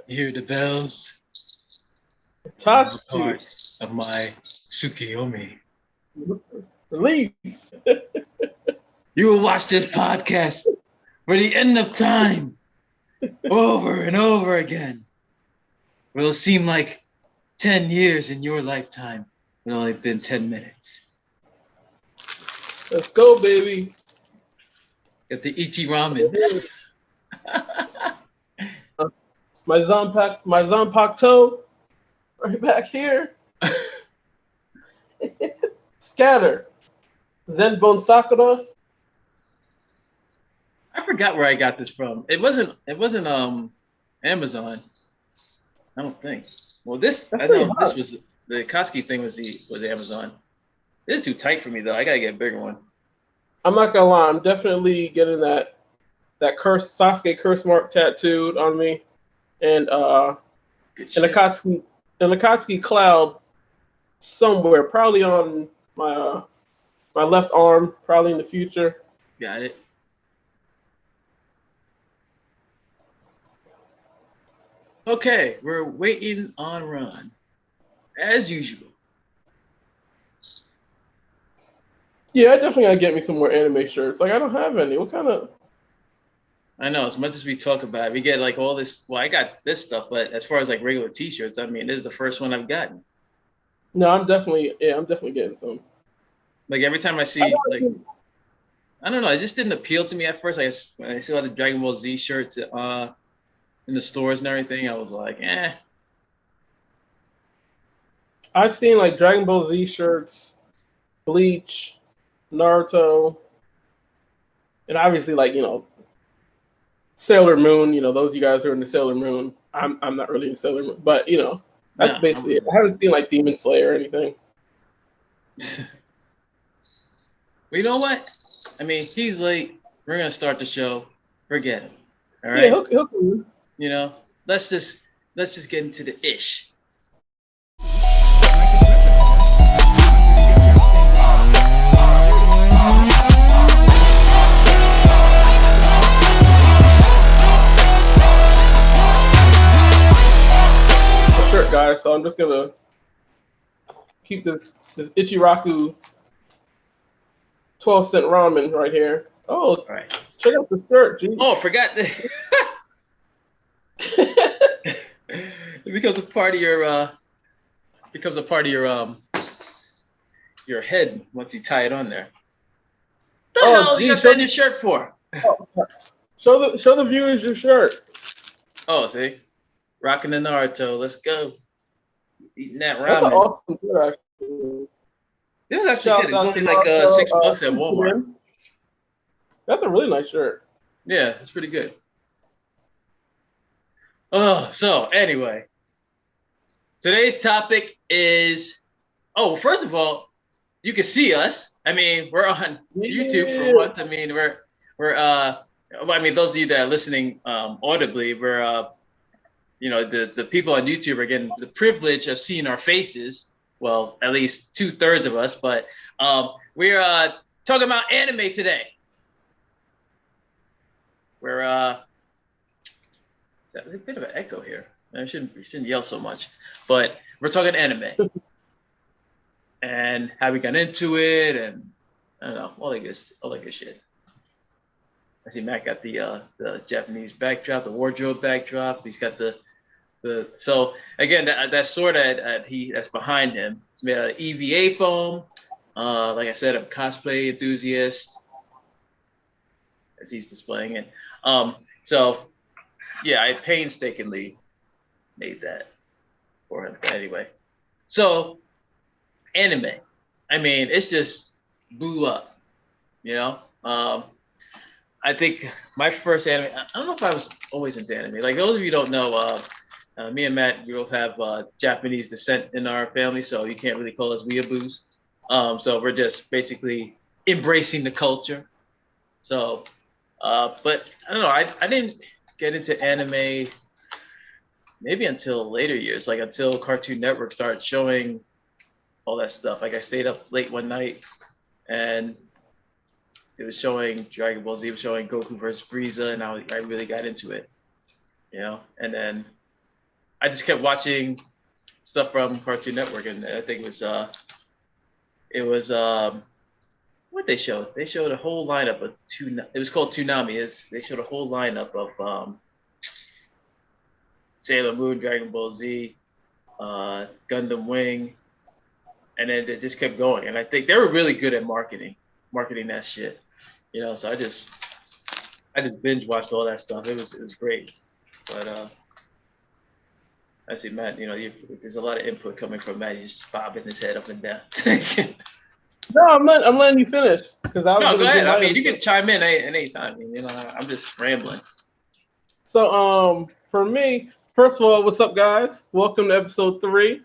You hear the bells? Touch Part of my Tsukiyomi. Release. You will watch this podcast for the end of time over and over again. It'll seem like 10 years in your lifetime. It's only been 10 minutes. Let's go, baby. Get the Ichi ramen. My Zanpakuto right back here. Scatter. Zenbon Sakura. I forgot where I got this from. It wasn't Amazon. I don't think. Well, this I know this was the Koski thing was Amazon. This is too tight for me though. I gotta get a bigger one. I'm not gonna lie. I'm definitely getting that Sasuke curse mark tattooed on me, and an Akatsuki cloud somewhere, probably on my my left arm, probably in the future. Got it. Okay, we're waiting on Ron, as usual. Yeah, I definitely gotta get me some more anime shirts. Like, I don't have any. What kind of? I know, as much as we talk about it, we get like all this. Well, I got this stuff, but as far as like regular T-shirts, I mean, this is the first one I've gotten. No, I'm definitely getting some. Like every time I see, I don't know, it just didn't appeal to me at first. When I saw the Dragon Ball Z shirts in the stores and everything, I was like, eh. I've seen like Dragon Ball Z shirts, Bleach, Naruto, and obviously like, Sailor Moon. Those of you guys who are in the Sailor Moon. I'm not really in Sailor Moon, but that's basically it. I haven't seen like Demon Slayer or anything. Well, you know what? I mean, he's late. We're gonna start the show. Forget him. All right. Yeah, he'll come. Let's just get into the ish. Shirt, guys. So I'm just gonna keep this Ichiraku 12-cent ramen right here. Oh, all right. Check out the shirt, G. Oh, forgot that. It becomes a part of your head once you tie it on there. What the hell you got that in your shirt for? Show the viewers your shirt. Oh, see, rocking the Naruto. Let's go. Eating that ramen. That's an awesome shirt, actually. This was actually good. It's only like $6 at Walmart. That's a really nice shirt. Yeah, it's pretty good. Oh, so anyway, today's topic is. Oh, first of all, you can see us. I mean, we're on YouTube for once. I mean, we're. I mean, those of you that are listening audibly, we're. The people on YouTube are getting the privilege of seeing our faces. Well, at least 2/3 of us, but we're talking about anime today. We're there's a bit of an echo here. I shouldn't yell so much, but we're talking anime and how we got into it, and I don't know, all that good shit. I see Matt got the Japanese backdrop, the wardrobe backdrop. He's got the so again that sword that's behind him. It's made out of EVA foam. Like I said, I'm a cosplay enthusiast, as he's displaying it. So yeah, I painstakingly made that for him. But anyway, so anime. I mean, it's just blew up. I think my first anime. I don't know if I was always into anime. Like those of you who don't know. Me and Matt, we both have Japanese descent in our family, so you can't really call us weeaboos. So we're just basically embracing the culture. So, but I don't know. I didn't get into anime maybe until later years, like until Cartoon Network started showing all that stuff. Like I stayed up late one night and it was showing Dragon Ball Z, it was showing Goku versus Frieza, and I really got into it, you know. And then I just kept watching stuff from Cartoon Network, and I think it was what they showed. They showed a whole lineup of it was called Toonami. They showed a whole lineup of Sailor Moon, Dragon Ball Z, Gundam Wing, and then it just kept going. And I think they were really good at marketing that shit. You know, so I just binge watched all that stuff. It was great. But I see Matt, you know, there's a lot of input coming from Matt. He's just bobbing his head up and down. No, I'm letting you finish because I was No, gonna go ahead. I mean, input. you can chime in at any time. I mean, you know, I'm just rambling. So for me, first of all, what's up, guys? Welcome to episode 3,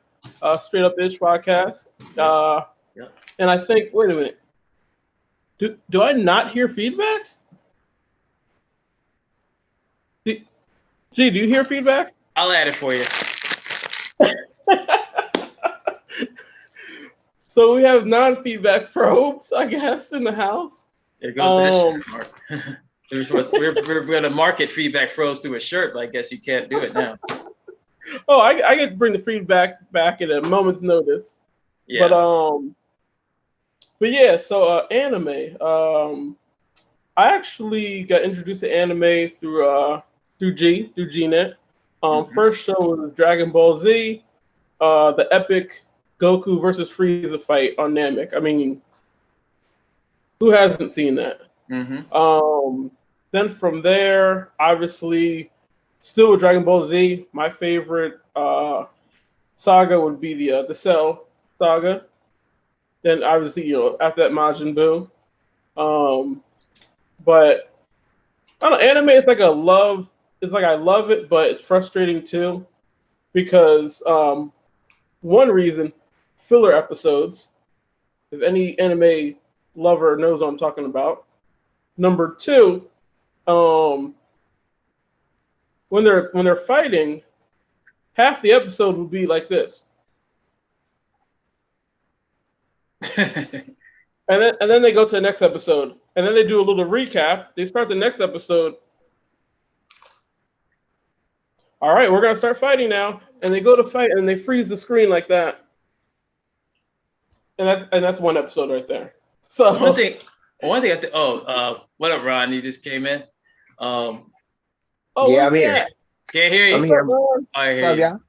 Straight Up Itch podcast. Yep. And I think, wait a minute, do I not hear feedback? Gee, do you hear feedback? I'll add it for you. So we have non-feedback probes, I guess, in the house. There goes that shirt, Mark. we're going to market feedback froze through a shirt, but I guess you can't do it now. Oh, I get to bring the feedback back at a moment's notice. Yeah. But yeah, so anime. I actually got introduced to anime through GNet. First show was Dragon Ball Z, the epic Goku versus Frieza fight on Namek. I mean, who hasn't seen that? Mm-hmm. Then from there, obviously, still with Dragon Ball Z, my favorite saga would be the Cell saga. Then obviously, you know, after that, Majin Buu. But I don't know, anime is like a love. It's like I love it, but it's frustrating too, because one reason, filler episodes. If any anime lover knows what I'm talking about. Number 2, when they're fighting, half the episode will be like this. And then they go to the next episode, and then they do a little recap. They start the next episode. All right, we're gonna start fighting now, and they go to fight, and they freeze the screen like that, and that's one episode right there. So one thing. What up, Ron? You just came in. Oh yeah, I'm here. Can't hear you. I'm here. I hear you.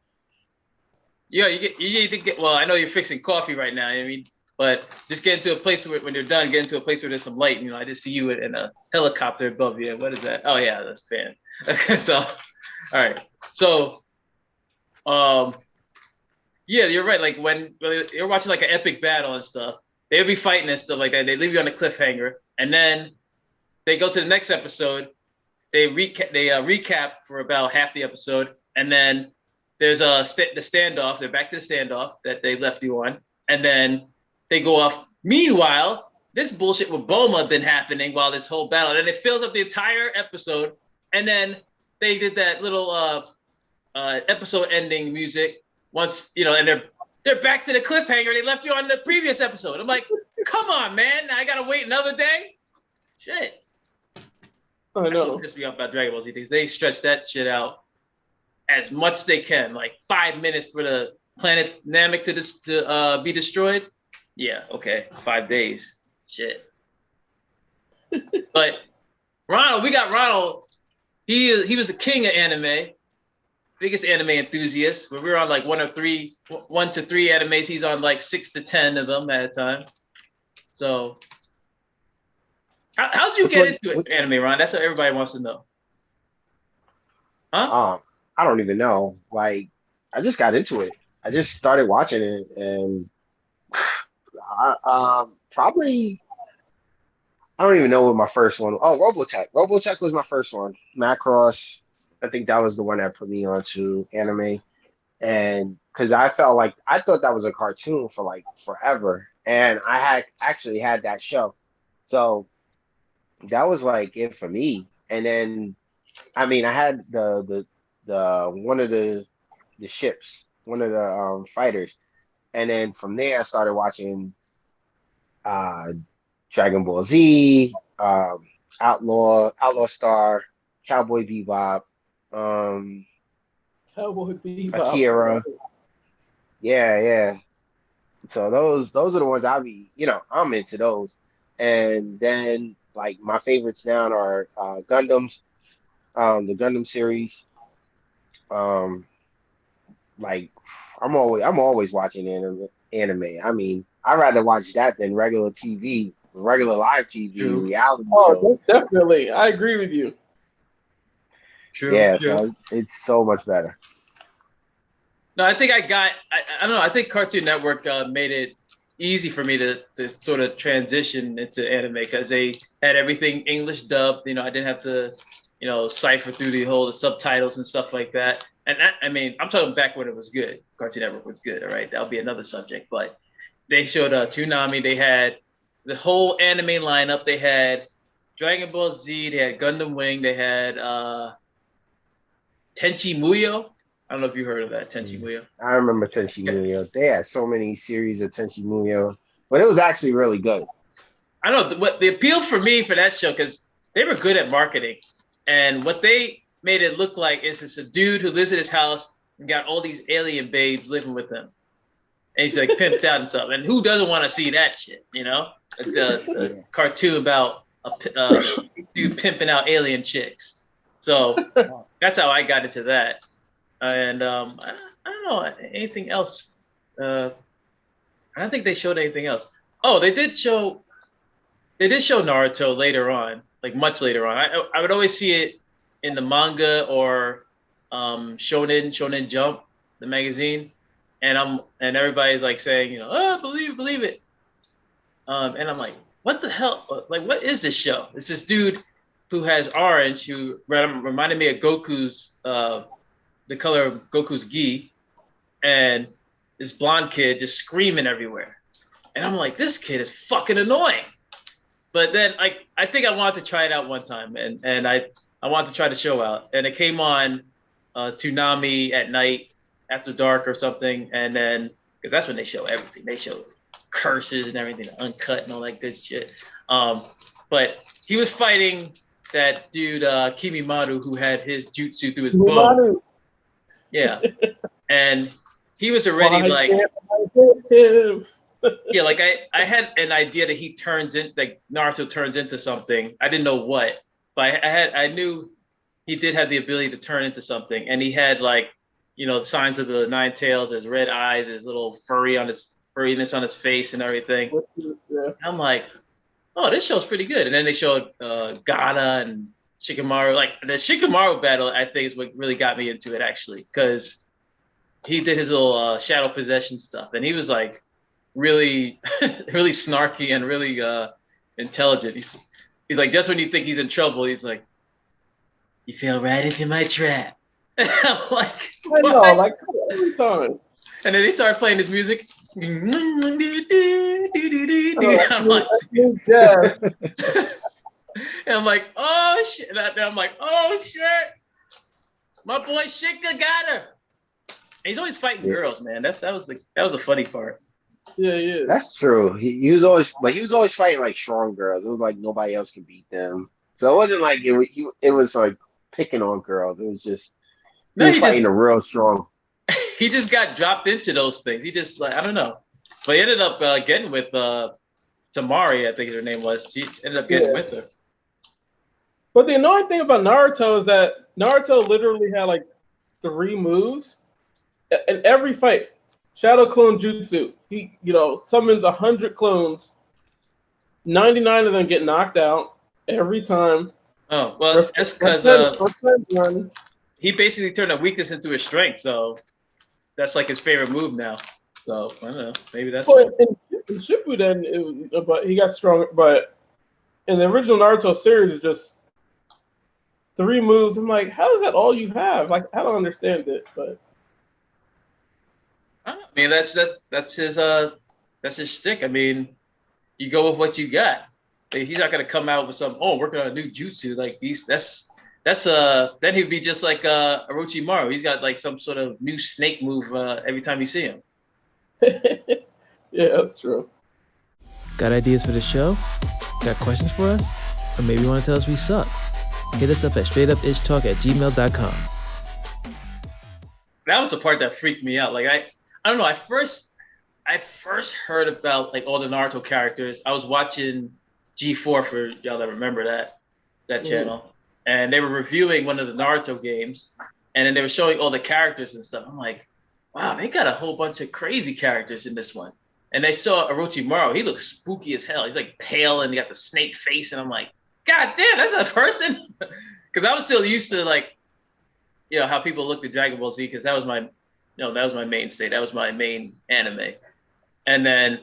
Yeah, you need to get. Well, I know you're fixing coffee right now. I mean, but just get into a place where, when you're done, get into a place where there's some light. You know, I just see you in a helicopter above you. What is that? Oh yeah, that's fan. Okay, so, all right. So, yeah, you're right. Like when you're watching like an epic battle and stuff, they'll be fighting and stuff like that. They leave you on a cliffhanger, and then they go to the next episode. They recap for about half the episode, and then there's the standoff. They're back to the standoff that they left you on, and then they go off. Meanwhile, this bullshit with Bulma been happening while this whole battle, and it fills up the entire episode. And then they did that little episode ending music once, you know, and they're back to the cliffhanger they left you on the previous episode. I'm like, come on, man! I gotta wait another day. Shit. I know. That's what pissed me off about Dragon Ball Z, because they stretch that shit out as much as they can, like 5 minutes for the planet Namek to be destroyed. Yeah, okay, 5 days. Shit. But Ronald, we got Ronald. He was a king of anime, biggest anime enthusiast. Where we're on like 1 to 3 animes. He's on like 6 to 10 of them at a time. So. How'd you get into anime, Ron? That's what everybody wants to know. Huh? I don't even know. Like, I just got into it. I just started watching it, and probably I don't even know what my first one. Oh, Robotech. Robotech was my first one. Macross. I think that was the one that put me onto anime, and because I felt like I thought that was a cartoon for like forever, and I had actually had that show, so. That was like it for me. And then, I mean, I had the one of the the ships, one of the fighters, and then from there I started watching uh, Dragon Ball Z, Outlaw Star, Cowboy Bebop, um, Cowboy Bebop. Akira. Yeah. So those are the ones I'm into those. And then like my favorites now are Gundams, the Gundam series. Um, like I'm always watching anime. I mean, I'd rather watch that than regular TV, regular live TV, True. reality Oh, shows. definitely. I agree with you. True. Yeah, True. so it's so much better. No, I think I don't know. I think Cartoon Network made it easy for me to sort of transition into anime because they had everything English dubbed. I didn't have to, cipher through the subtitles and stuff like that. And I mean, I'm talking back when it was good. Cartoon Network was good. All right, that'll be another subject. But they showed Toonami. They had the whole anime lineup. They had Dragon Ball Z. They had Gundam Wing. They had Tenchi Muyo. I don't know if you heard of that, Tenchi Muyo. I remember Tenchi Muyo. They had so many series of Tenchi Muyo, but it was actually really good. I know what the appeal for me for that show because they were good at marketing, and what they made it look like is it's a dude who lives in his house and got all these alien babes living with him, and he's like pimped out and stuff. And who doesn't want to see that shit? The cartoon about a dude pimping out alien chicks. So that's how I got into that. And I don't know anything else. I don't think they showed anything else. Oh, they did show Naruto later on, like much later on. I would always see it in the manga or Shonen Jump, the magazine, and everybody's like saying, believe it. And I'm like, what the hell? Like, what is this show? It's this dude who has orange, who reminded me of Goku's, the color of Goku's gi, and this blonde kid just screaming everywhere. And I'm like, this kid is fucking annoying. But then I think I wanted to try it out one time, and I wanted to try the show out. And it came on Toonami at night after dark or something, and then because that's when they show everything. They show curses and everything, uncut and all that good shit. But he was fighting that dude Kimimaru who had his jutsu through his bone. Yeah, and he was already like, yeah, like I had an idea that Naruto turns into something. I didn't know what, but I knew he did have the ability to turn into something, and he had like, signs of the nine tails, his red eyes, his little furriness on his face and everything. Yeah. I'm like, oh, this show's pretty good. And then they showed Gaara and Shikamaru. Like the Shikamaru battle, I think is what really got me into it actually, because he did his little shadow possession stuff, and he was like really, really snarky and really intelligent. He's like, just when you think he's in trouble, he's like, you fell right into my trap. I'm like, what? I know, like every time. And then he started playing his music. I'm like, and I'm like, oh shit! And I'm like, oh shit! My boy Shika got her. And he's always fighting girls, man. That was the funny part. Yeah. That's true. He was always fighting like strong girls. It was like nobody else could beat them. So it wasn't like it was like picking on girls. It was just he was fighting a real strong. He just got dropped into those things. He just like, I don't know, but he ended up getting with Tamari, I think her name was. He ended up getting with her. But the annoying thing about Naruto is that Naruto literally had like 3 moves in every fight. Shadow Clone Jutsu. He, summons 100 clones. 99 of them get knocked out every time. Oh, well, that's because he basically turned a weakness into a strength. So that's like his favorite move now. So I don't know. Maybe that's. Well, in Shippuden, but he got stronger. But in the original Naruto series, just 3 moves. I'm like, how is that all you have? Like, I don't understand it. But I mean, that's his shtick. I mean, you go with what you got. Like, he's not gonna come out with some. Oh, working on a new jutsu. Like that's That's then he'd be just like Orochimaru. He's got like some sort of new snake move every time you see him. Yeah, that's true. Got ideas for the show? Got questions for us? Or maybe you want to tell us we suck? Hit us up at straightupishtalk@gmail.com. That was the part that freaked me out. Like I don't know. I first heard about like all the Naruto characters. I was watching G4 for y'all that remember that channel, and they were reviewing one of the Naruto games, and then they were showing all the characters and stuff. I'm like, wow, they got a whole bunch of crazy characters in this one. And they saw Orochimaru. He looks spooky as hell. He's like pale and he got the snake face, and I'm like, God damn, that's a person. Because I was still used to like, you know, how people looked at Dragon Ball Z, because that was my, that was my mainstay. That was my main anime. And then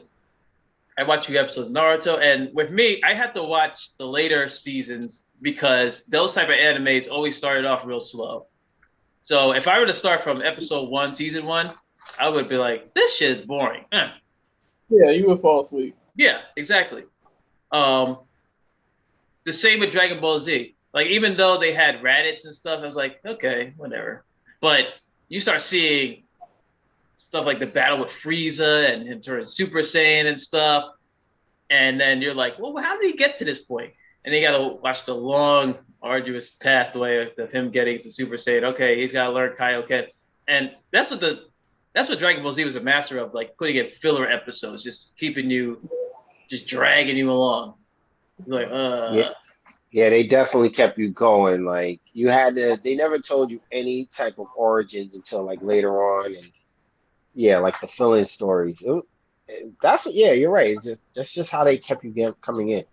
I watched a few episodes of Naruto, and with me, I had to watch the later seasons because those type of animes always started off real slow. So if I were to start from episode 1, season 1, I would be like, this shit's boring. Yeah, you would fall asleep. Yeah, exactly. The same with Dragon Ball Z. Like, even though they had Raditz and stuff, I was like, okay, whatever. But you start seeing stuff like the battle with Frieza and him turning Super Saiyan and stuff. And then you're like, well, how did he get to this point? And you got to watch the long, arduous pathway of him getting to Super Saiyan. Okay, he's got to learn Kaioken. And that's what Dragon Ball Z was a master of, like putting in filler episodes, just keeping you, just dragging you along. You're like, Yeah, they definitely kept you going. Like you had to, they never told you any type of origins until like later on, and yeah, like the fill-in stories. That's what. Yeah, you're right. That's just how they kept you coming in.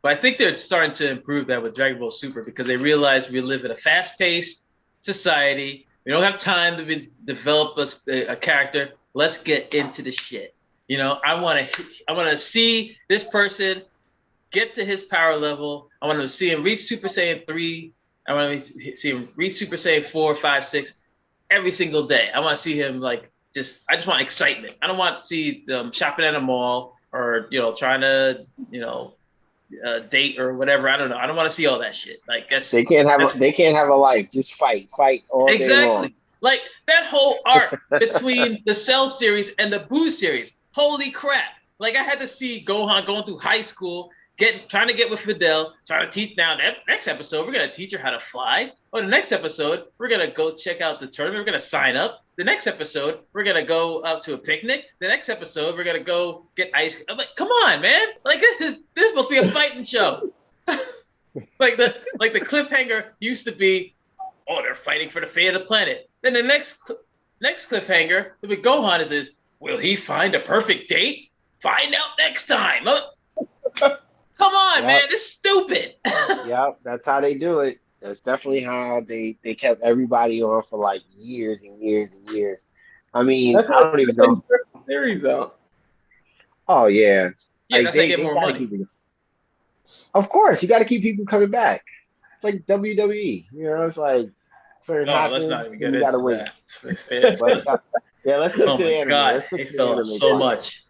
But I think they're starting to improve that with Dragon Ball Super, because they realize we live in a fast-paced society. We don't have time to develop a character. Let's get into the shit. You know, I want to see this person get to his power level. I want to see him reach Super Saiyan 3. I want to see him reach Super Saiyan 4, 5, 6 every single day. I want to see him I just want excitement. I don't want to see them shopping at a mall or, trying to, date or whatever. I don't know. I don't want to see all that shit. Like they can't have a life. Just fight all day long. Like that whole arc between the Cell series and the Boo series. Holy crap. Like I had to see Gohan going through high school, trying to get with Fidel, trying to teach. Now, that next episode, we're going to teach her how to fly. Or the next episode, we're going to go check out the tournament. We're going to sign up. The next episode, we're going to go out to a picnic. The next episode, we're going to go get ice cream. I'm like, come on, man. Like, this is supposed to be a fighting show. like the cliffhanger used to be, oh, they're fighting for the fate of the planet. Then the next cliffhanger with Gohan is, will he find a perfect date? Find out next time. Come on, man, it's stupid. Yep, that's how they do it. That's definitely how they kept everybody on for like years and years and years. I mean, I don't even know. Series out. Oh yeah. Yeah, like, they get more money. Of course, you got to keep people coming back. It's like WWE. It's like certain let's not even get into that. Yeah, let's get to the anime. God, it fell so much.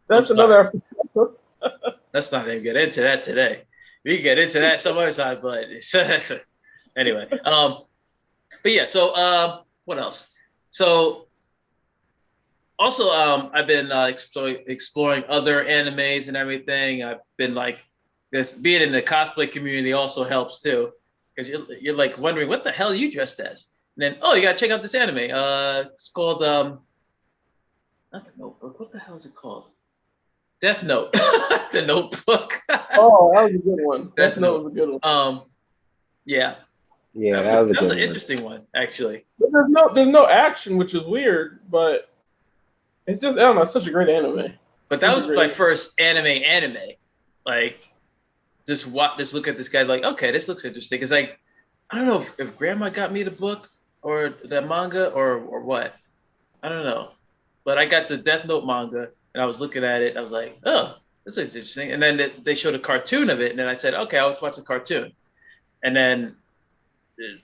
That's another. Let's not even get into that today. We can get into that some other time, but anyway. But yeah, so what else? So also, I've been exploring other animes and everything. I've been being in the cosplay community also helps too, because you're like wondering what the hell are you dressed as, and then you gotta check out this anime. It's called not the Notebook. What the hell is it called? Death Note. The Notebook. Oh, that was a good one. Death Note was a good one. Yeah. Yeah, that was an interesting one, actually. But there's no action, which is weird, but it's just, I don't know, it's such a great anime. But that was my first anime. Like, just look at this guy, like, okay, this looks interesting. It's like, I don't know if Grandma got me the book or the manga or what. I don't know. But I got the Death Note manga, and I was looking at it. I was like, oh, this is interesting. And then they showed a cartoon of it, and then I said, okay, I'll watch the cartoon. And then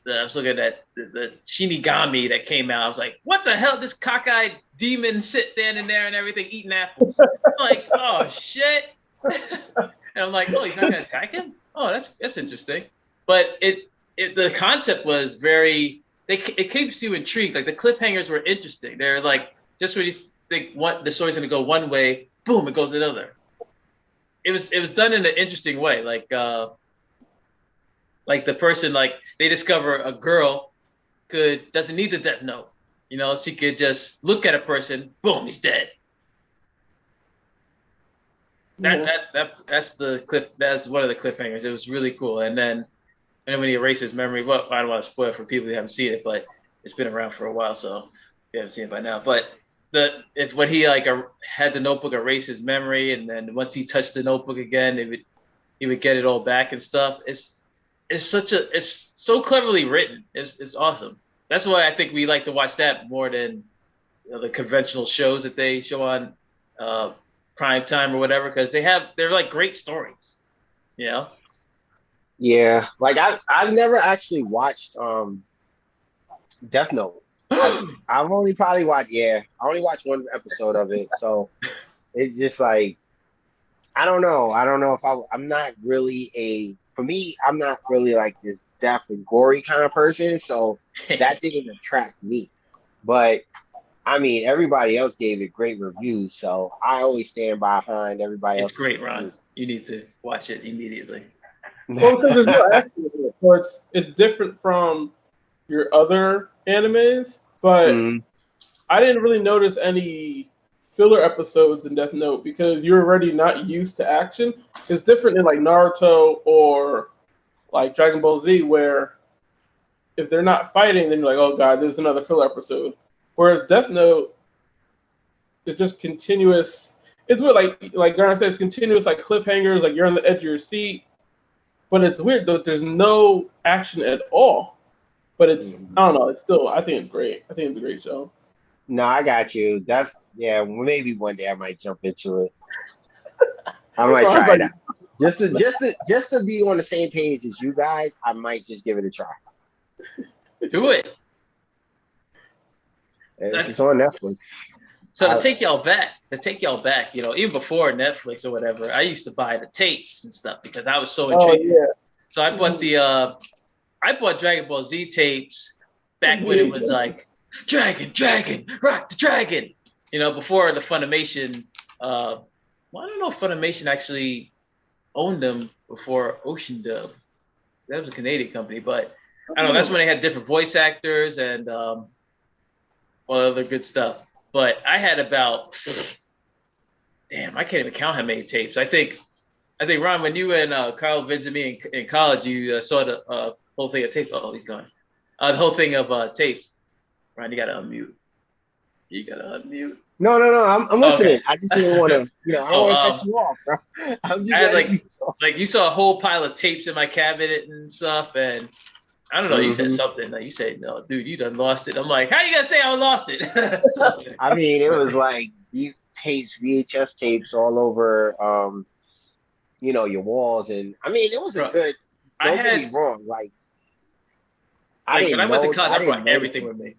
I was looking at the Shinigami that came out. I was like, what the hell? This cockeyed demon standing there and everything, eating apples. I'm like, oh, shit. And I'm like, oh, he's not going to attack him? Oh, that's interesting. but the concept was very. It keeps you intrigued. Like the cliffhangers were interesting. They're like just when you think what the story's gonna go one way, boom, it goes another. It was done in an interesting way. Like the person like they discover a girl doesn't need the death note. You know, she could just look at a person, boom, he's dead. That's the cliff. That's one of the cliffhangers. It was really cool. And then when he erases memory, well, I don't want to spoil it for people who haven't seen it, but it's been around for a while, so you haven't seen it by now. But when he like had the notebook erase his memory, and then once he touched the notebook again, he would get it all back and stuff. It's so cleverly written. It's awesome. That's why I think we like to watch that more than the conventional shows that they show on prime time or whatever, because they're like great stories, you know. Yeah, like I've never actually watched Death Note. I've only probably watched I only watched one episode of it, so it's just like I don't know if I'm not really for me, I'm not really like this death and gory kind of person, so that didn't attract me. But I mean, everybody else gave it great reviews, so I always stand behind everybody else. It's great, Ron. You need to watch it immediately. Well, because there's no action in it, so it's different from your other animes, but I didn't really notice any filler episodes in Death Note because you're already not used to action. It's different in like Naruto or like Dragon Ball Z, where if they're not fighting, then you're like, oh god, there's another filler episode. Whereas Death Note is just continuous. It's weird, like Garner said, it's continuous, like cliffhangers, like you're on the edge of your seat. But it's weird though. There's no action at all. But it's I don't know. It's still I think it's great. I think it's a great show. No, I got you. Maybe one day I might jump into it. I might try it out. Just to be on the same page as you guys, I might just give it a try. Do it. It's on Netflix. So to take y'all back, you know, even before Netflix or whatever, I used to buy the tapes and stuff because I was so intrigued. Oh, yeah. So I bought Dragon Ball Z tapes back when it was like Dragon, rock the dragon. You know, before the Funimation. I don't know if Funimation actually owned them before Ocean Dub. That was a Canadian company, but I don't know. That's when they had different voice actors and all other good stuff. But I had about, I can't even count how many tapes. I think Ron, when you and Carl visited me in college, you saw the whole thing of tapes. Oh, he's gone. The whole thing of tapes. Ron, you gotta unmute. No, I'm listening. Okay. I just didn't want to, I don't want to cut you off, bro. I'm just like you saw a whole pile of tapes in my cabinet and stuff, and I don't know. You said something. Like you said, "No, dude, you done lost it." I'm like, "How you gonna say I lost it?" I mean, it was like these tapes, VHS tapes, all over, your walls, and I mean, it was a good. Don't get me wrong. Like when I went to college, I brought everything with me.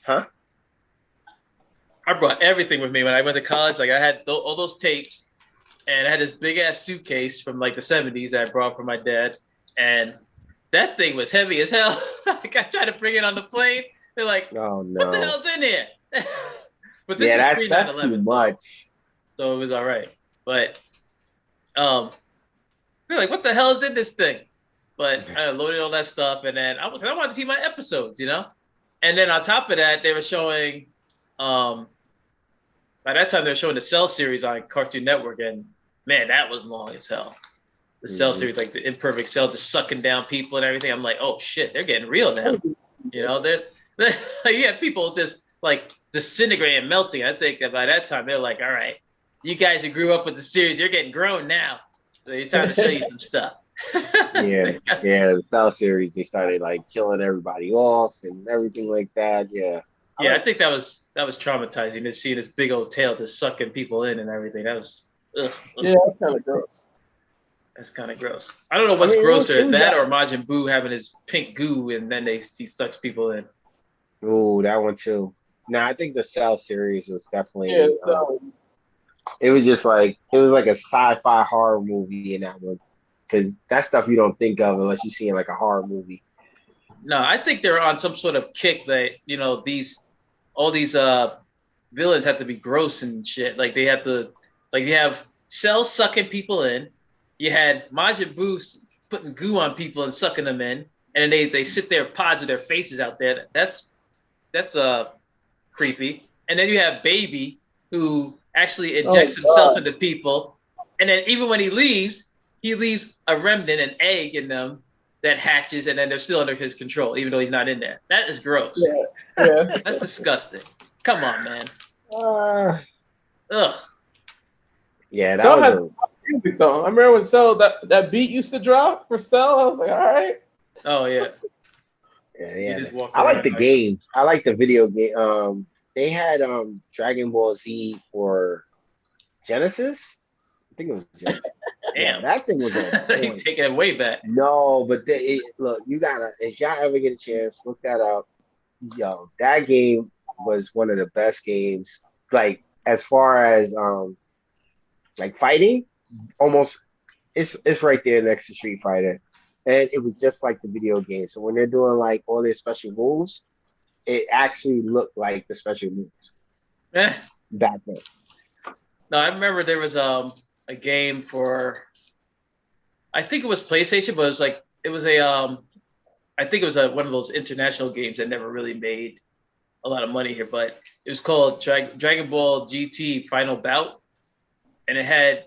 Huh? I brought everything with me when I went to college. Like I had all those tapes, and I had this big ass suitcase from like the 70s that I brought from my dad, and that thing was heavy as hell. Like I tried to bring it on the plane. They're like, "Oh no, what the hell's in here?" But this was pre 9/11, so it was all right. But they're like, "What the hell is in this thing?" But I loaded all that stuff, and then I wanted to see my episodes, And then on top of that, they were showing. By that time, they were showing the Cell series on Cartoon Network, and man, that was long as hell. The Cell series, like the Imperfect Cell, just sucking down people and everything. I'm like, oh shit, they're getting real now. They're you have people just like disintegrating and melting. I think that by that time they're like, all right, you guys who grew up with the series, you're getting grown now, so it's time to show you some stuff. The Cell series, they started like killing everybody off and everything like that. I think that was traumatizing to see this big old tail just sucking people in and everything. That was that's kind of gross. That's kind of gross. I don't know what's grosser, that or Majin Buu having his pink goo and then he sucks people in. Ooh, that one too. No, I think the Cell series was definitely. It was just like a sci-fi horror movie in that one. because that stuff you don't think of unless you see in like a horror movie. No, I think they're on some sort of kick that, you know, all these villains have to be gross and shit. Like they have to, like you have Cell sucking people in. You had Majin Buu putting goo on people and sucking them in, and then they sit there pods with their faces out there. That's creepy. And then you have Baby who actually injects himself into people, and then even when he leaves a remnant, an egg in them that hatches, and then they're still under his control, even though he's not in there. That is gross. Yeah. That's disgusting. Come on, man. Ugh. Yeah, that Cell was music though. I remember when Cell that beat used to drop for Cell. I was like, all right. Oh yeah. Yeah. I like the games. I like the video game. They had Dragon Ball Z for Genesis. I think it was Genesis. Damn, that thing was on point. Taking it way back. No, but look, you gotta, if y'all ever get a chance, look that up. Yo, that game was one of the best games. Like as far as like fighting, almost it's right there next to Street Fighter, and it was just like the video game. So when they're doing like all their special moves, it actually looked like the special moves back then. No, I remember there was a game for, I think it was PlayStation, but it was I think it was one of those international games that never really made a lot of money here, but it was called Dragon Ball GT Final Bout, and it had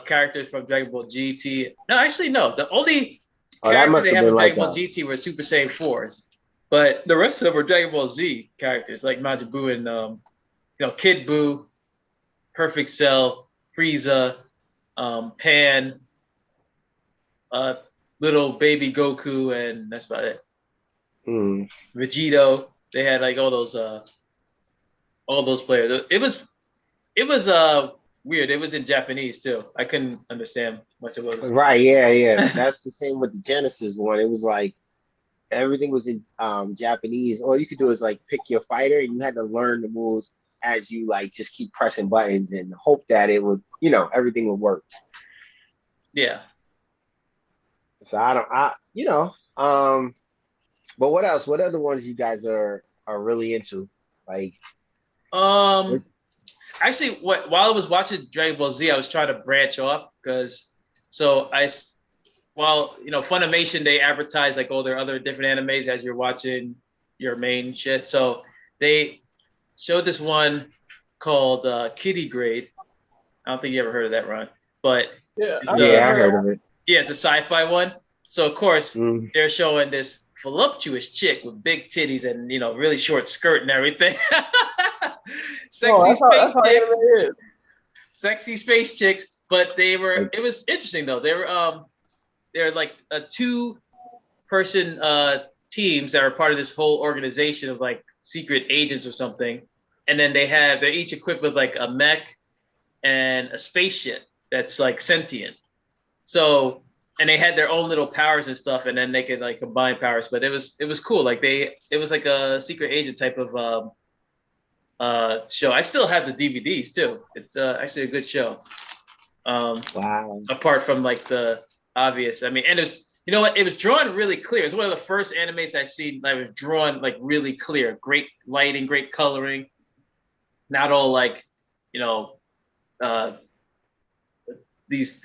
characters from Dragon Ball GT. No, actually no, the only characters they have in Dragon Ball GT were Super Saiyan 4s, but the rest of them were Dragon Ball Z characters like Majin Buu and Kid Buu, Perfect Cell, Frieza, Pan, little baby Goku, and that's about it. Vegito. They had like all those players. It was weird. It was in Japanese too. I couldn't understand much of what it was. Right, yeah. That's the same with the Genesis one. It was like everything was in Japanese. All you could do is like pick your fighter, and you had to learn the moves as you like just keep pressing buttons and hope that it would, everything would work. Yeah. So but what else? What other ones you guys are really into? Like, actually, while I was watching Dragon Ball Z, I was trying to branch off Funimation, they advertise like all their other different animes as you're watching your main shit. So they showed this one called Kitty Grade. I don't think you ever heard of that, Ron. But I heard of it. Yeah, it's a sci-fi one. So of course they're showing this voluptuous chick with big titties and really short skirt and everything. Sexy space chicks. But it was interesting though. They're like a 2-person teams that are part of this whole organization of like secret agents or something. And then they're each equipped with like a mech and a spaceship that's like sentient. So, and they had their own little powers and stuff, and then they could like combine powers. But it was cool. Like it was like a secret agent type of show. I still have the DVDs too. It's actually a good show. Wow. Apart from like the obvious, and it was, it was drawn really clear. It's one of the first animes I've seen that was drawn like really clear. Great lighting, great coloring. Not all like, these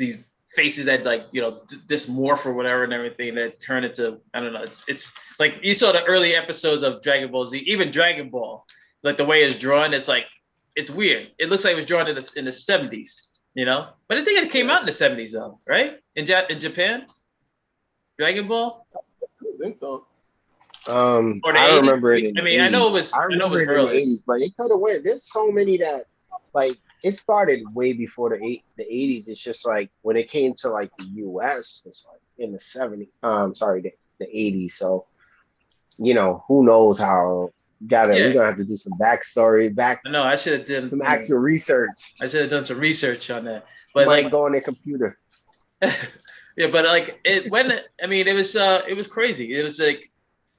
faces that like dysmorph or whatever and everything that turn into, I don't know. It's like you saw the early episodes of Dragon Ball Z, even Dragon Ball, like the way it's drawn, it's like it's weird. It looks like it was drawn in the 70s, But I think it came out in the 70s though, right? In Japan, Dragon Ball. I don't think so. I remember it. I know it was. I remember it in the 80s, but it could have went. There's so many that like. It started way before the 80s. It's just like when it came to like the US, it's like in the 70s. The 80s. So, who knows how? We're gonna have to do some backstory. No, I should have done some actual research. I should have done some research on that. But like go on their computer. Yeah, but like it was crazy. It was like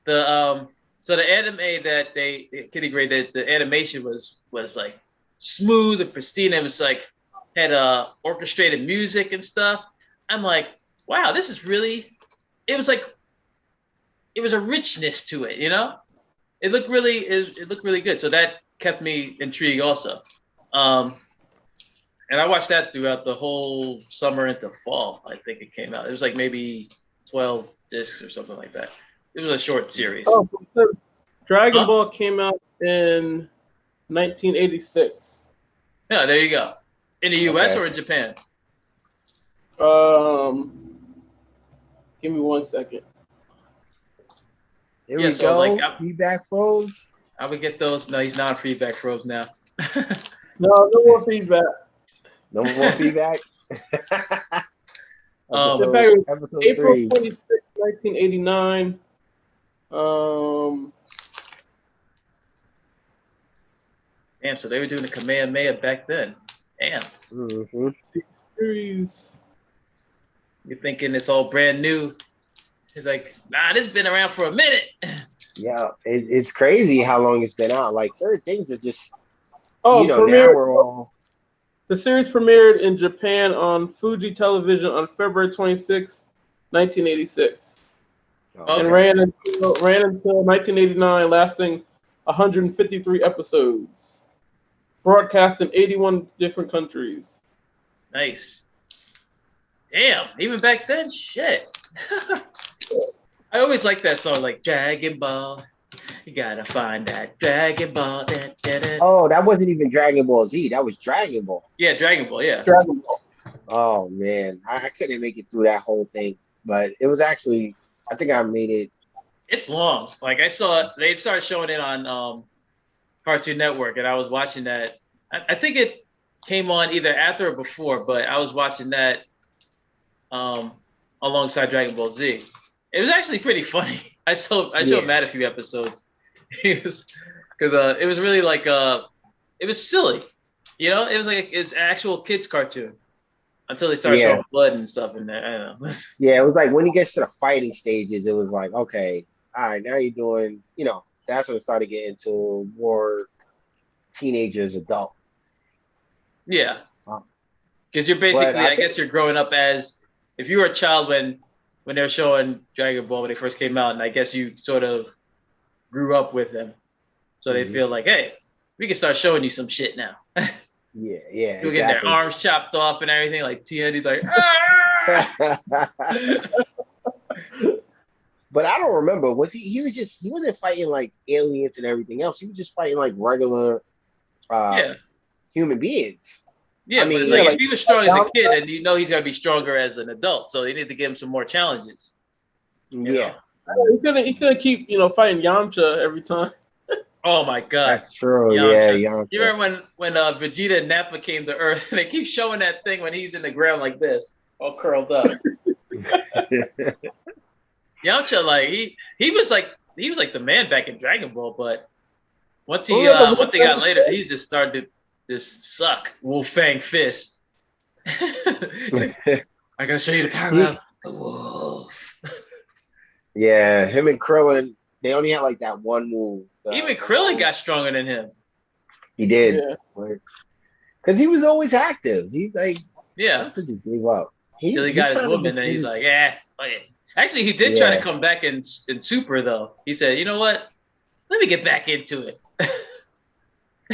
the anime that Kitty Grade, the animation was like smooth and pristine. It was like had orchestrated music and stuff, I'm like, wow, this is really. It was like, it was a richness to it, you know. It looked really good. So that kept me intrigued also. And I watched that throughout the whole summer into fall. I think it came out. It was like maybe 12 discs or something like that. It was a short series. Oh, Dragon Ball came out in 1986. Yeah, there you go. In the U.S. or in Japan? Give me 1 second. Here we go. Like, feedback froze. I would get those. No, he's not feedback froze now. No more feedback. No more feedback. In fact, episode April 3. 26, 1989. Damn, so they were doing the Kamehameha back then. Damn. Mm-hmm. Series. You're thinking it's all brand new. It's like, nah, this has been around for a minute. Yeah, it's crazy how long it's been out. Like certain things are just, now we're all. The series premiered in Japan on Fuji Television on February 26, 1986. Okay. And ran until 1989, lasting 153 episodes. Broadcast in 81 different countries. Nice. Damn, even back then, shit. I always like that song, like Dragon Ball. You gotta find that Dragon Ball. Oh, that wasn't even Dragon Ball Z. That was Dragon Ball. Yeah, Dragon Ball, yeah. Dragon Ball. Oh, man. I couldn't make it through that whole thing. But it was actually, I think I made it. It's long. Like, I saw, they started showing it on Cartoon Network, and I was watching that. I think it came on either after or before, but I was watching that alongside Dragon Ball Z. It was actually pretty funny. I showed Matt a few episodes. Because it was really like it was silly, you know. It was like it's an actual kids cartoon until they started showing blood and stuff in there. I don't know. Yeah, it was like when he gets to the fighting stages, it was like, okay, all right, now you're doing, that's when it started getting into more teenagers, adult. Yeah, because you're basically, I guess you're growing up as if you were a child when they were showing Dragon Ball when they first came out, and I guess you sort of grew up with them, so they feel like, hey, we can start showing you some shit now. Yeah. People getting their arms chopped off and everything. Like TNT's like, But I don't remember. Was he wasn't fighting like aliens and everything else. He was just fighting like regular human beings. Yeah, I mean, but if he was strong as a kid, and he's gonna be stronger as an adult, so they need to give him some more challenges. Yeah. He couldn't keep, fighting Yamcha every time. Oh my God. That's true. Yamcha. Yeah, Yamcha. You remember when Vegeta and Nappa came to Earth, and they keep showing that thing when he's in the ground like this, all curled up. Yamcha, like he was like the man back in Dragon Ball, but once he got later, he just started to just suck. Wolf Fang Fist. I gotta show you the power of the wolf. Yeah, him and Krillin, they only had like that one move. Even Krillin got stronger than him. He did. Because he was always active. He's like, yeah. Just gave up. Till he got his woman, and he's like, fuck it. Actually, he did try to come back in Super, though. He said, you know what? Let me get back into it.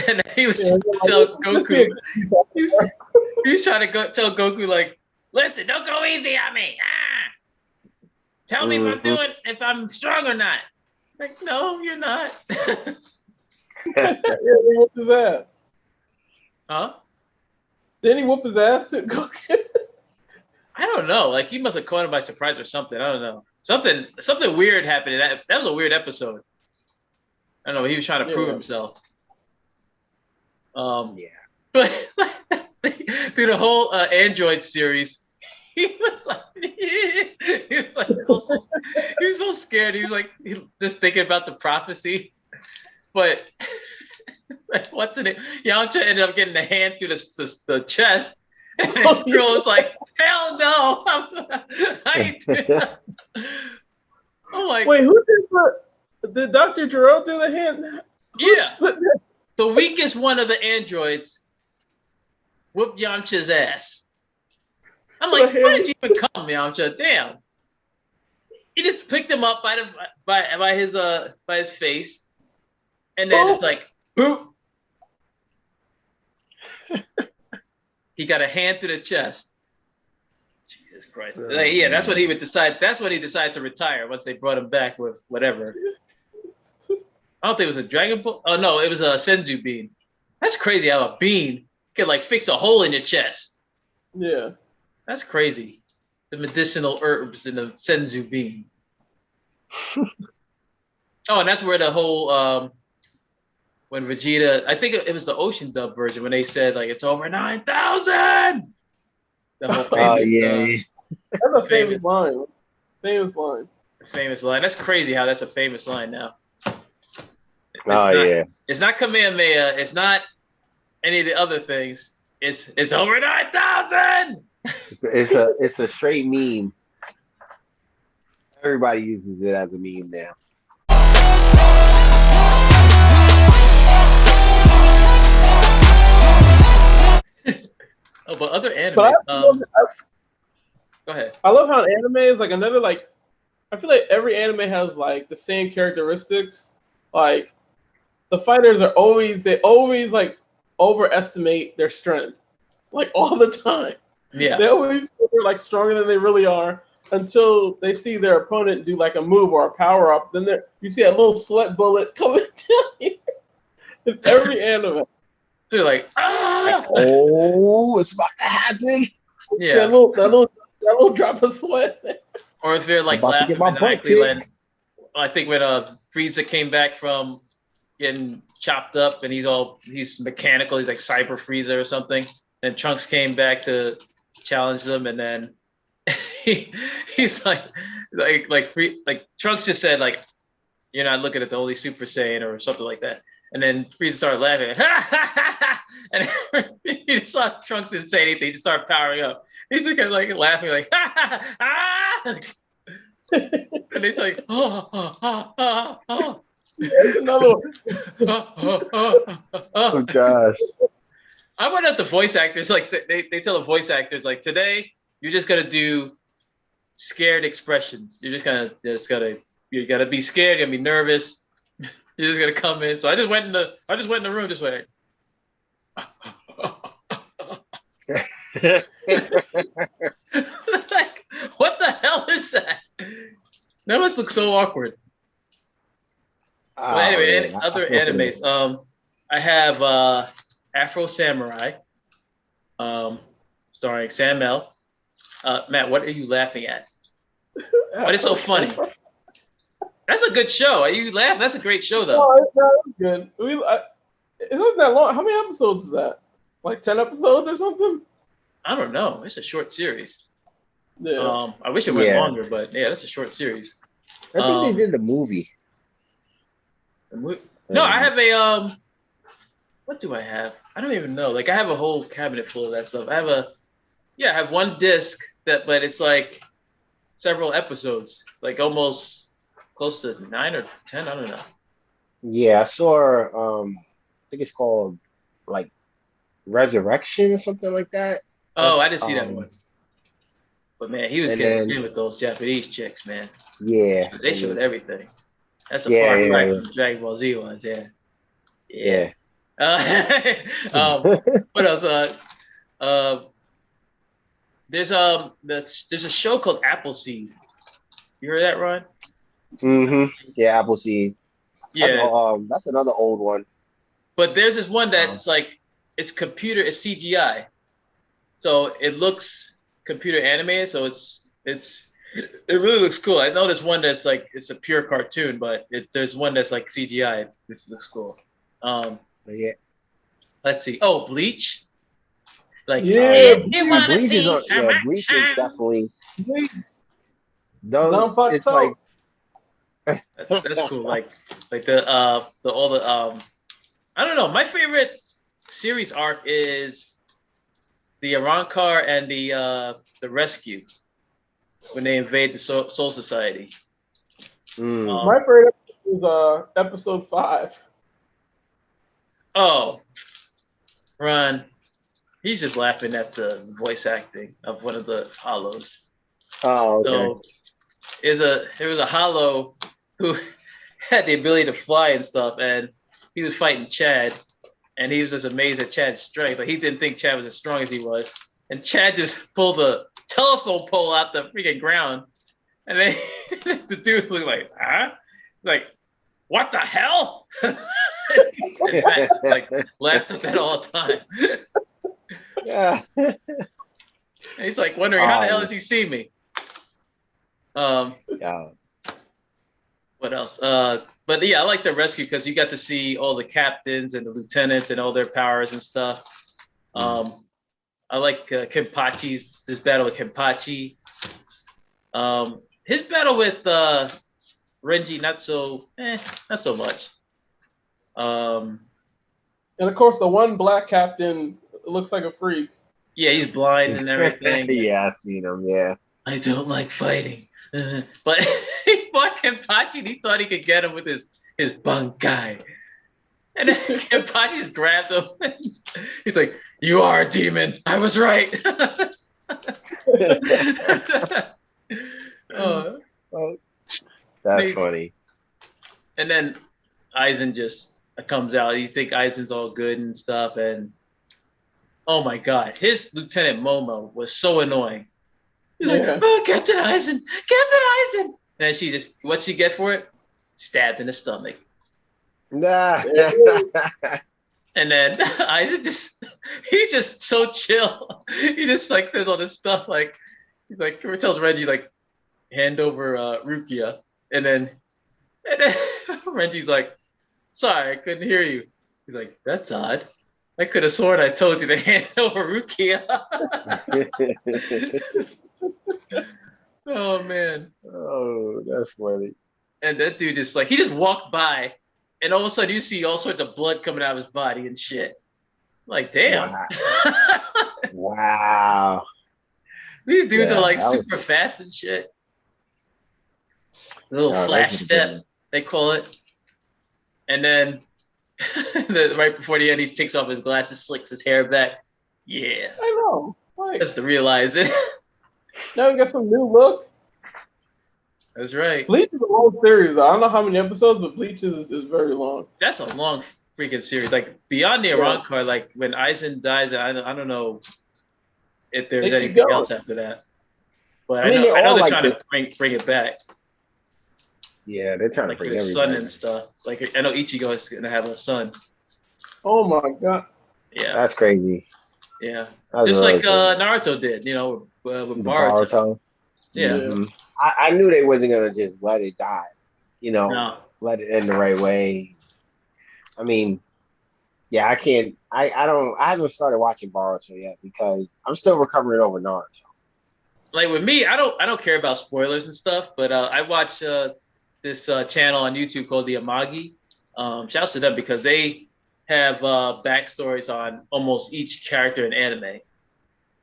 And he was trying to tell Goku. He was trying to tell Goku, like, listen, don't go easy on me. Tell me if I'm strong or not. Like, no, you're not. Whoop his ass. Huh? Didn't he whoop his ass to Goku? I don't know. Like, he must have caught him by surprise or something. I don't know. Something weird happened. That was a weird episode. I don't know. He was trying to prove himself. But through the whole Android series, he was so scared. He was like just thinking about the prophecy. But what's in it? Yamcha ended up getting the hand through the chest. And Drill was like, hell no. I ain't doing that. Oh my. Wait, who did Dr. Gero do the hand? Yeah. The weakest one of the androids whooped Yamcha's ass. I'm like, where did you even come, Yamcha? Damn. He just picked him up by his face, and then it's like, boop. He got a hand through the chest. Jesus Christ. Like, yeah, that's when he would decide. That's when he decided to retire once they brought him back with whatever. I don't think it was a Dragon Ball. Oh no, it was a Senzu bean. That's crazy how a bean can like fix a hole in your chest. Yeah. That's crazy. The medicinal herbs in the Senzu bean. Oh, and that's where the whole when Vegeta, I think it was the Ocean Dub version when they said like it's over 9,000. The whole famous, that's a famous line. Famous line. Famous line. That's crazy how that's a famous line now. It's not Kamehameha. It's not any of the other things. It's over 9,000. It's a straight meme. Everybody uses it as a meme now. Oh, but other anime. Go ahead. I love how anime is like another like. I feel like every anime has like the same characteristics. Like the fighters are always like overestimate their strength, like all the time. Yeah. They always feel they're like stronger than they really are until they see their opponent do like a move or a power up. Then you see a little sweat bullet coming down here. In every anime. They're like, ah! Oh, it's about to happen. Yeah. That little drop of sweat. Or if they're like laughing maniacally, like, I think when Frieza came back from getting chopped up and he's mechanical, he's like Cyber Frieza or something. And Trunks came back to challenge them, and then he's like Trunks just said like, "You're not looking at the Holy Super Saiyan" or something like that. And then Frieza started laughing, and he just saw Trunks didn't say anything. He just started powering up. He's just kind of like laughing, like and he's like, oh. Another one. Oh gosh. I wonder if the voice actors like they tell the voice actors like today you're just gonna do scared expressions. You're gonna be scared. You're gonna be nervous. You're just gonna come in. So I just went in the room this way. Like, what the hell is that? That must look so awkward. But anyway, other animes. I have Afro Samurai, starring Sam L. Matt, what are you laughing at? But it's so funny. That's a good show. You laugh. That's a great show, though. Oh, it's good. It wasn't that long. How many episodes is that? Like 10 episodes or something? I don't know. It's a short series. Yeah. I wish it went longer, but yeah, that's a short series. I think they did the movie. No, I have a what do I have? I don't even know. Like I have a whole cabinet full of that stuff. I have one disc but it's like several episodes, like almost close to 9 or 10. I don't know. Yeah, I saw. I think it's called like Resurrection or something like that. Oh, I didn't see that one. But man, he was getting in with those Japanese chicks, man. Yeah, they showed everything. That's a far cry from Dragon Ball Z ones, yeah. What else? There's a show called Appleseed. You heard that, Ron? Mm-hmm. Yeah, Appleseed. Yeah. That's another old one. But there's this one that's like it's CGI, so it looks computer animated. So it really looks cool. I know there's one that's like it's a pure cartoon, but there's one that's like CGI, which looks cool. Yeah. Let's see. Oh, Bleach. Like Bleach is definitely. It's like that's cool. Like the all the I don't know. My favorite series arc is the Arrancar and the Rescue when they invade the Soul Society. My favorite is episode 5. Oh, Ron, He's just laughing at the voice acting of one of the hollows. Oh, okay. So there was a hollow who had the ability to fly and stuff, and he was fighting Chad, and he was just amazed at Chad's strength. Like he didn't think Chad was as strong as he was, and Chad just pulled the telephone pole out the freaking ground, and then the dude looked like, huh? Like, what the hell? And Matt just, like laughs at that all the time. Yeah. And he's like wondering how the hell does he see me? Yeah. What else? But yeah, I like the rescue because you got to see all the captains and the lieutenants and all their powers and stuff. I like this battle with Kenpachi. His battle with Renji, not so much. And of course, the one black captain looks like a freak. Yeah, he's blind and everything. Yeah, I seen him. Yeah. I don't like fighting. But he fought Kenpachi and he thought he could get him with his bankai. And then Kenpachi just grabbed him. He's like, you are a demon. I was right. That's funny. And then Aizen just comes out. You think Aizen's all good and stuff. And oh my God, his Lieutenant Momo was so annoying. He's like, oh, Captain Aizen. And then what'd she get for it? Stabbed in the stomach. Nah. And then Aizen he's just so chill. He just like says all this stuff like, he's like, tells Renji like, hand over Rukia. And then Renji's like, sorry, I couldn't hear you. He's like, that's odd. I could have sworn I told you to hand over Rukia. Oh man. Oh, that's funny. And that dude just like, he just walked by and all of a sudden you see all sorts of blood coming out of his body and shit. Like, damn. Wow. These dudes are like super fast and shit. A little flash step, they call it. And then right before the end, he takes off his glasses, slicks his hair back. Yeah. I know. Like, just to realize it. Now we got some new look. That's right. Bleach is a long series. I don't know how many episodes, but Bleach is very long. That's a long freaking series. Like beyond the Arrancar, like when Aizen dies, I don't know if there's anything else after that. But I know they're like trying to bring it back. Yeah, they're trying to bring his son and stuff. Like I know Ichigo is gonna have a son. Oh my God. Yeah. That's crazy. Yeah. Just really like Naruto did, you know, with Boruto. Yeah. Mm-hmm. I knew they wasn't gonna just let it die, you know, let it end the right way. I mean, yeah, I can't. I haven't started watching Boruto yet because I'm still recovering over Naruto. Like with me, I don't care about spoilers and stuff, but I watch this channel on YouTube called the Amagi. Shouts to them because they have backstories on almost each character in anime.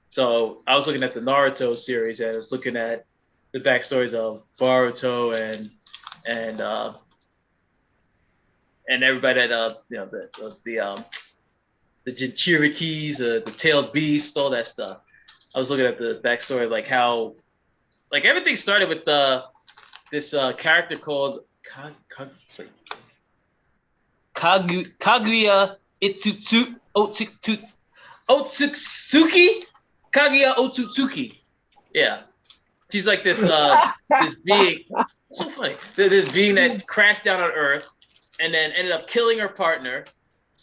So I was looking at the Naruto series and I was looking at the backstories of Boruto and everybody that you know the Jinchurikis, the tailed beasts, all that stuff. I was looking at the backstory, like how, like everything started with this character called Kaguya Otsutsuki. Kaguya Otsutsuki. Yeah. She's like this this being, so funny. This being that crashed down on Earth and then ended up killing her partner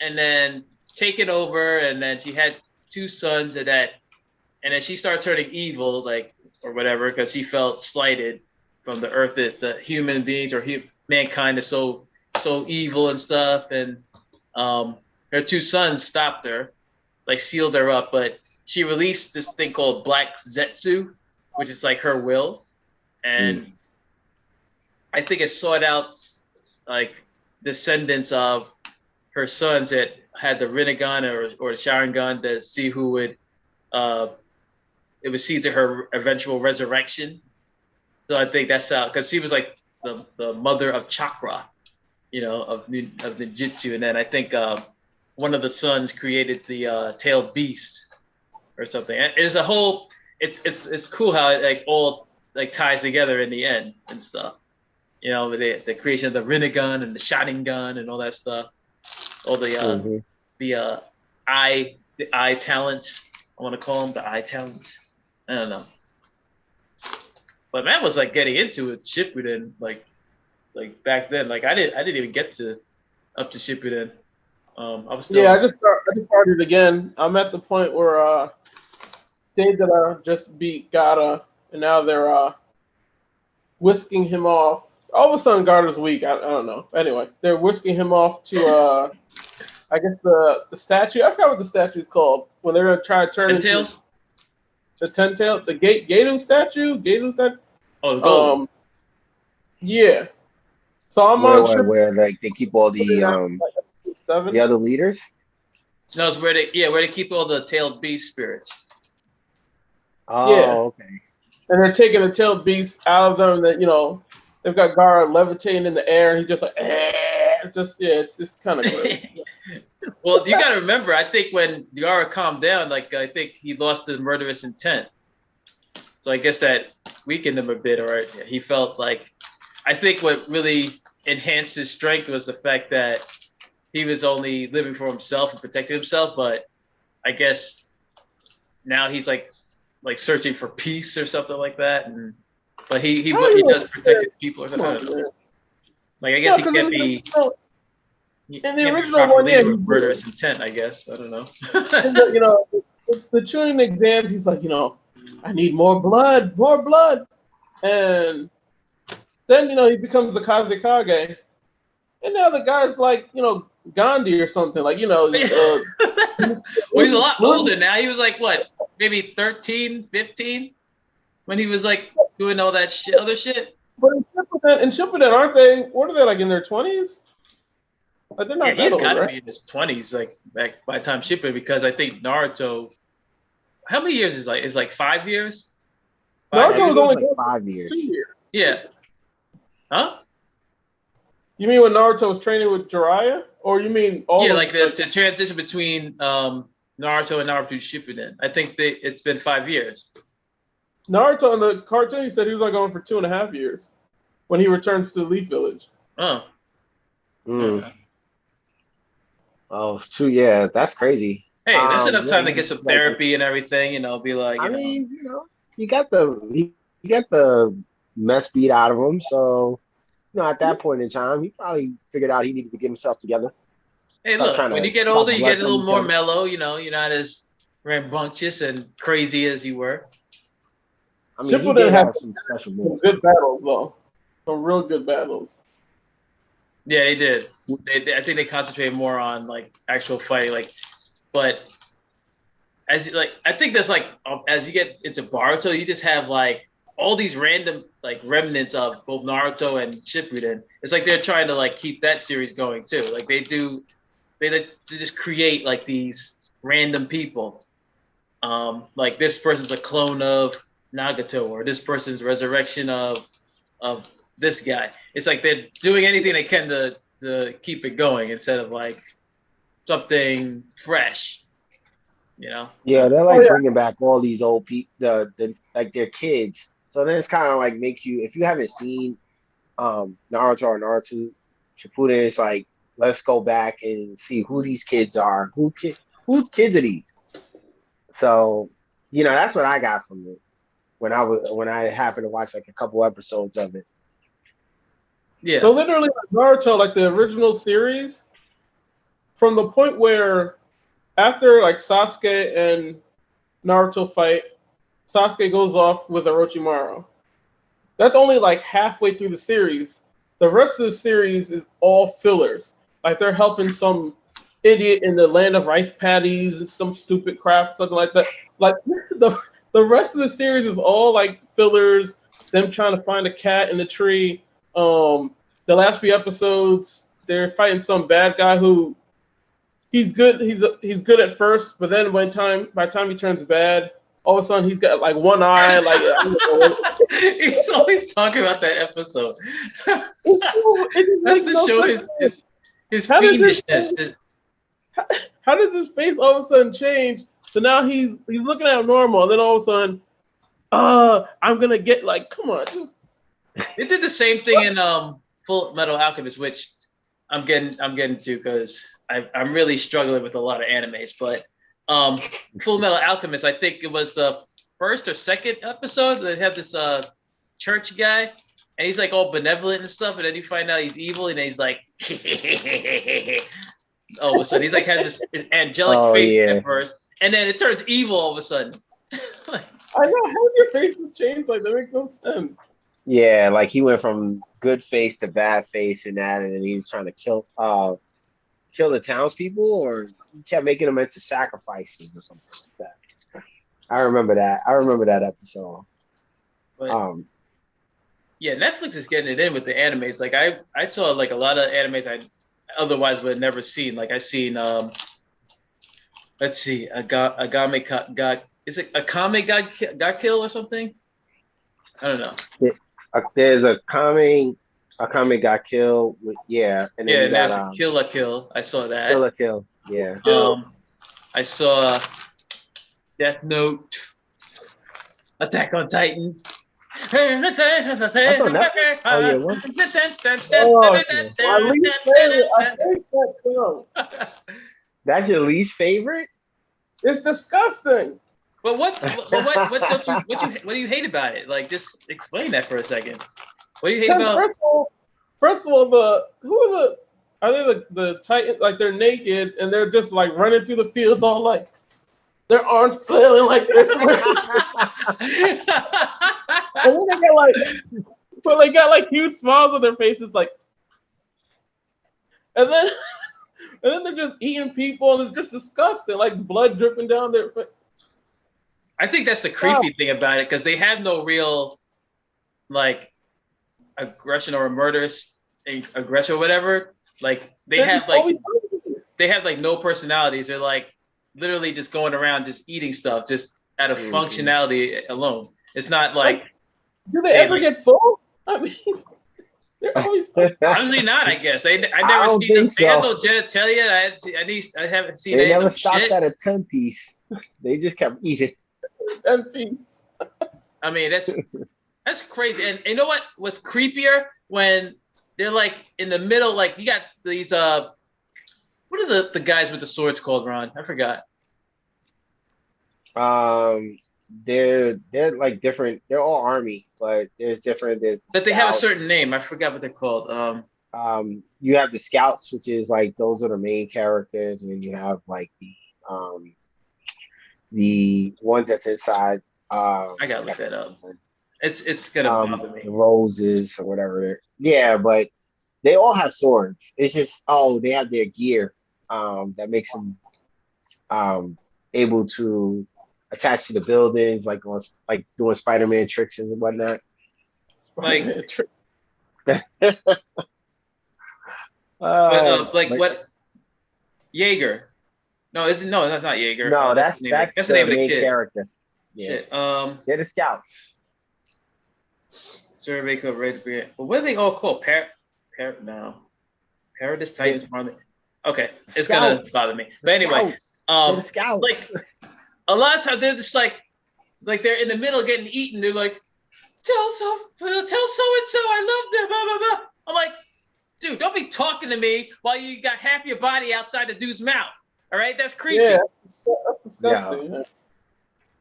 and then taking over, and then she had 2 sons and then she started turning evil, like, or whatever, because she felt slighted from the Earth that the human beings or mankind is so evil and stuff. And her 2 sons stopped her, like sealed her up, but she released this thing called Black Zetsu, which is like her will. And I think it sought out like descendants of her sons that had the Rinnegan or the Sharingan to see who would it would see to her eventual resurrection. So I think that's how, because she was like the mother of chakra, you know, of the jutsu. And then I think one of the sons created the tailed beast, or something. And it's a whole. It's cool how it like all like ties together in the end and stuff. You know, with the creation of the Rinnegan and the shotting gun and all that stuff. All the the eye talents. I want to call them the eye talents. I don't know. But man was like getting into it Shippuden like back then. Like I didn't even get up to Shippuden. I was still. Yeah, I just started again. I'm at the point where Deidara just beat Gaara, and now they're whisking him off. All of a sudden, Gaara's weak. I don't know. Anyway, they're whisking him off to I guess the statue. I forgot what the statue is called when they're gonna try to turn into the Ten-tail, the Gato statue. Oh, the gold. Yeah. So I'm where like they keep all the other leaders. No, it's where they keep all the tailed beast spirits. Oh, yeah. Okay. And they're taking the tailed beast out of them. That they've got Gaara levitating in the air, and he's just like, it's kind of crazy. Well, you got to remember, I think when Gaara calmed down, like I think he lost the murderous intent. So I guess that weakened him a bit, or he felt like. I think what really enhanced his strength was the fact that he was only living for himself and protecting himself. But I guess now he's like searching for peace or something like that. But he does protect his people or something. I don't know. Like I guess he can't be. In the original one, yeah, murderous intent. I guess I don't know. The Chunin exams, he's like, I need more blood, and then he becomes the Kazekage, and now the guy's like Gandhi or something, like well, he's a lot older now. He was like what, maybe 13, 15 when he was like doing all that other shit. But in Shippuden, aren't they? What are they, like in their 20s? Like they're not. Yeah, he's got to be in his 20s, like back by the time Shippuden, because I think Naruto. How many years is like? It's like 5 years. Naruto was only like 5 years. 2 years. Yeah. Huh? You mean when Naruto was training with Jiraiya, or you mean all? Yeah, like the transition between Naruto and Naruto Shippuden. I think it's been 5 years. Naruto in the cartoon, he said he was like going for 2.5 years when he returns to the Leaf Village. Oh. Mm. Oh, true. Yeah, that's crazy. Hey, that's enough time to get some therapy and everything. Be like. I mean, you got the mess beat out of him, so at that point in time, he probably figured out he needed to get himself together. Hey, look, when you get older, you get a little more mellow. You're not as rambunctious and crazy as you were. I mean, he did have some special moves. Good battles, though. Some real good battles. Yeah, they did. I think they concentrated more on like actual fighting, but I think that's as you get into Boruto, you just have like all these random like remnants of both Naruto and Shippuden. It's like they're trying to like keep that series going too. Like they just create like these random people. Like this person's a clone of Nagato, or this person's resurrection of this guy. It's like they're doing anything they can to keep it going instead of like something fresh, Yeah, they're like bringing back all these old people, like their kids. So then it's kind of like make you, if you haven't seen Naruto or Naruto Shippuden, it's like let's go back and see who these kids are. Whose kids are these? So that's what I got from it when I happened to watch like a couple episodes of it. Yeah. So literally, Naruto, like the original series, from the point where after like Sasuke and Naruto fight, Sasuke goes off with Orochimaru. That's only like halfway through the series. The rest of the series is all fillers. Like they're helping some idiot in the land of rice paddies and some stupid crap, something like that. Like the rest of the series is all like fillers, them trying to find a cat in the tree. The last few episodes, they're fighting some bad guy who he's good. He's good at first, but then by the time he turns bad, all of a sudden he's got like one eye. Like he's always talking about that episode. That's to show his fiendishness. How does his face all of a sudden change So now he's looking at him normal, and then all of a sudden, I'm gonna get like, come on. They did the same thing in Full Metal Alchemist, which I'm getting to because I'm really struggling with a lot of animes. But Full Metal Alchemist, I think it was the first or second episode. They have this church guy, and he's like all benevolent and stuff, and then you find out he's evil, and then he's like, all of a sudden he's like has this angelic face at first, and then it turns evil all of a sudden. I know, how your faces change like that makes no sense. Yeah, like he went from good face to bad face and that, and then he was trying to kill the townspeople, or he kept making them into sacrifices or something like that. I remember that episode. But, yeah, Netflix is getting it in with the animes. Like I saw like a lot of animes I otherwise would have never seen. Like I seen let's see, Agame got is it Akame got killed or something? I don't know. There's Akame got killed. Yeah, and then there's Kill la Kill. I saw that. Kill la Kill. Yeah. I saw Death Note, Attack on Titan. That's on Netflix? Oh yeah. What? My least favorite. I hate that film. That's your least favorite? It's disgusting. But what do you hate about it? Like, just explain that for a second. What do you hate about? First of all, are they the Titans? Like they're naked and they're just like running through the fields, all like their arms flailing like this. And then they got like huge smiles on their faces, like, and then they're just eating people, and it's just disgusting, like blood dripping down their face. I think that's the creepy thing about it, because they have no real like aggression or murderous aggression or whatever. Like they have like no personalities. They're like literally just going around just eating stuff just out of functionality alone. It's not like do they ever get full? I mean, they're always honestly not. I guess I never seen them. They have no genitalia. I haven't seen. They never stopped at a 10-piece. They just kept eating. 10-piece. I mean, that's crazy. And you know what was creepier? When they're like in the middle, like you got these what are the guys with the swords called, Ron? I forgot. They're like different. They're all army, but there's different. But they have a certain name. I forgot what they're called. You have the scouts, which is like those are the main characters, and then you have like the ones that's inside. I gotta look that up. It's gonna bother me. The roses or whatever. Yeah, but they all have swords. It's just they have their gear that makes them able to attach to the buildings, like doing Spider-Man tricks and whatnot. Like, what? Jaeger. No, that's not Jaeger. No, that's the name of the kid. Character. Yeah. Shit. They're the scouts. Survey code Red Brigade. Well, what are they all called? Paradise Titans. Okay, it's gonna bother me. But anyway, the scouts. Like a lot of times they're just like they're in the middle getting eaten. They're like, tell so and so I love them. Blah blah blah. I'm like, dude, don't be talking to me while you got half your body outside the dude's mouth. All right, that's creepy. Yeah, that's disgusting. Yeah.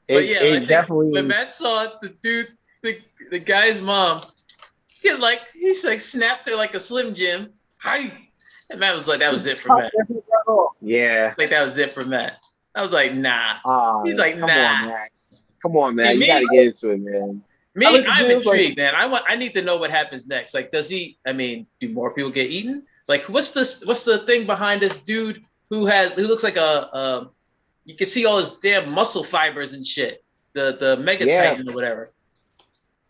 But yeah, it definitely. When Matt saw the dude, the guy's mom, he's like snapped her like a Slim Jim. And Matt was like, that was it for Matt. Yeah. Like that was it for Matt. I was like, nah. He's like, nah. Come on, man. You gotta get into it, man. I'm intrigued, man. I need to know what happens next. Like, do more people get eaten? Like, what's the thing behind this dude who looks like you can see all his damn muscle fibers and shit. The Mega Titan or whatever.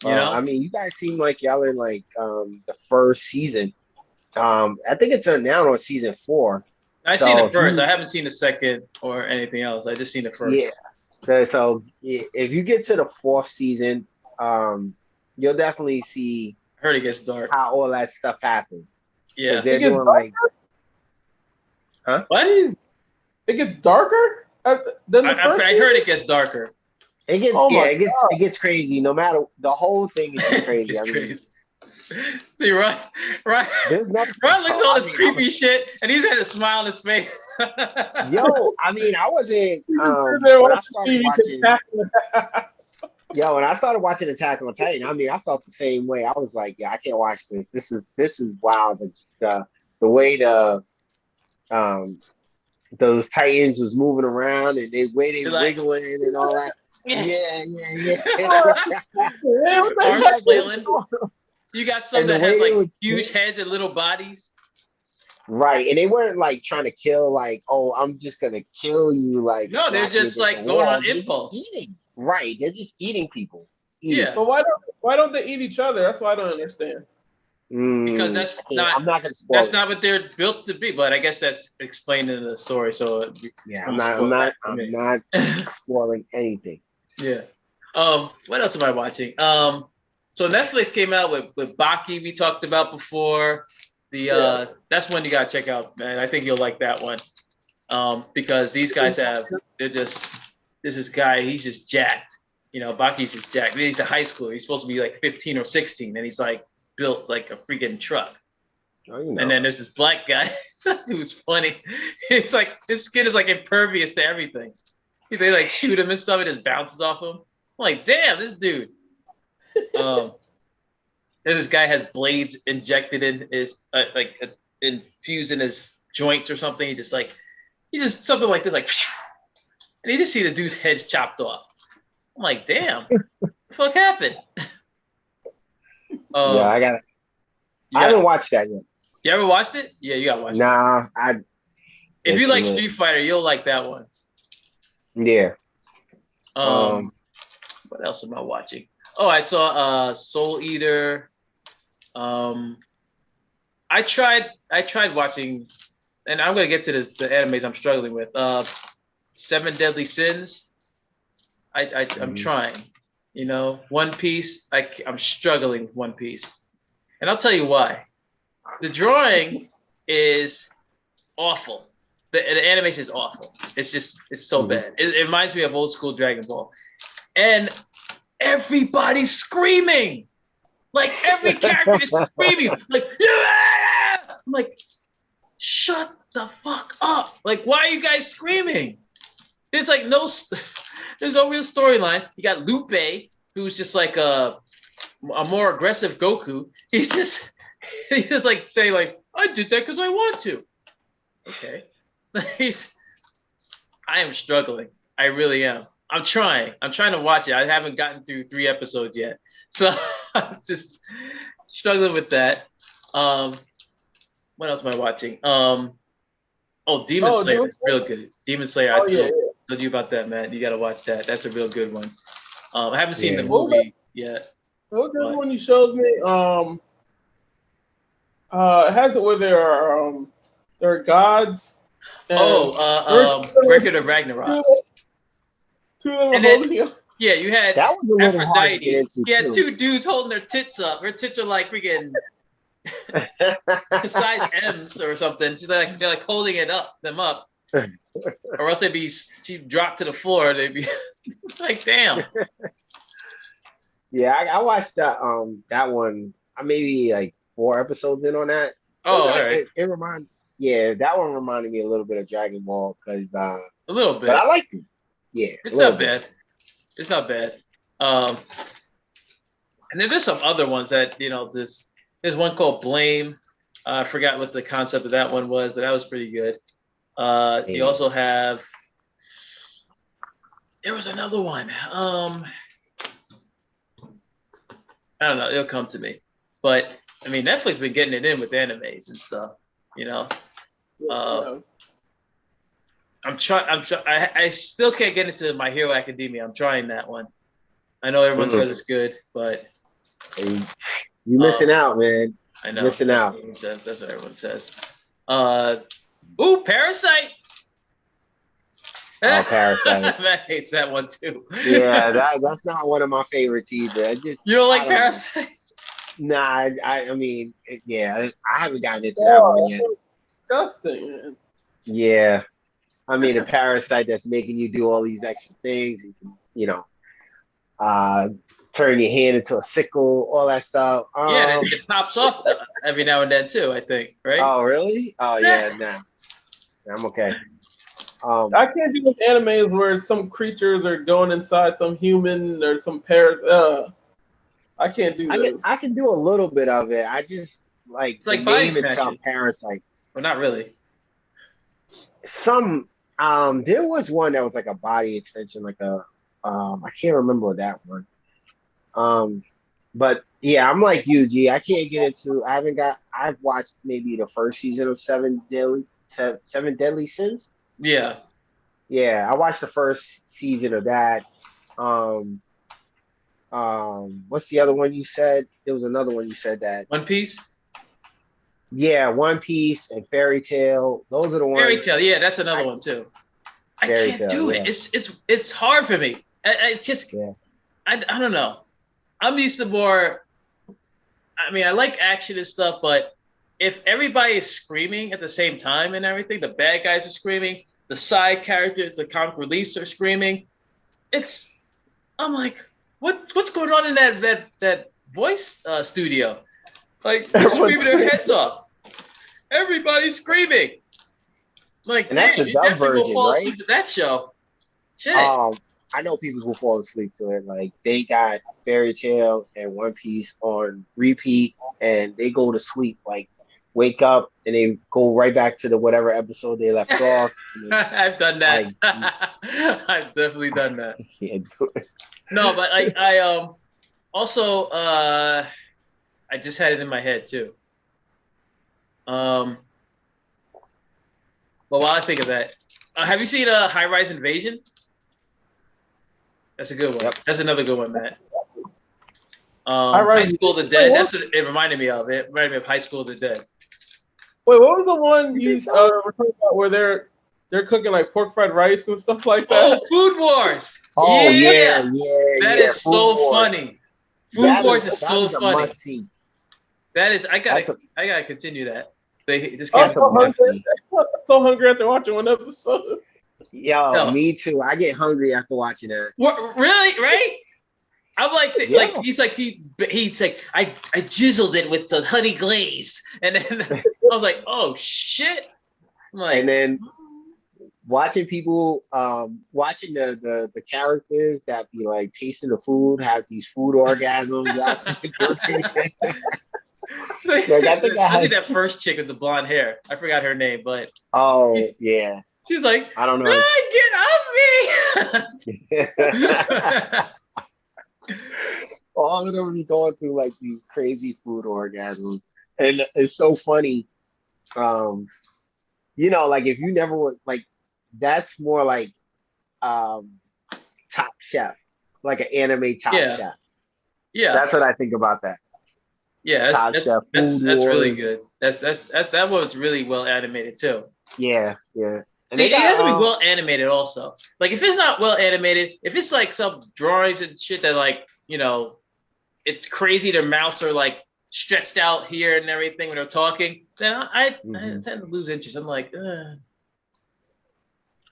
You know? I mean, you guys seem like y'all in like the first season. I think it's now on season 4. I've seen the first. I haven't seen the second or anything else. I just seen the first. Yeah. So if you get to the 4th season, you'll definitely see. I heard it gets dark. How all that stuff happens. Yeah. They're doing like. Huh? What? It gets darker? Then the first I heard it gets darker. It gets it gets crazy. No matter the whole thing is just crazy. It's I mean, crazy. See, right. there's nothing. Ron looks at all this creepy shit, and he's had a smile on his face. Yo, I mean, I wasn't. When I started watching, when I started watching Attack on Titan, I mean, I felt the same way. I was like, yeah, I can't watch this. This is wild. The way those Titans was moving around and the way they wiggling and all that. Yeah. Arms flailing. You got some that had like huge heads and little bodies. Right, and they weren't like trying to kill, like, oh, I'm just gonna kill you, like. No, they're just like going on impulse. Eating. Right, they're just eating people. Yeah, but why don't they eat each other? That's what I don't understand. Because that's not. I'm not gonna spoil. That's not what they're built to be. But I guess that's explained in the story. So yeah, I'm not spoiling anything. Yeah. What else am I watching? So Netflix came out with Baki we talked about before. That's one you gotta check out, man. I think you'll like that one. Because these guys this guy, he's just jacked. You know, Baki's just jacked. He's in high school. He's supposed to be like 15 or 16, and he's like built like a freaking truck. Oh, you know. And then there's this black guy who's funny. It's like this skin is like impervious to everything. They like shoot him and stuff, it just bounces off him. I'm like, damn, this dude. This guy has blades injected in his infused in his joints or something. He just something like this, like, and you just see the dude's head's chopped off. I'm like, damn, what the fuck happened? I haven't watched that yet. You ever watched it? Yeah, you gotta watch it. Nah, if you like Street Fighter, you'll like that one. Yeah. What else am I watching? Oh, I saw Soul Eater. I tried watching, and I'm gonna get to the animes I'm struggling with. 7 Deadly Sins. I'm trying. You know, One Piece. I'm struggling with One Piece, and I'll tell you why. The drawing is awful. The animation is awful. It's so bad. It reminds me of old school Dragon Ball, and everybody's screaming. Like every character is screaming. Like, yeah! I'm like, shut the fuck up. Like, why are you guys screaming? There's like there's no real storyline. You got Lupe, who's just like a more aggressive Goku. He's just like saying like, I did that because I want to. Okay. I am struggling. I really am. I'm trying to watch it. I haven't gotten through 3 episodes yet. So I'm just struggling with that. What else am I watching? Demon Slayer is real good. Demon Slayer, I told you about that, man. You got to watch that. That's a real good one. I haven't seen the movie yet. What good one you showed me? It has it where there are gods. Record of Ragnarok. Two of them yeah, you had that was a little Aphrodite. hard to get into, you had 2 dudes holding their tits up. Her tits are like freaking size M's or something. So they're like holding them up, or else she dropped to the floor. They'd be like, damn. Yeah, I watched that one. I maybe like 4 episodes in on that. Oh, all right. That one reminded me a little bit of Dragon Ball because a little bit. But I liked it. Yeah, it's not bad. It's not bad. And then there's some other ones that there's one called Blame. I forgot what the concept of that one was, but that was pretty good. You also have. There was another one. I don't know. It'll come to me, but I mean, Netflix been getting it in with animes and stuff. I'm trying. I still can't get into My Hero Academia. I'm trying that one. I know everyone says it's good, but you missing out, man. I know. Missing out. That's what everyone says. Parasite. Oh, Parasite. Matt hates that one too. Yeah, that's not one of my favorites either. You don't like Parasite? Nah, I mean, I haven't gotten into that one yet. Disgusting, man. Yeah. I mean, a parasite that's making you do all these extra things. You can, turn your hand into a sickle, all that stuff. Yeah, it pops off every now and then too, I think, right? Oh, really? Oh, yeah, nah. I'm okay. I can't do with animes where some creatures are going inside some human or some parrot. I can't do this. I can do a little bit of it. I just like It's like the body name itself, snatching. parasite. Well, not really. Some there was one that was like a body extension, like a I can't remember that one. But yeah, I'm like you, G. I can't get into. I've watched maybe the first season of Seven Deadly Sins. Yeah. Yeah, I watched the first season of that. What's the other one you said? There was another one you said that. One Piece. Yeah, One Piece and Fairy Tail. Those are the ones. Fairy Tail. Yeah, that's another one too. I can't do it. It's hard for me. I just I don't know. I'm used to more. I mean, I like action and stuff, but if everybody is screaming at the same time and everything, the bad guys are screaming, the side characters, the comic reliefs are screaming. I'm like, what's going on in that voice studio? Like, they're screaming their heads off. Everybody's screaming. Like, and that's the you dub definitely version, will fall right? asleep to that show. Shit. I know people who fall asleep to it. Like, they got Fairy Tail and One Piece on repeat, and they go to sleep. Like, wake up and they go right back to the whatever episode they left off. I've done that. I've definitely done that. Can't do it. No, but I also I just had it in my head too. But while I think of that, have you seen High Rise Invasion? That's a good one. Yep. That's another good one, Matt. High School of the Dead. That's what it reminded me of. It reminded me of High School of the Dead. Wait, what was the one you were talking about where they're cooking like pork fried rice and stuff like that? Oh, Food Wars. Oh yeah. That is so funny. Food Wars is so funny. Must see. That is. I gotta continue that. This I'm so hungry after watching one episode. Yo, me too. I get hungry after watching that. What, really? Right? I'm like, he's like, I jizzled it with the honey glaze, and then I was like, oh shit! And then watching people, watching the characters that be like tasting the food, have these food orgasms. I see that first chick with the blonde hair. I forgot her name, but yeah, she was like, I don't know. Get off me! All of them be going through like these crazy food orgasms, and it's so funny. Like if you never was like, that's more like Top Chef, like an anime Top Chef. Yeah, that's what I think about that. Yeah, that's really good. That was really well animated too. Yeah. And it has to be well animated also. Like if it's not well animated, if it's like some drawings and shit that like, it's crazy, their mouths are like stretched out here and everything when they're talking, then I tend to lose interest. I'm like,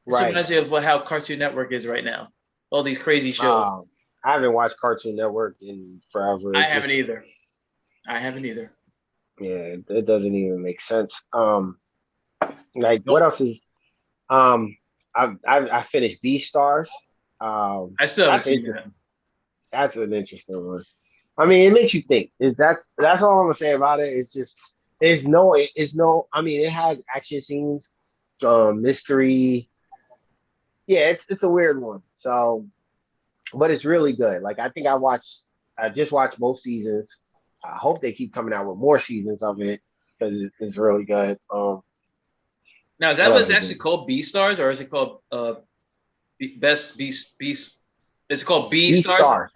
Right. It reminds me of how Cartoon Network is right now. All these crazy shows. I haven't watched Cartoon Network in forever. I haven't either. Yeah, it doesn't even make sense. What else is? I finished Beastars. I still haven't seen that. That's an interesting one. I mean, it makes you think. That's all I'm gonna say about it. It's just I mean, it has action scenes, mystery. Yeah, it's a weird one. So, but it's really good. Like I think I just watched both seasons. I hope they keep coming out with more seasons of it because it's really good. Now, is that what it's actually called, Beastars, or is it called Best Beast? It's called Beastars.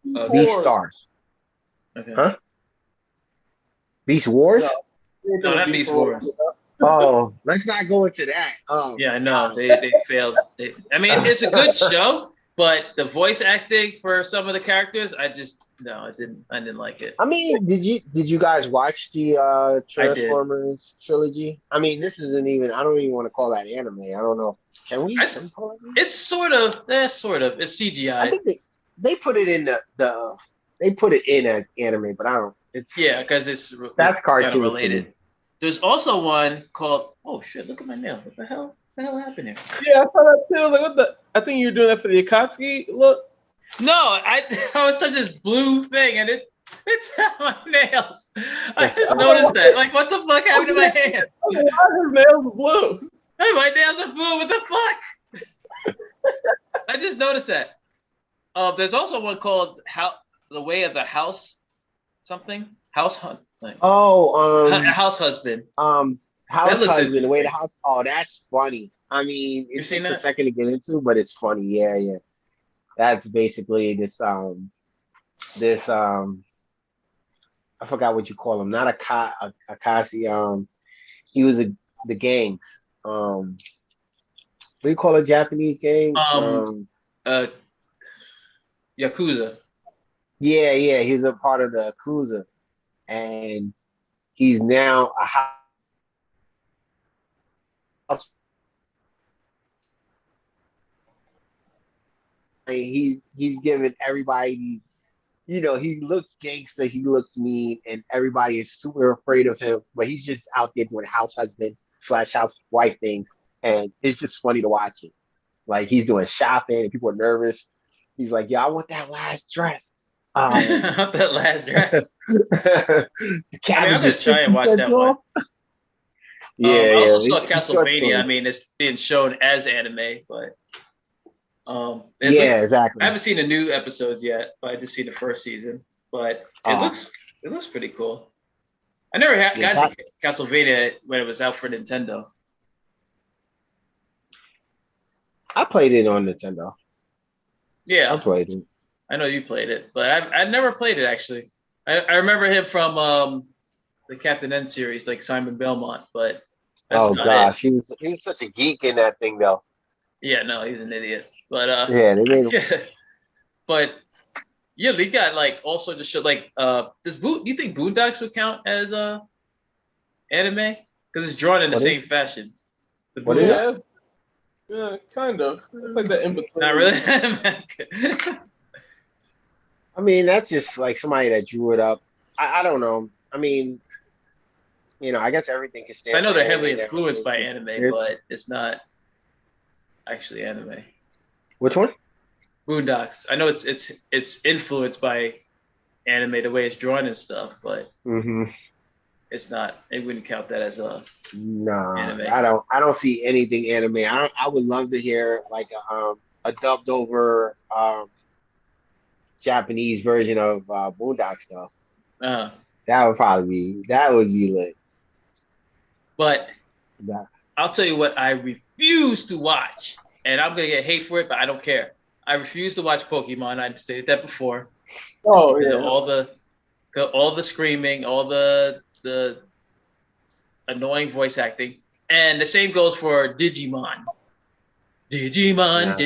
Beastars. Okay. Huh? Beast Wars? No, not Beast Wars. Oh, let's not go into that. Yeah, I know they failed. I mean, it's a good show, but the voice acting for some of the characters, I just No, I didn't like it. I mean, did you guys watch the I did. Transformers trilogy? I mean, this isn't even. I don't even want to call that anime. I don't know. Can we call it? It's sort of. Sort of. It's CGI. I think they put it in the they put it in as anime, but I don't. It's because it's that's cartoon related. There's also one called. Oh shit! Look at my nail. What the hell? What the hell happened here? Yeah, I saw that too. Like, what the? I think you were doing that for the Akatsuki look. No, I was touching this blue thing and it's on my nails. I just noticed that. Like, what the fuck happened to my hands? Why are his nails blue? Hey, my nails are blue. What the fuck? I just noticed that. There's also one called The Way of the House something. House Hunt. House Husband. House Husband. The Way the House. Oh, that's funny. I mean, it takes a second to get into, but it's funny. Yeah. That's basically this I forgot what you call him. Not Akasi. He was the gangs. What do you call a Japanese gang? Yakuza. Yeah. He's a part of the Yakuza, and he's now a house. He's giving everybody these, he looks gangster, he looks mean, and everybody is super afraid of him, but he's just out there doing house husband / housewife things, and it's just funny to watch it. Like, he's doing shopping and people are nervous. He's like, I want that last dress. That last dress. The I'm just trying to watch that one. I also saw Castlevania. I mean, it's being shown as anime, but exactly. I haven't seen the new episodes yet, but I just seen the first season. But it looks pretty cool. I never got to Castlevania when it was out for Nintendo. I played it on Nintendo. Yeah, I played it. I know you played it, but I never played it actually. I remember him from the Captain N series, like Simon Belmont, but oh gosh, he was such a geek in that thing though. Yeah, no, he was an idiot. But they made him. But yeah, they got like all sorts of shit. Like do you think Boondocks would count as anime? Because it's drawn in the same fashion. What is it? Yeah, kind of. It's like that in between. Not really. I mean, that's just like somebody that drew it up. I don't know. I mean, I guess everything can stand. I know they're heavily influenced by anime, but it's not actually anime. Which one? Boondocks. I know it's influenced by anime, the way it's drawn and stuff, but it's not. It wouldn't count that as a anime. I don't see anything anime. I would love to hear like a dubbed over Japanese version of Boondocks though. That would be lit. But I'll tell you what I refuse to watch, and I'm gonna get hate for it, but I don't care. I refuse to watch Pokemon. I stated that before. Oh yeah. All the screaming, all the annoying voice acting, and the same goes for Digimon. Digimon.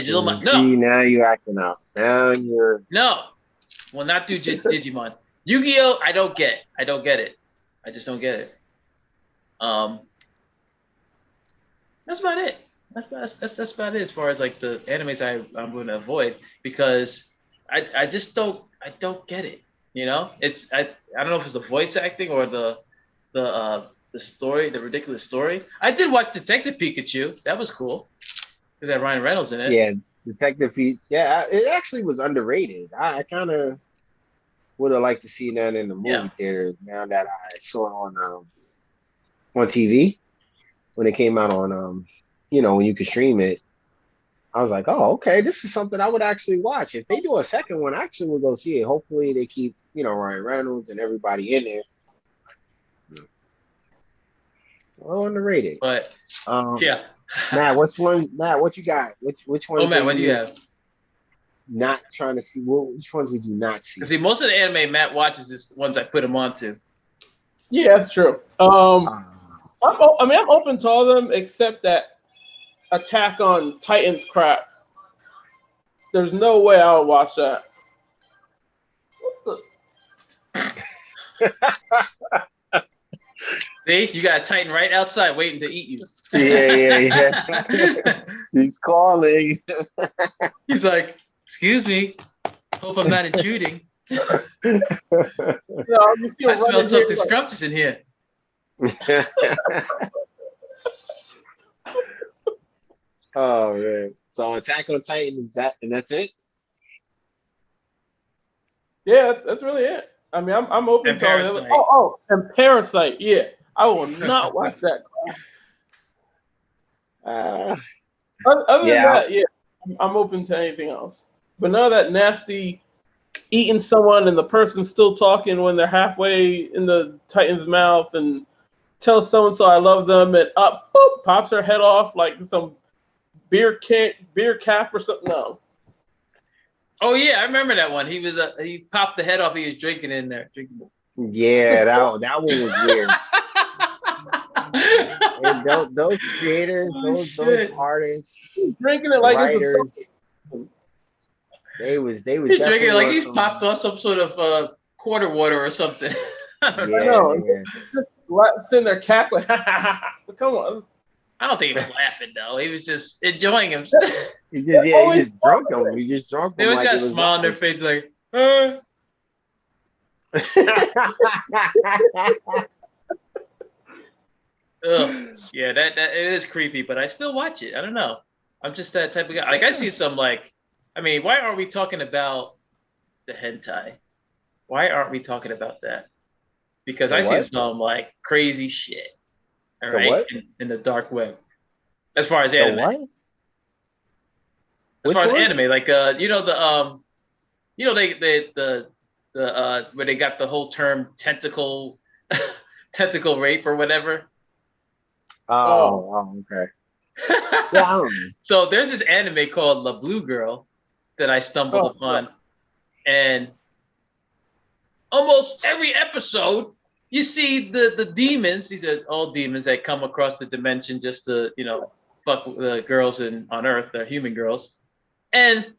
No. See, now you're acting up. Now you're. No. Will not do Digimon. Yu-Gi-Oh! I don't get it. I just don't get it. That's about it. That's about it as far as like the animes I'm going to avoid, because I just don't get it. It's I don't know if it's the voice acting or the story, the ridiculous story. I did watch Detective Pikachu. That was cool. Because had Ryan Reynolds in it. Yeah, Detective Pikachu. Yeah, it actually was underrated. I kind of would have liked to see that in the movie theaters. Now that I saw it on TV when it came out on when you could stream it, I was like, oh, okay, this is something I would actually watch. If they do a second one, I actually will go see it. Hopefully they keep Ryan Reynolds and everybody in there. Well, underrated. But yeah. Matt, what you got? Which one? Oh, Matt, what do you have? Not trying to see. Which ones would you not see? See, most of the anime Matt watches is ones I put him onto. Yeah, that's true. I'm open to all of them except that Attack on Titan's crap. There's no way I would watch that. See, you got a Titan right outside waiting to eat you. Yeah. He's calling. He's like, excuse me. Hope I'm not intruding. You I smelled something scrumptious in here. Oh man. So Attack on Titan, and that's it? Yeah, that's really it. I mean, I'm open And to all the Parasite. other. And Parasite, yeah. I will not watch that. Other than that, yeah, I'm open to anything else. But none of that nasty eating someone and the person's still talking when they're halfway in the Titan's mouth and tell so-and-so I love them and up, boop, pops their head off like some beer cap or something. No. Oh yeah, I remember that one. He was he popped the head off. He was drinking in there. Yeah, that one was weird. And those creators, those artists, drinking it like writers, it's they was he's drinking it like he's some... popped off some sort of quarter water or something. Yeah. Just sitting there cackling. Come on. I don't think he was laughing though. He was just enjoying himself. He just drunk them. He just drunk them. They always like got a smile on their face, like, Ugh. Yeah, that it is creepy, but I still watch it. I don't know. I'm just that type of guy. Like I see some why aren't we talking about the hentai? Why aren't we talking about that? Because I see some like crazy shit. All right, in the dark web. As far as anime. What? As far as anime, like the where they got the whole term tentacle rape or whatever. Oh, okay. Yeah, so there's this anime called La Blue Girl that I stumbled upon, and almost every episode you see the demons. These are all demons that come across the dimension just to fuck the girls on Earth. They're human girls, and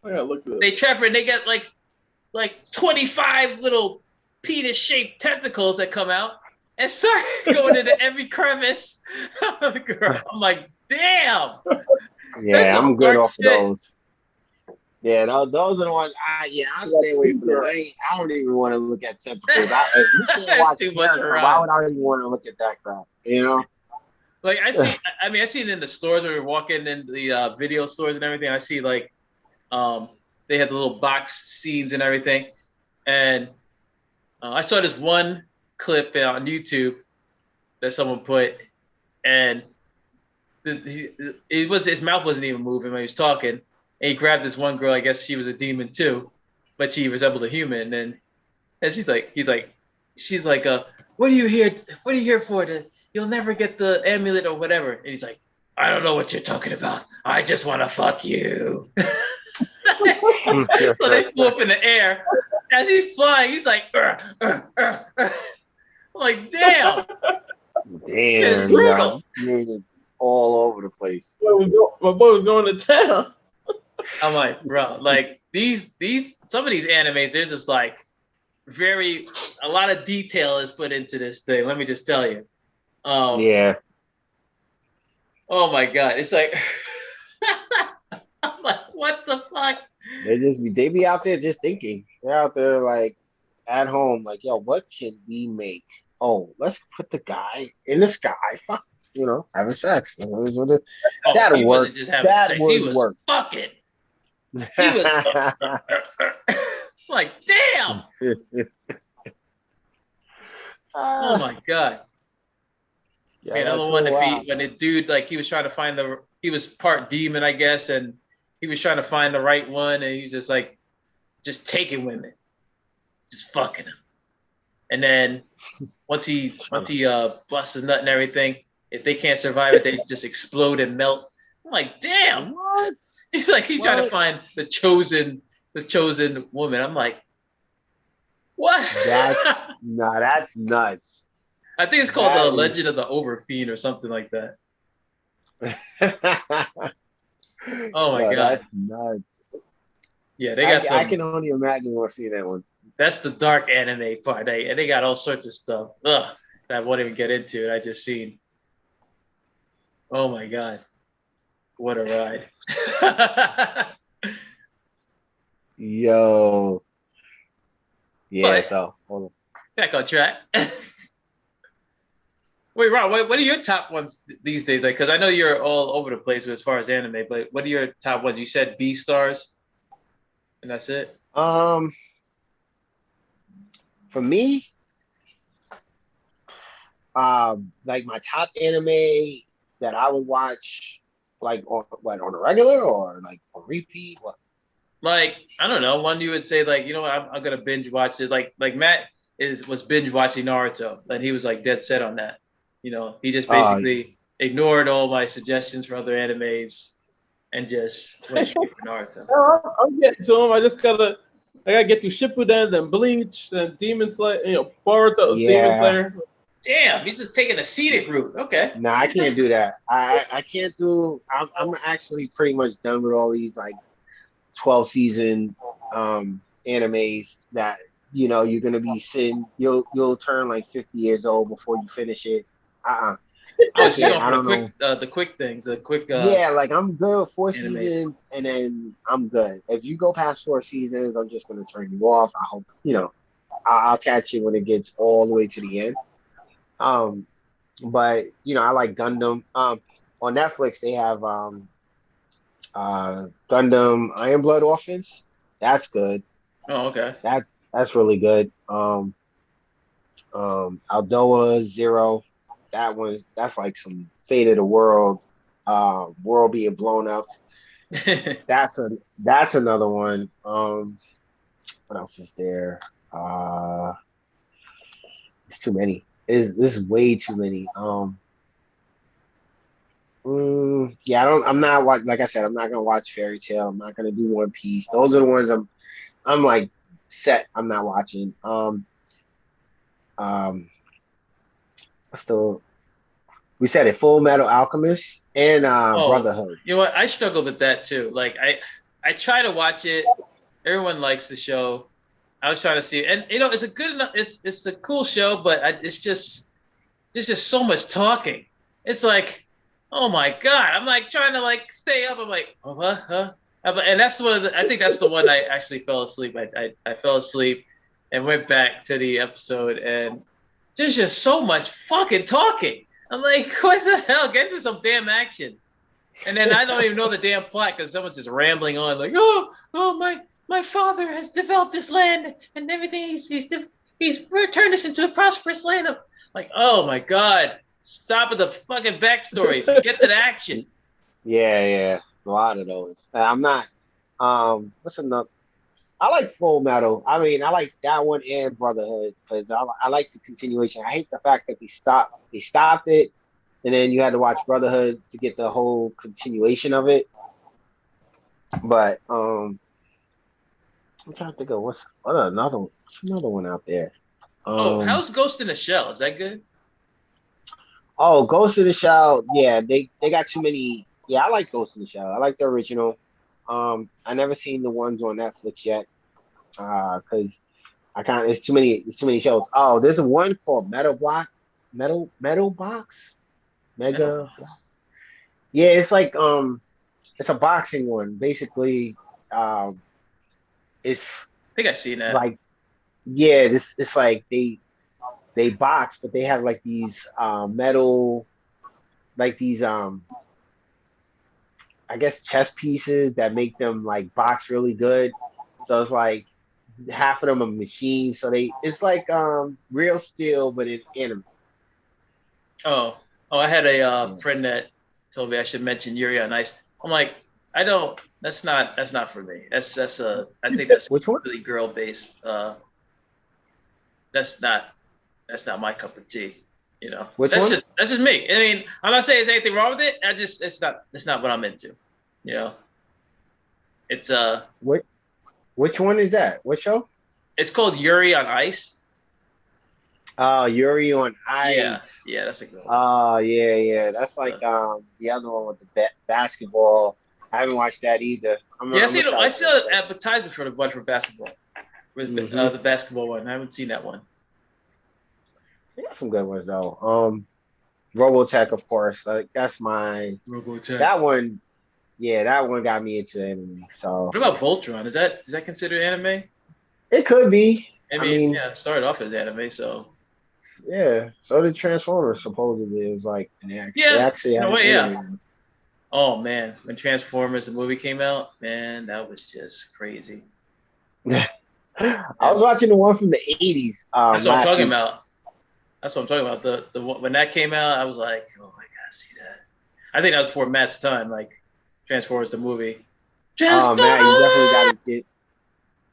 they trap her, and they get like 25 little penis-shaped tentacles that come out and start going into every crevice of the girl. I'm like, damn. Yeah, I'm good off those. Yeah, those are the ones. I'll stay away from those. I don't even want to look at tentacles. Why would I even want to look at that crap? Like I see it in the stores when we're walking in the video stores and everything. I see they had the little box scenes and everything, and I saw this one clip on YouTube that someone put, and his mouth wasn't even moving when he was talking, and he grabbed this one girl. I guess she was a demon too, but she resembled a human, and she's like, what are you here for? You'll never get the amulet or whatever. And he's like, I don't know what you're talking about. I just want to fuck you. So they flew up in the air. As he's flying, he's like, I'm like, damn. Damn, brutal. All over the place. My boy was going to town. I'm like, bro, like some of these animes, they're just like a lot of detail is put into this thing. Let me just tell you. Yeah. Oh my god, it's like, I'm like, what the fuck? They be out there just thinking. They're out there like at home, like, yo, what can we make? Oh, let's put the guy in the sky, having sex. That'll work. That would work. Fucking. He was like, damn. Oh my god. Yeah, another one when the dude, like, he was trying to find he was part demon, I guess, and he was trying to find the right one, and he was just like, just taking women, just fucking them. And then once he busts a nut and everything, if they can't survive it, they just explode and melt. I'm like, damn. What? He's like, he's trying to find the chosen woman. I'm like, what? That's nuts. I think it's called The Legend of the Overfiend or something like that. Oh my god, that's nuts. Yeah, they got I some. can only imagine we'll see that one. That's the dark anime part. And they got all sorts of stuff. Ugh, that I won't even get into it. I just seen. Oh my god, what a ride! Yo. Yeah, But so hold on. back on track. Wait, Ron, what are your top ones these days? Like, because I know you're all over the place as far as anime, but what are your top ones? You said B stars, and that's it. For me, like my top anime that I would watch, like on a regular or like on repeat. What? Like, I don't know, one you would say like, you know what, I'm gonna binge watch it. Like Matt was binge watching Naruto, and he was like dead set on that. You know, he just basically ignored all my suggestions for other animes and just went straight for Naruto. I'm getting to him. I gotta get through Shippuden, then Bleach, then Demon Slayer. Boruto, Demon Yeah. Slayer. Damn, he's just taking a scenic route. Okay. No, I can't do that. I can't do. I'm actually pretty much done with all these like 12 season animes that you're gonna be sitting. You'll turn like 50 years old before you finish it. Oh, so you're going I for don't know. the quick things, the quick. Yeah, like I'm good with 4 anime. seasons, and then I'm good. If you go past 4 seasons, I'm just gonna turn you off. I hope I'll catch you when it gets all the way to the end. But I like Gundam. On Netflix they have Gundam Iron Blood Orphans. That's good. Oh, okay. That's really good. Aldoa Zero. That's like some fate of the world, world being blown up. That's another one. What else is there? It's too many. There's way too many. Yeah, I'm not like I said, I'm not gonna watch Fairy Tail. I'm not gonna do One Piece. Those are the ones I'm like set. I'm not watching. Still, we said it. Full Metal Alchemist and Brotherhood. You know what? I struggle with that too. Like I try to watch it. Everyone likes the show. I was trying to see it, and it's a good enough. It's a cool show, but it's just there's just so much talking. It's like, oh my god! I'm like trying to like stay up. I'm like, oh, huh? And that's I think that's the one I actually fell asleep. I fell asleep and went back to the episode, and there's just so much fucking talking. I'm like, what the hell? Get to some damn action. And then I don't even know the damn plot because someone's just rambling on like, oh my father has developed this land and everything. He's turned this into a prosperous land. I'm like, oh my god, stop with the fucking backstories. Get to the action. Yeah, a lot of those. I'm not. What's another? I like Full Metal. I mean, I like that one and Brotherhood because I like the continuation. I hate the fact that they stopped it, and then you had to watch Brotherhood to get the whole continuation of it. But I'm trying to think of what's another one out there. How's Ghost in the Shell? Is that good? Oh, Ghost in the Shell. Yeah, they got too many. Yeah, I like Ghost in the Shell. I like the original. I never seen the ones on Netflix yet. Because it's too many shows. Oh, there's one called Metal Box. Mega Block. Yeah, it's like it's a boxing one. Basically, it's I think I've seen that. like it's like they box, but they have like these metal, like these I guess chess pieces that make them like box really good. So it's like half of them are machines. So it's like real steel, but it's anime. Oh, I had a friend that told me I should mention Yuri on Ice. I'm like, I don't. That's not for me. I think that's Which one? Really girl based. That's not my cup of tea. Which one? That's just me. I mean, I'm not saying there's anything wrong with it. It's not what I'm into. It's Which one is that? What show? It's called Yuri on Ice. Oh, Yuri on Ice. Yeah, that's a good one. Oh, yeah. That's like the other one with the basketball. I haven't watched that either. I saw advertisements for the bunch for basketball. With the basketball one. I haven't seen that one. They got some good ones though. Robotech, of course. Like that's my Robotech. That one. Yeah, that one got me into anime. So what about Voltron? Is that considered anime? it could be. I mean, yeah, it started off as anime, so yeah. So did Transformers. Supposedly, it was like an action. Yeah, they actually had in a way, an yeah. Oh man, when Transformers the movie came out, man, that was just crazy. I was watching the one from the 80s. That's what I'm talking about. That's what I'm talking about. The when that came out, I was like, oh my god, see that. I think that was before Matt's time, like Transformers the movie. Oh man, you definitely gotta get.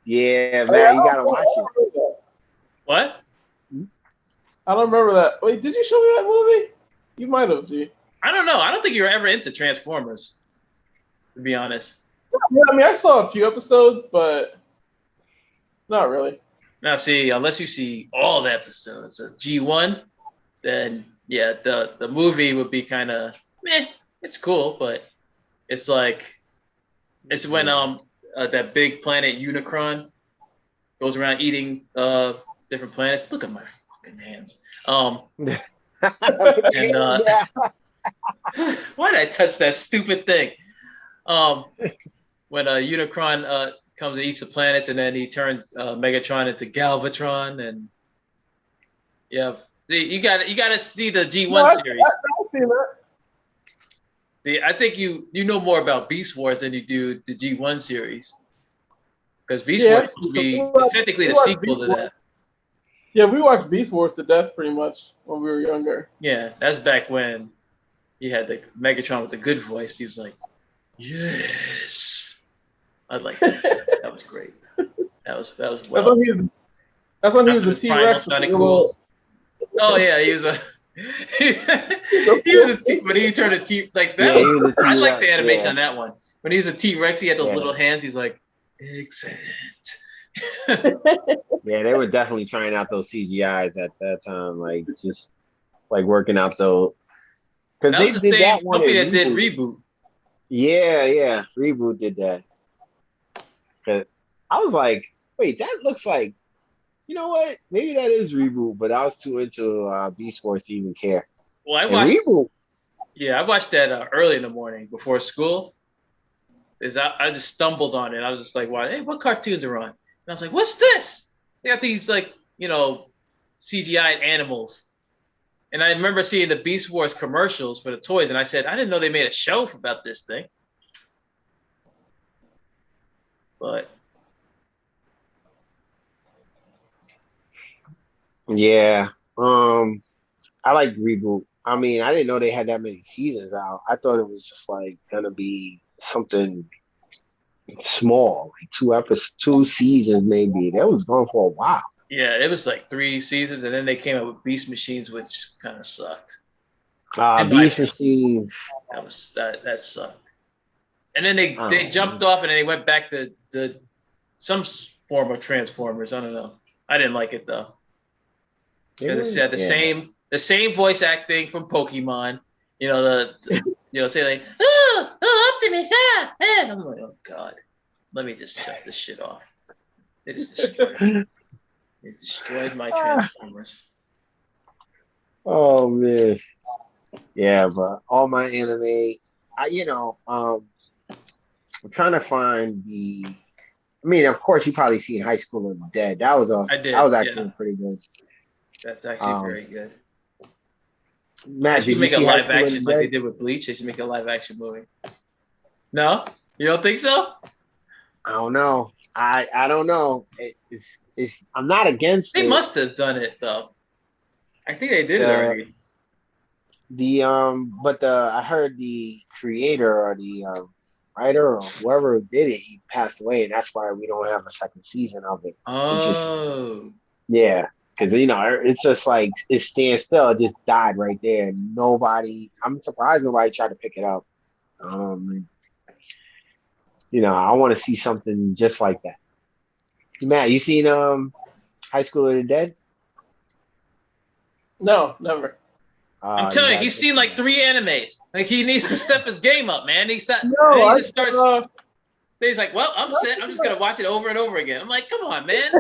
Yeah, man, you gotta watch it. What? I don't remember that. Wait, did you show me that movie? You might have, G. I don't know. I don't think you were ever into Transformers, to be honest. Yeah, I mean, I saw a few episodes, but not really. Now, see, unless you see all the episodes of G1, then yeah, the movie would be kind of meh. It's cool, but it's like it's when that big planet Unicron goes around eating different planets. Look at my fucking hands. And why did I touch that stupid thing? When Unicron comes and eats the planets, and then he turns Megatron into Galvatron, and yeah, you got to see the G1 series. I've seen that. See, I think you know more about Beast Wars than you do the G1 series, because Beast Wars would be technically the sequel to that. Yeah, we watched Beast Wars to death pretty much when we were younger. Yeah, that's back when you had the Megatron with the good voice. He was like, "Yes." I like that. That was great. That was well. That's when he was the T-Rex. Cool. Oh yeah, he was a he was a T when he turned a T like that. Yeah, I like the animation on that one. When he was a T-Rex, he had those little hands. He's like, excellent. Yeah, they were definitely trying out those CGIs at that time, like just like working out those. Because they did that one. Company that did Reboot. Yeah, Reboot did that. Cause I was like, wait, that looks like, you know what? Maybe that is Reboot, but I was too into Beast Wars to even care. Well, I watched Reboot. Yeah, I watched that early in the morning before school. I just stumbled on it. I was just like, "Hey, what cartoons are on?" And I was like, "What's this?" They got these CGI animals. And I remember seeing the Beast Wars commercials for the toys, and I said, I didn't know they made a show about this thing. But yeah, I like Reboot. I mean, I didn't know they had that many seasons out. I thought it was just like gonna be something small, like 2 seasons maybe. That was going for a while. Yeah, it was like 3 seasons, and then they came up with Beast Machines, which kind of sucked. Beast Machines. That sucked. And then they jumped off, and then they went back to some form of Transformers. I don't know. I didn't like it though. Because it had the same voice acting from Pokemon. Say like, Optimus, and I'm like, oh god, let me just shut this shit off. It's destroyed my Transformers. Oh man, yeah, but all my anime, I'm trying to find the. I mean, of course, you probably seen High School of the Dead. That was awesome. I did. That was actually pretty good. That's actually very good. Matt, did you make see a live High School action like they did with Bleach? They should make a live action movie. No, you don't think so? I don't know. I don't know. It's I'm not against it. They must have done it though. I think they did it already. I heard the creator or the writer or whoever did it, he passed away, and that's why we don't have a second season of it. Oh. Because it's just like it stands still. It just died right there. I'm surprised nobody tried to pick it up. I want to see something just like that. Matt, you seen High School of the Dead? No, never. I'm telling you, he's seen like 3 animes. Like he needs to step his game up, man. He's like, well, I'm set. I'm just gonna watch it over and over again. I'm like, come on, man.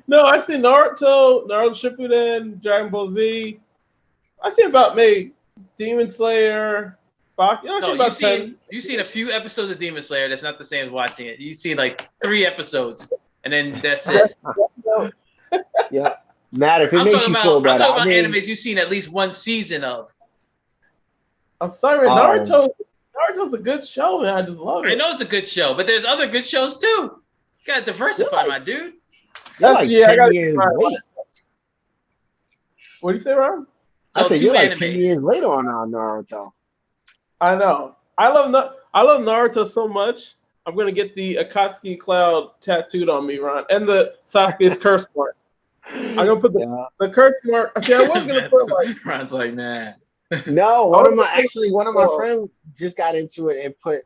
No, I see Naruto Shippuden, Dragon Ball Z. I see about maybe Demon Slayer. You've seen a few episodes of Demon Slayer. That's not the same as watching it. You see like 3 episodes, and then that's it. Yeah, Matt, if it makes you feel better, I'm talking about animes you've seen at least 1 season of. I'm sorry, Naruto's a good show, man. I just love it. I know it's a good show, but there's other good shows too. You gotta diversify, my dude. You're like 10 years late. What do you say, Ron? I said you're like 10 years later on Naruto. I know. I love Naruto so much. I'm gonna get the Akatsuki cloud tattooed on me, Ron, and the Sasuke's curse mark. I'm gonna put the curse mark. See, I was gonna put like Ron's like, nah. No, one of my friends just got into it and put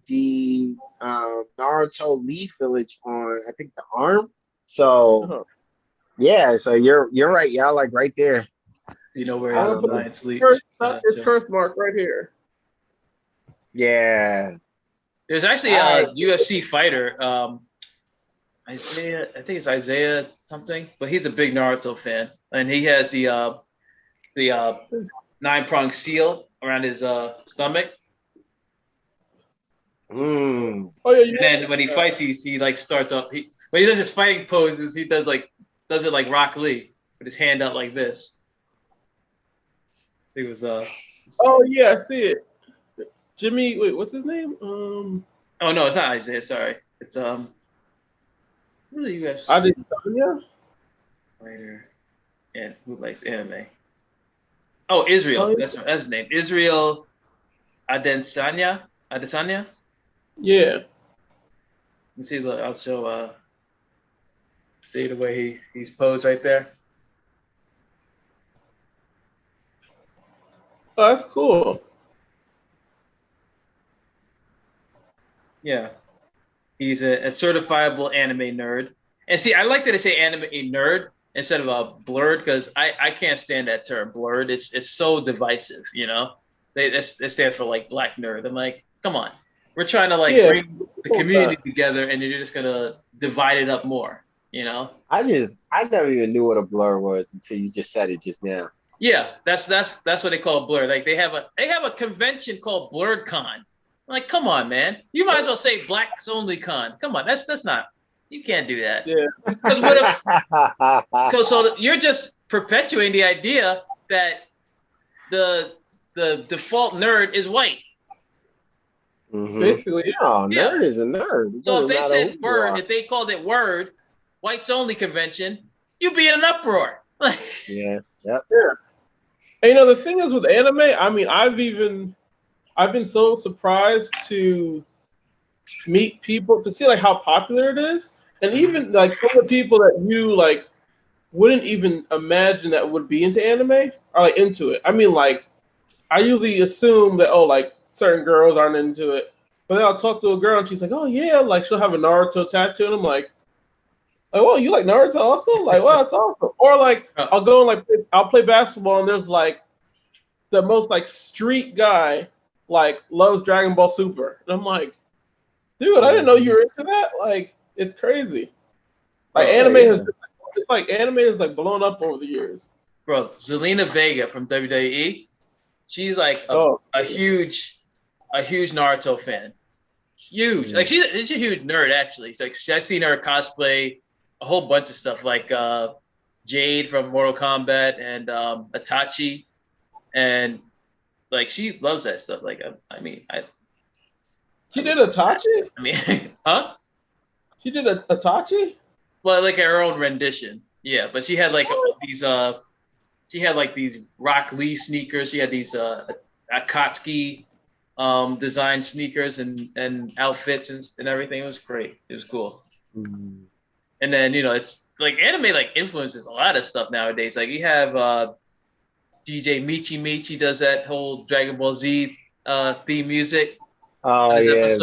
the Naruto Leaf Village on, I think, the arm. So yeah, so you're right, y'all like right there. You know where Lion sleeps. First mark right here. Yeah. There's actually a UFC fighter, Isaiah. I think it's Isaiah something, but he's a big Naruto fan, and he has the 9-pronged seal around his stomach. Mm. Oh yeah. And then when he fights, he like starts up. When he does his fighting poses, he does it like Rock Lee with his hand out like this. I think it was Oh yeah, I see it. Jimmy, wait, what's his name? Oh no, it's not Isaiah. Sorry, it's What are the UFC fighter and who likes anime? Oh, Israel. Oh, yeah. That's his name. Israel Adesanya. Yeah. Let me see. Look, I'll show. See the way he's posed right there. Oh, that's cool. Yeah, he's a certifiable anime nerd. And see, I like that they say anime nerd instead of a blurred, because I can't stand that term blurred. It's so divisive, you know. They stand for like black nerd. I'm like, come on, we're trying to like bring the community together, and you're just gonna divide it up more, you know. I never even knew what a blur was until you just said it just now. Yeah, that's what they call blur. Like they have a convention called BlurredCon. Like, come on, man. You might as well say Blacks Only Con. Come on, that's not. You can't do that. Yeah. Because what if? So you're just perpetuating the idea that the default nerd is white. Mm-hmm. Basically, nerd is a nerd. So if they said word, if they called it word, whites only convention, you'd be in an uproar. Yeah. Yep. Yeah. And, you know, the thing is with anime, I mean, I've been so surprised to meet people, to see like how popular it is, and even like some of the people that you like wouldn't even imagine that would be into anime are like into it. I mean, like I usually assume that like certain girls aren't into it, but then I'll talk to a girl and she's like, oh yeah, like she'll have a Naruto tattoo, and I'm like, oh, you like Naruto also? Like, wow, that's awesome. Or like I'll go and I'll play basketball, and there's like the most like street guy like loves Dragon Ball Super, and I'm like, dude, I didn't know you were into that. Like, it's crazy. Like anime has like blown up over the years. Bro, Zelina Vega from WWE, she's like a huge Naruto fan. Huge. Like she's a huge nerd actually. It's like I've seen her cosplay a whole bunch of stuff, like Jade from Mortal Kombat and Itachi, and like she loves that stuff. Like she did Itachi? I mean, huh? She did Itachi? Well, like her own rendition. Yeah, but she had like these Rock Lee sneakers. She had these Akatsuki design sneakers and outfits and everything. It was great. It was cool. Mm-hmm. And then, you know, it's like anime like influences a lot of stuff nowadays. Like you have DJ Michi does that whole Dragon Ball Z theme music. Oh yeah,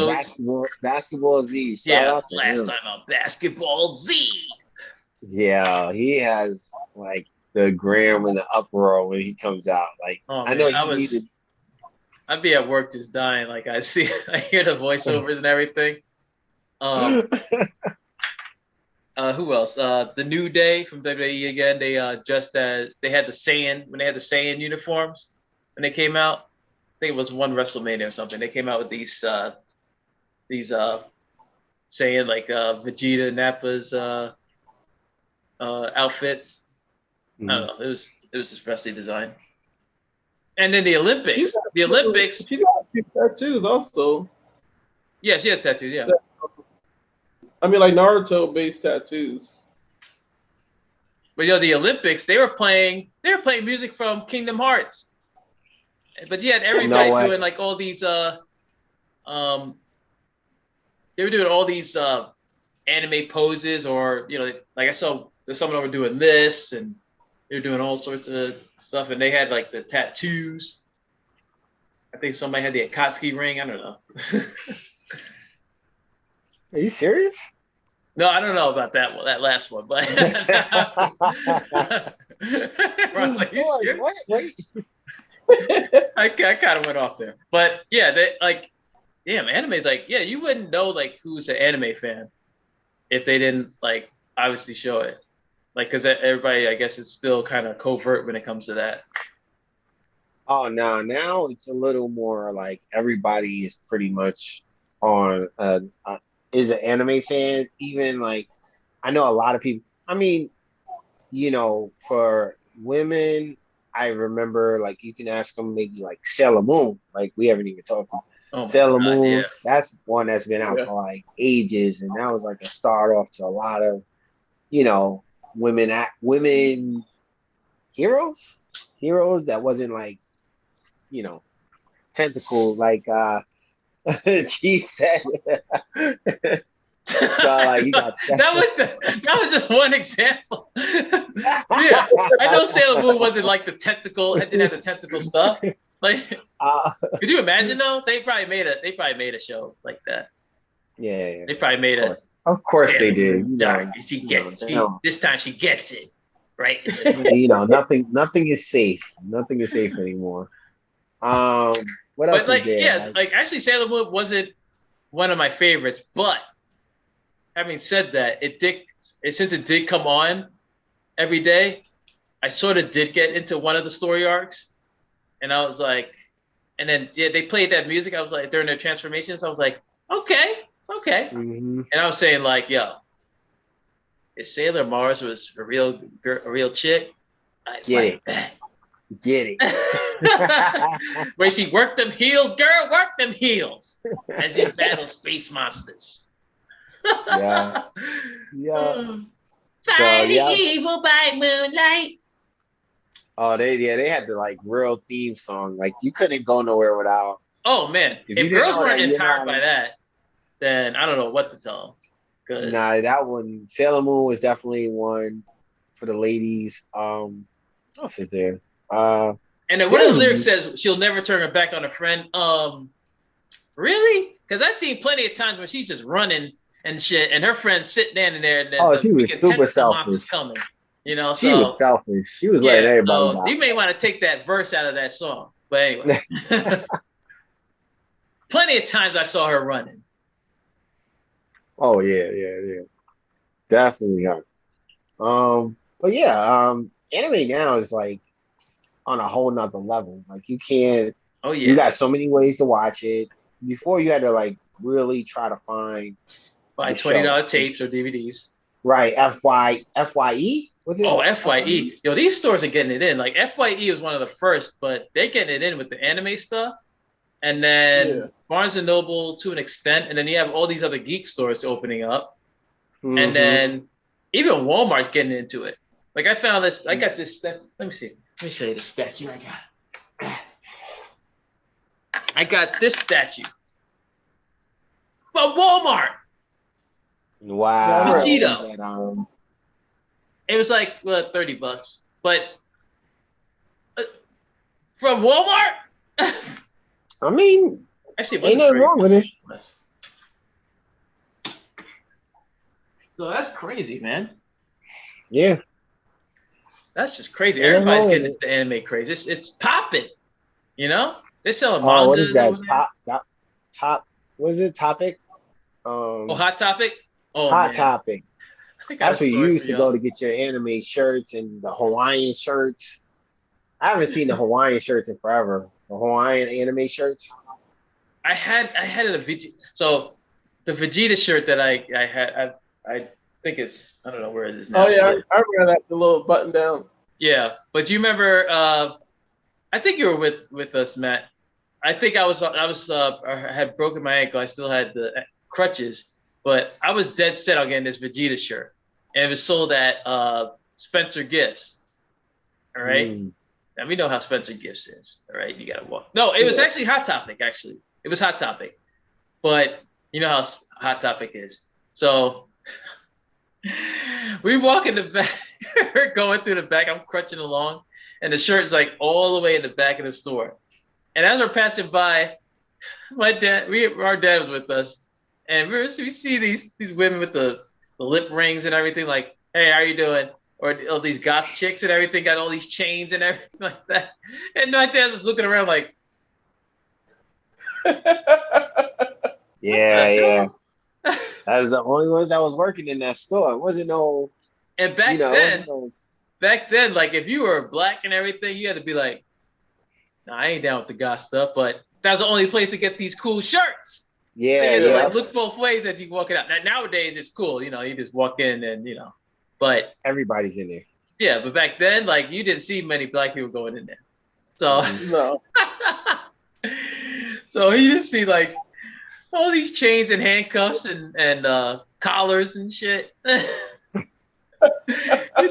Basketball Z. Shout out to last him. time on Basketball Z. Yeah, he has like the gram and the uproar when he comes out. Like Oh I man, know you needed. I'd be at work just dying. Like I hear the voiceovers and everything. Um, who else? The New Day from WWE again. They they had the Saiyan uniforms when they came out. I think it was one WrestleMania or something. They came out with these Saiyan like Vegeta Nappa's outfits. I don't know. It was especially designed. And then the Olympics. The Olympics. She got a few tattoos also. Yeah, she has tattoos. Yeah. I mean, like Naruto-based tattoos. But the Olympics, they were playing music from Kingdom Hearts. But you had everybody doing like all these they were doing all these anime poses, or like I saw someone over doing this, and they were doing all sorts of stuff, and they had like the tattoos. I think somebody had the Akatsuki ring. I don't know. Are you serious? No, I don't know about that one, that last one, but Ron's like, you serious? What? Wait. I kind of went off there, but yeah, they like, damn, anime is like, yeah, you wouldn't know like who's an anime fan if they didn't like obviously show it, like because everybody I guess is still kind of covert when it comes to that. Oh no, now it's a little more like everybody is pretty much on is an anime fan. Even like I know a lot of people. I mean, for women, I remember like you can ask them maybe like Sailor Moon. Like we haven't even talked about Sailor Moon. Yeah. That's one that's been out for like ages, and that was like a start off to a lot of women heroes that wasn't like tentacle like she said. So like you got that was just one example. Yeah, I know Sailor Moon wasn't like the tentacle. It didn't have the tentacle stuff. Like, could you imagine though? They probably made a show like that. Yeah. They probably made it. Of course they did. This time she gets it right. Nothing is safe. Nothing is safe anymore. What else? But like, like actually, Sailor Moon wasn't one of my favorites, but having said that, since it did come on every day, I sort of did get into one of the story arcs, and I was like, and then they played that music. I was like during their transformations, I was like, okay. Mm-hmm. And I was saying like, yo, if Sailor Mars was a real chick, I'd like that. Get it. Where she worked them heels, girl, work them heels as he battles space monsters. Yeah. Fighting evil by moonlight. Oh, they had the like real theme song. Like you couldn't go nowhere without. Oh man, if girls weren't empowered by that, then I don't know what to tell them. Nah, that one, Sailor Moon was definitely one for the ladies. I'll sit there. And then one of the lyrics says she'll never turn her back on a friend. Really? Because I've seen plenty of times when she's just running and shit, and her friend's sitting there, and then she was super selfish. Coming, she was selfish. She was letting everybody down. You may want to take that verse out of that song. But anyway, plenty of times I saw her running. Oh yeah, definitely. But yeah, anime now is like on a whole nother level. Like you can't. Oh yeah. You got so many ways to watch it. Before you had to like really try to find buy $20 tapes or DVDs. Right. FYE? Was it? Oh, FYE. Yo, these stores are getting it in. Like FYE was one of the first, but they're getting it in with the anime stuff. And then Barnes and Noble to an extent, and then you have all these other geek stores opening up. Mm-hmm. And then even Walmart's getting into it. Like I found this, I got this, let me see. Let me show you the statue I got. I got this statue. But Walmart. Wow. It was like $30. But from Walmart? I mean, actually, ain't nothing wrong with it. So that's crazy, man. Yeah. That's just crazy. You Everybody's know, getting into anime craze. It's popping. You know, they're selling oh, what is mangas that? over there. Top. What is it? Topic. Oh, Hot Topic. Oh Hot man, Topic. I got a That's where you story for used to go y'all. to get your anime shirts and the Hawaiian shirts. I haven't seen the Hawaiian shirts in forever. The Hawaiian anime shirts. I had a Vegeta. So the Vegeta shirt that I had, I think it's, I don't know where it is now. Oh yeah, But I remember that, the little button down. yeah, but do you remember? I think you were with us, Matt. I think I had broken my ankle. I still had the crutches, but I was dead set on getting this Vegeta shirt, and it was sold at Spencer Gifts. All right, and we know how Spencer Gifts is. All right, you gotta walk. No, it was actually Hot Topic. Actually, it was Hot Topic, but you know how Hot Topic is. So we walk in the back. We're going through the back. I'm crutching along, and the shirt's like all the way in the back of the store. And as we're passing by, our dad was with us, and we see these women with the lip rings and everything, like, hey, how you doing? Or all these goth chicks and everything, got all these chains and everything like that. And my dad's just looking around like, Yeah. That was the only ones that was working in that store. It wasn't no. And back then, like if you were black and everything, you had to be like, nah, I ain't down with the goth stuff, but that was the only place to get these cool shirts. Yeah, so you had to like look both ways as you walk it out. Nowadays it's cool, you just walk in and but everybody's in there. Yeah, but back then, like you didn't see many black people going in there. So no. So you just see like all these chains and handcuffs and collars and shit. He's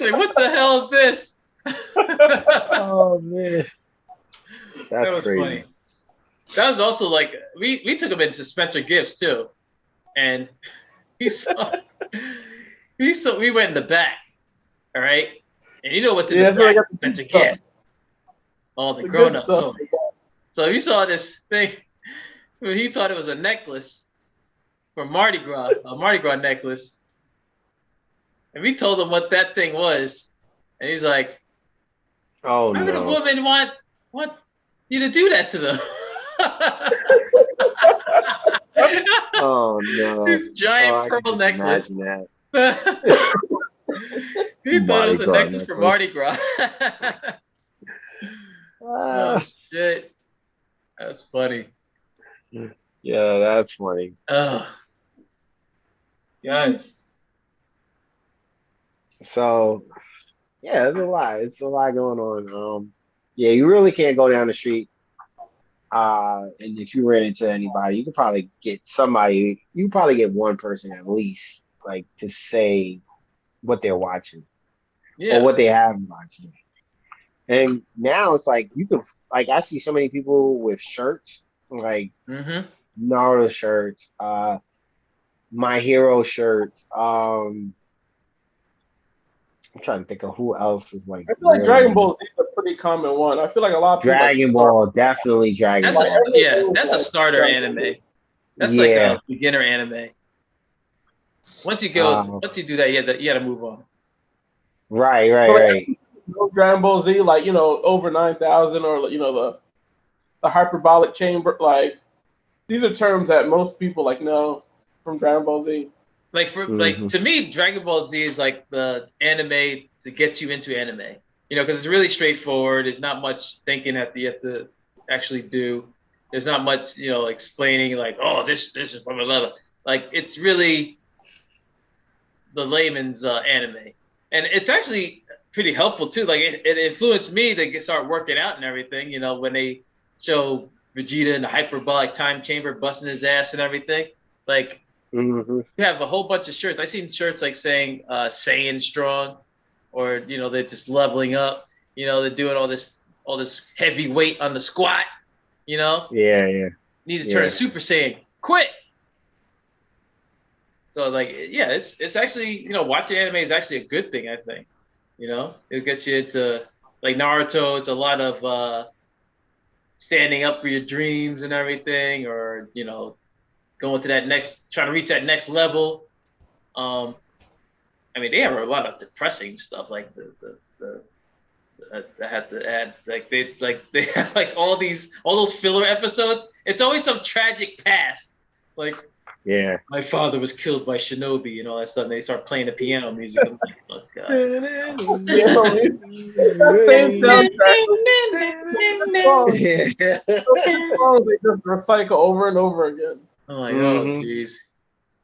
like, what the hell is this? Oh man. That's that was crazy. Funny. That was also like we took him into Spencer Gifts too, and we went in the back, all right, and you know what's in the back? Like Spencer Gifts, all the grown up toys. So you saw this thing. He thought it was a necklace for Mardi Gras, a Mardi Gras necklace, and we told him what that thing was, and he's like, "Oh why no! would a woman want you to do that to them?" Oh no! This giant pearl necklace. He thought it was a necklace for Mardi Gras. Oh shit! That's funny. Yeah, that's funny. Guys. So, yeah, there's a lot. It's a lot going on. Yeah, you really can't go down the street. And if you ran into anybody, you could probably get somebody. You could probably get one person at least, like to say what they're watching or what they have watching. And now it's like you could, like, I see so many people with shirts, like Naruto shirts, My Hero shirts. I'm trying to think of who else is like. I feel like Dragon Ball Z is a pretty common one. I feel like a lot of people Dragon Ball, definitely Dragon Ball. That's a starter anime. That's like a beginner anime. Once you do that, you gotta move on. Right. Dragon Ball Z, like over 9,000, or the hyperbolic chamber. Like these are terms that most people know from Dragon Ball Z. Like to me, Dragon Ball Z is like the anime to get you into anime. Because it's really straightforward. There's not much thinking that you have to actually do. There's not much, explaining like, oh, this is blah blah blah. Like it's really the layman's anime, and it's actually pretty helpful too. Like it influenced me to start working out and everything. When they show Vegeta in the hyperbolic time chamber busting his ass and everything, like. You have a whole bunch of shirts. I've seen shirts like saying Saiyan strong, or they're just leveling up. They're doing all this heavy weight on the squat. Yeah. Need to turn Super Saiyan quick. So like, yeah, it's actually watching anime is actually a good thing. I think it'll get you into like Naruto. It's a lot of standing up for your dreams and everything, or going to trying to reach that next level. I mean, they have a lot of depressing stuff, like the I had to add they have like all those filler episodes. It's always some tragic past. It's like my father was killed by Shinobi and all that stuff. And they start playing the piano music. I'm like, oh god. That same soundtrack. They just recycle over and over again. I'm like, oh jeez.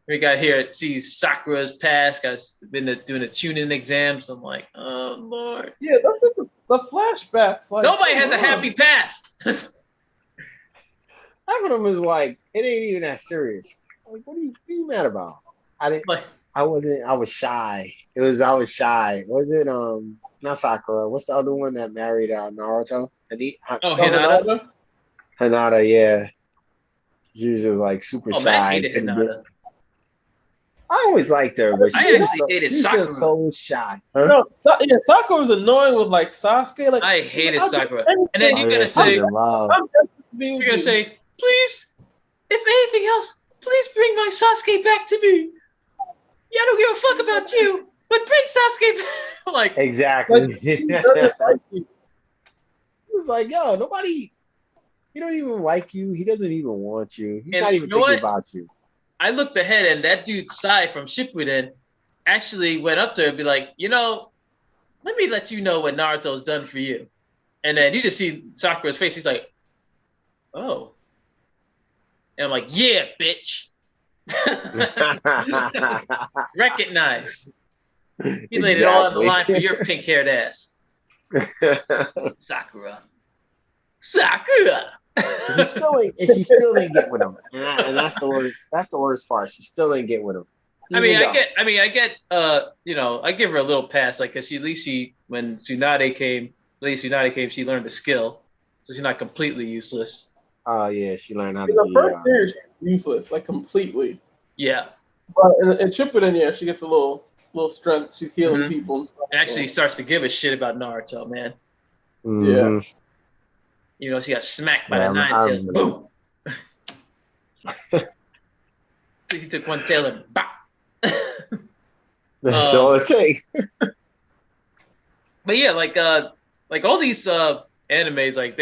We got here. See Sakura's past. Been doing the tuning exams. I'm like, oh lord. Yeah, that's just the flashbacks. Like nobody has a happy past. Half of them is like, it ain't even that serious. Like, what are you mad about? I was shy. I was shy. Was it not Sakura? What's the other one that married Naruto? Hinata. Hinata, yeah. She was just like super shy. Man, I hated Hinata. I always liked her, but I actually hated Sakura. Just so shy. Huh? No, Sakura was annoying with like Sasuke. Like I hated Sakura. And then you're gonna say, please, if anything else, please bring my Sasuke back to me. Yeah, I don't give a fuck about you, but bring Sasuke back. Like exactly. It's like, yo, nobody. He don't even like you. He doesn't even want you. He's not even thinking about you. I looked ahead, and that dude Sai from Shippuden actually went up to her and be like, let me let you know what Naruto's done for you. And then you just see Sakura's face. He's like, oh. And I'm like, yeah, bitch. Recognize. He laid it all on the line for your pink-haired ass. Sakura. She still didn't get with him, and that's the worst. That's the worst part. She still didn't get with him. I get. I give her a little pass, like, cause when Tsunade came, she learned a skill, so she's not completely useless. Oh yeah, she learned how to. The first series, useless, like completely. Yeah. But in Shippuden, yeah, she gets a little strength. She's healing people and stuff. And actually starts to give a shit about Naruto, man. Yeah. She got smacked by the nine-tails. Boom. So he took one tail and bop. That's all it takes. But yeah, like all these animes, like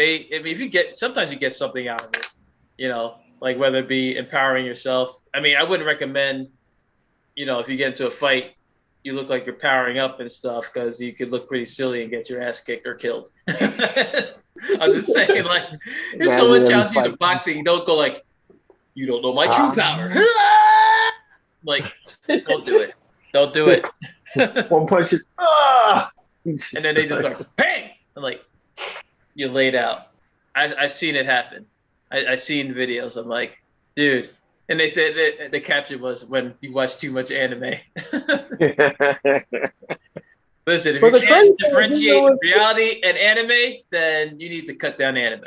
sometimes you get something out of it. Like whether it be empowering yourself. I mean, I wouldn't recommend, if you get into a fight, you look like you're powering up and stuff, because you could look pretty silly and get your ass kicked or killed. I'm just saying, like, if someone challenges you to boxing, you don't go like, you don't know my true power. Like, don't do it. Don't do it. One punch is, and then they just go, bang! And like, you're laid out. I've seen it happen. I've seen videos. I'm like, dude. And they said that the caption was, when you watch too much anime. Listen, if you can't differentiate reality and anime, then you need to cut down anime.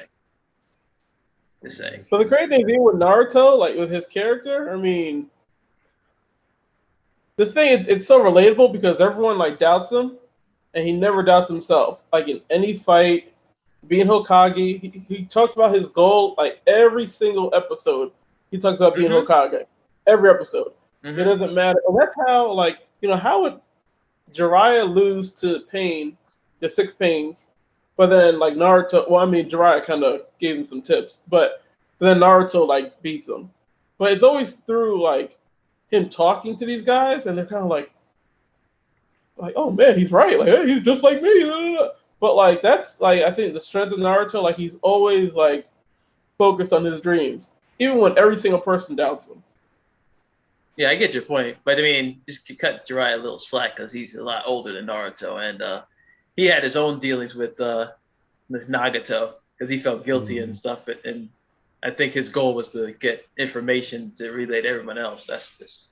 To say. But the crazy thing with Naruto, like with his character, I mean, the thing is, it's so relatable because everyone like doubts him, and he never doubts himself. Like in any fight, being Hokage, he talks about his goal like every single episode. He talks about being Hokage every episode. It doesn't matter. And that's how, like, how would Jiraiya lose to Pain, the 6 Pains, but then like Naruto? Well, I mean, Jiraiya kind of gave him some tips, but then Naruto like beats him. But it's always through like him talking to these guys, and they're kind of like, oh man, he's right. Like, hey, he's just like me. But like that's like, I think the strength of Naruto. Like he's always like focused on his dreams, even when every single person doubts him. Yeah, I get your point, but I mean, just to cut Jiraiya a little slack because he's a lot older than Naruto, and he had his own dealings with Nagato because he felt guilty and stuff. And I think his goal was to get information to relay to everyone else. That's just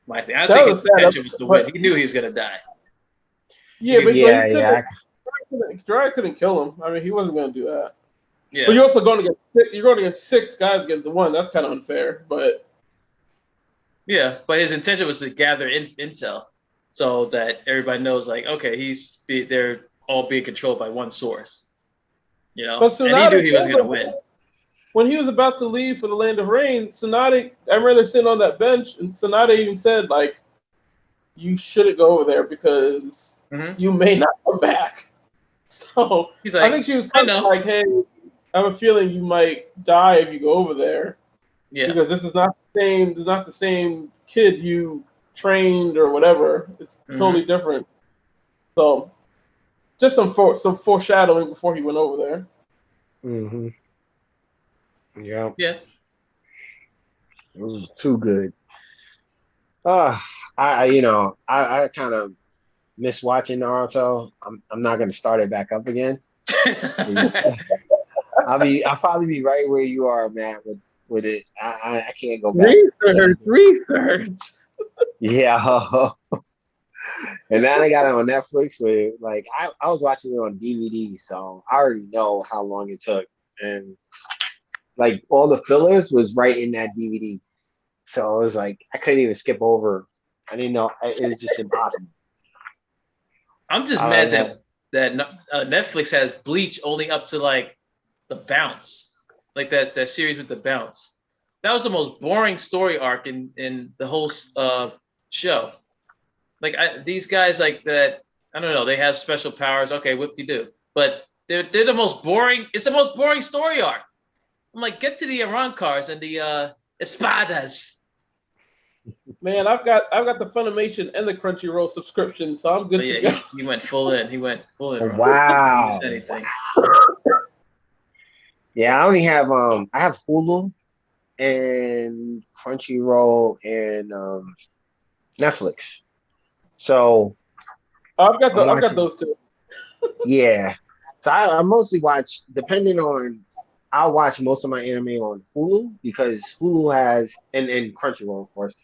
my thing. I think his intention was to win. He knew he was gonna die. Yeah, Jiraiya couldn't kill him. I mean, he wasn't gonna do that. Yeah. But you're also going to get 6 guys against 1. That's kind of unfair, but. Yeah, but his intention was to gather intel so that everybody knows, like, okay, they're all being controlled by one source, But Tsunade, and he knew he was going to win. When he was about to leave for the Land of Rain, Tsunade, I remember sitting on that bench, and Tsunade even said, like, you shouldn't go over there because you may not come back. So He's I like, think she was I kind of know. like, "Hey, I have a feeling you might die if you go over there Yeah. because this is not the same. It's not the same kid you trained or whatever. It's totally different." So just some foreshadowing before he went over there. Mm-hmm. Yeah. Yeah. It was too good. I kind of miss watching Naruto. I'm not gonna start it back up again. I'll probably be right where you are, Matt, with it. I can't go back. Research. Yeah. And now they got it on Netflix where like I was watching it on DVD, so I already know how long it took. And like all the fillers was right in that DVD. So it was like I couldn't even skip over. I didn't know it was just impossible. I'm just mad that Netflix has Bleach only up to like the bounce, like that series with the bounce. That was the most boring story arc in the whole show. Like these guys like that. I don't know. They have special powers. Okay, whoop-de-doo. But they're the most boring. It's the most boring story arc. I'm like, get to the Arancars and the espadas. Man, I've got the Funimation and the Crunchyroll subscription, so I'm good to go. He went full in. He went full in. Wow. Anything. Yeah, I only have I have Hulu and Crunchyroll and Netflix. So I've got those two. Yeah. So I mostly watch, depending on, I'll watch most of my anime on Hulu because Hulu has, and Crunchyroll, of course,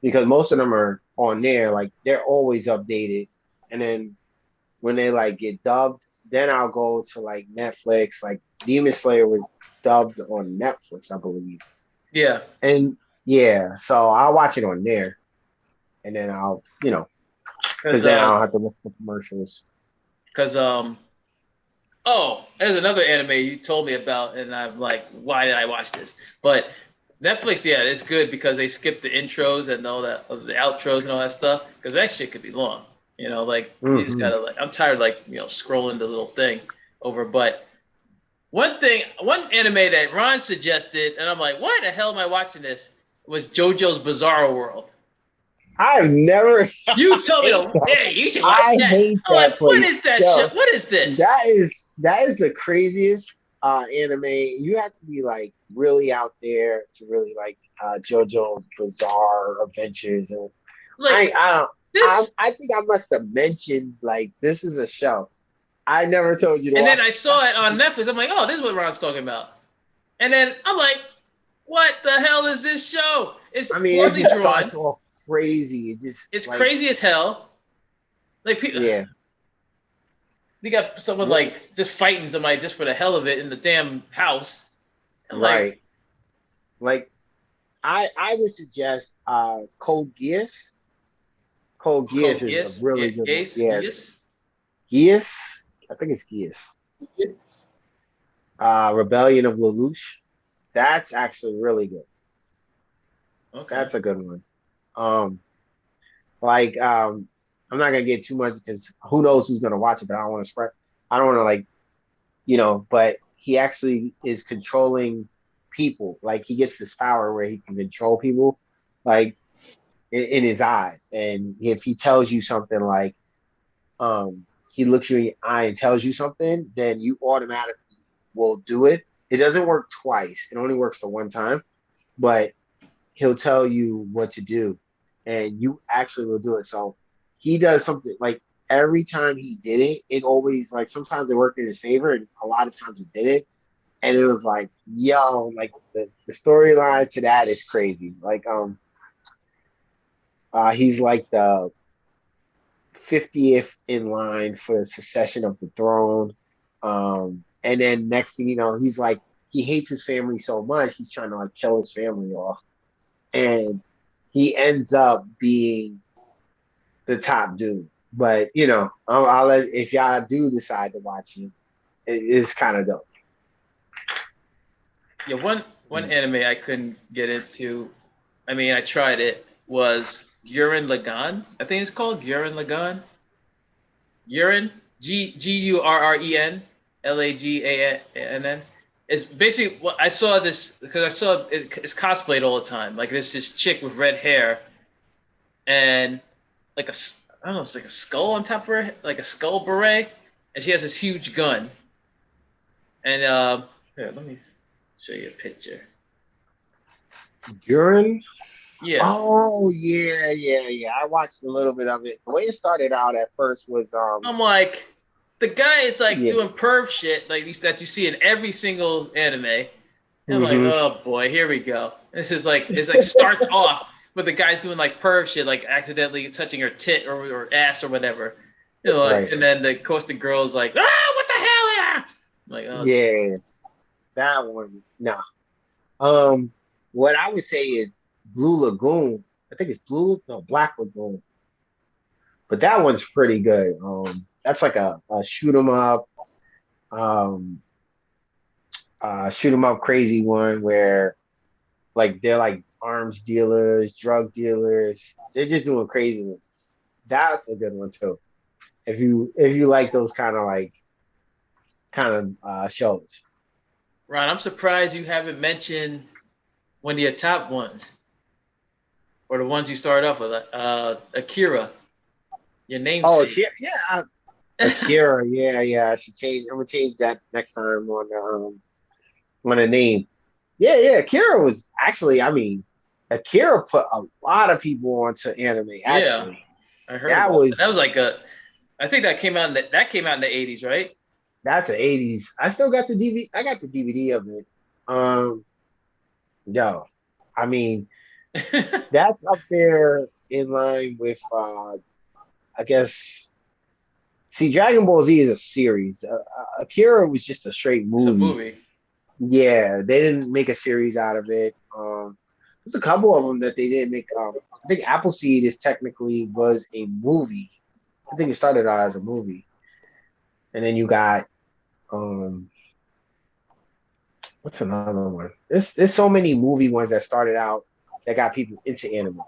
because most of them are on there. Like they're always updated. And then when they like get dubbed, then I'll go to like Netflix. Like Demon Slayer was dubbed on Netflix, I believe. Yeah. And yeah, so I'll watch it on there. And then I'll, because then I don't have to look for commercials. Because there's another anime you told me about, and I'm like, why did I watch this? But Netflix, yeah, it's good because they skip the intros and all that, the outros and all that stuff. Because that shit could be long, like you just gotta like. I'm tired, like scrolling the little thing over. But one anime that Ron suggested, and I'm like, why the hell am I watching this? Was JoJo's Bizarre World. I've never. You told me, hey, you should watch that. Hate I'm that like, what is that shit? What is this? That is the craziest anime. You have to be like really out there to really like JoJo's Bizarre Adventures, and like, I think I must have mentioned like this is a show. I never told you to. And watch. then I saw it on Netflix. I'm like, oh, this is what Ron's talking about. And then I'm like, what the hell is this show? It's poorly it drawn. starts off crazy. It's like, crazy as hell. Like people, yeah. You got someone like just fighting somebody just for the hell of it in the damn house. I'm right. Like I would suggest Code Geass. Code Geass is a really good one. Yeah. Geass? I think it's Geass. Yes. Rebellion of Lelouch. That's actually really good. Okay. That's a good one. I'm not gonna get too much because who knows who's gonna watch it, but I don't want to spread. I don't want to but he actually is controlling people. Like he gets this power where he can control people, like in his eyes. And if he tells you something like, he looks you in the eye and tells you something, then you automatically will do it. It doesn't work twice. It only works the one time, but he'll tell you what to do and you actually will do it. So he does something like every time he did it, it always like sometimes it worked in his favor and a lot of times it didn't. And it was like, yo, like the storyline to that is crazy. Like, he's like the 50th in line for the succession of the throne. And then next thing you know, he's like, he hates his family so much, he's trying to like kill his family off. And he ends up being the top dude. But I'll let, if y'all do decide to watch it, it's kind of dope. Yeah, one anime I couldn't get into. I mean, I tried it. Was Gurren Lagann? I think it's called Gurren Lagann. Gurren Gurren Lagann. It's basically what I saw this because I saw it's cosplayed all the time. Like there's this chick with red hair and like I don't know, it's like a skull on top of her, like a skull beret, and she has this huge gun. And here, let me show you a picture. Gurren? Yeah. Oh yeah. I watched a little bit of it. The way it started out at first was I'm like, the guy is like Yeah. doing perv shit like that you see in every single anime. And I'm like, Mhm. oh boy, here we go. This is like it's like starts off with the guy's doing like perv shit, like accidentally touching her tit or ass or whatever. You know, like, Right. and then of course the girl's like, ah, what the hell, yeah? I'm like, oh, Yeah, that one. Nah. What I would say is Blue Lagoon. I think it's Black Lagoon. But that one's pretty good. That's like a shoot 'em up, um, shoot 'em up crazy one where like they're like arms dealers, drug dealers. They're just doing craziness. That's a good one too. If you like those kind of shows. Ron, I'm surprised you haven't mentioned one of your top ones, or the ones you started off with, Akira, your Oh, namesake. yeah, Akira, yeah. I should change. I'm gonna change that next time on a name. Yeah. Akira was actually, I mean, Akira put a lot of people onto anime. Yeah, Actually, I heard that about that. was That was like I think that came out in the 80s, right? that's the '80s. I still got the DVD. I got the DVD of it. Um, yo, I mean, that's up there in line with, I guess. See, Dragon Ball Z is a series. Akira was just a straight It's a movie. movie. Yeah, they didn't make a series out of it. There's a couple of them that they didn't make. I think Appleseed is technically was a movie. I think it started out as a movie, and then you got what's another one? There's so many movie ones that started out that got people into anime,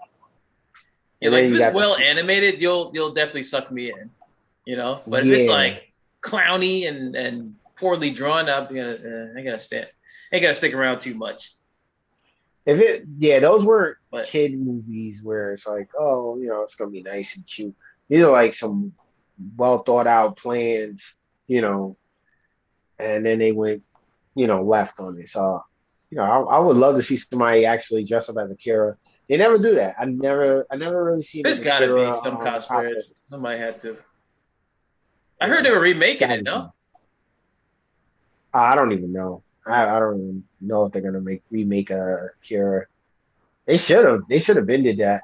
Yeah, and like then if you it's got well animated, you'll definitely suck me in, you know. But if it's yeah. like clowny and poorly drawn up, I ain't gonna stick around too much. Those weren't But kid movies where it's like, oh, it's gonna be nice and cute. These are like some well thought out plans, and then they went, left on it. So, I would love to see somebody actually dress up as Akira. They never do that. I never really seen there's an gotta be Akira some cosplayers. cosplay. Somebody had to. I heard Yeah, they were remaking gotta it, be. no? I don't even know. I don't even know if they're gonna remake a Akira. They should have. They should have been did that.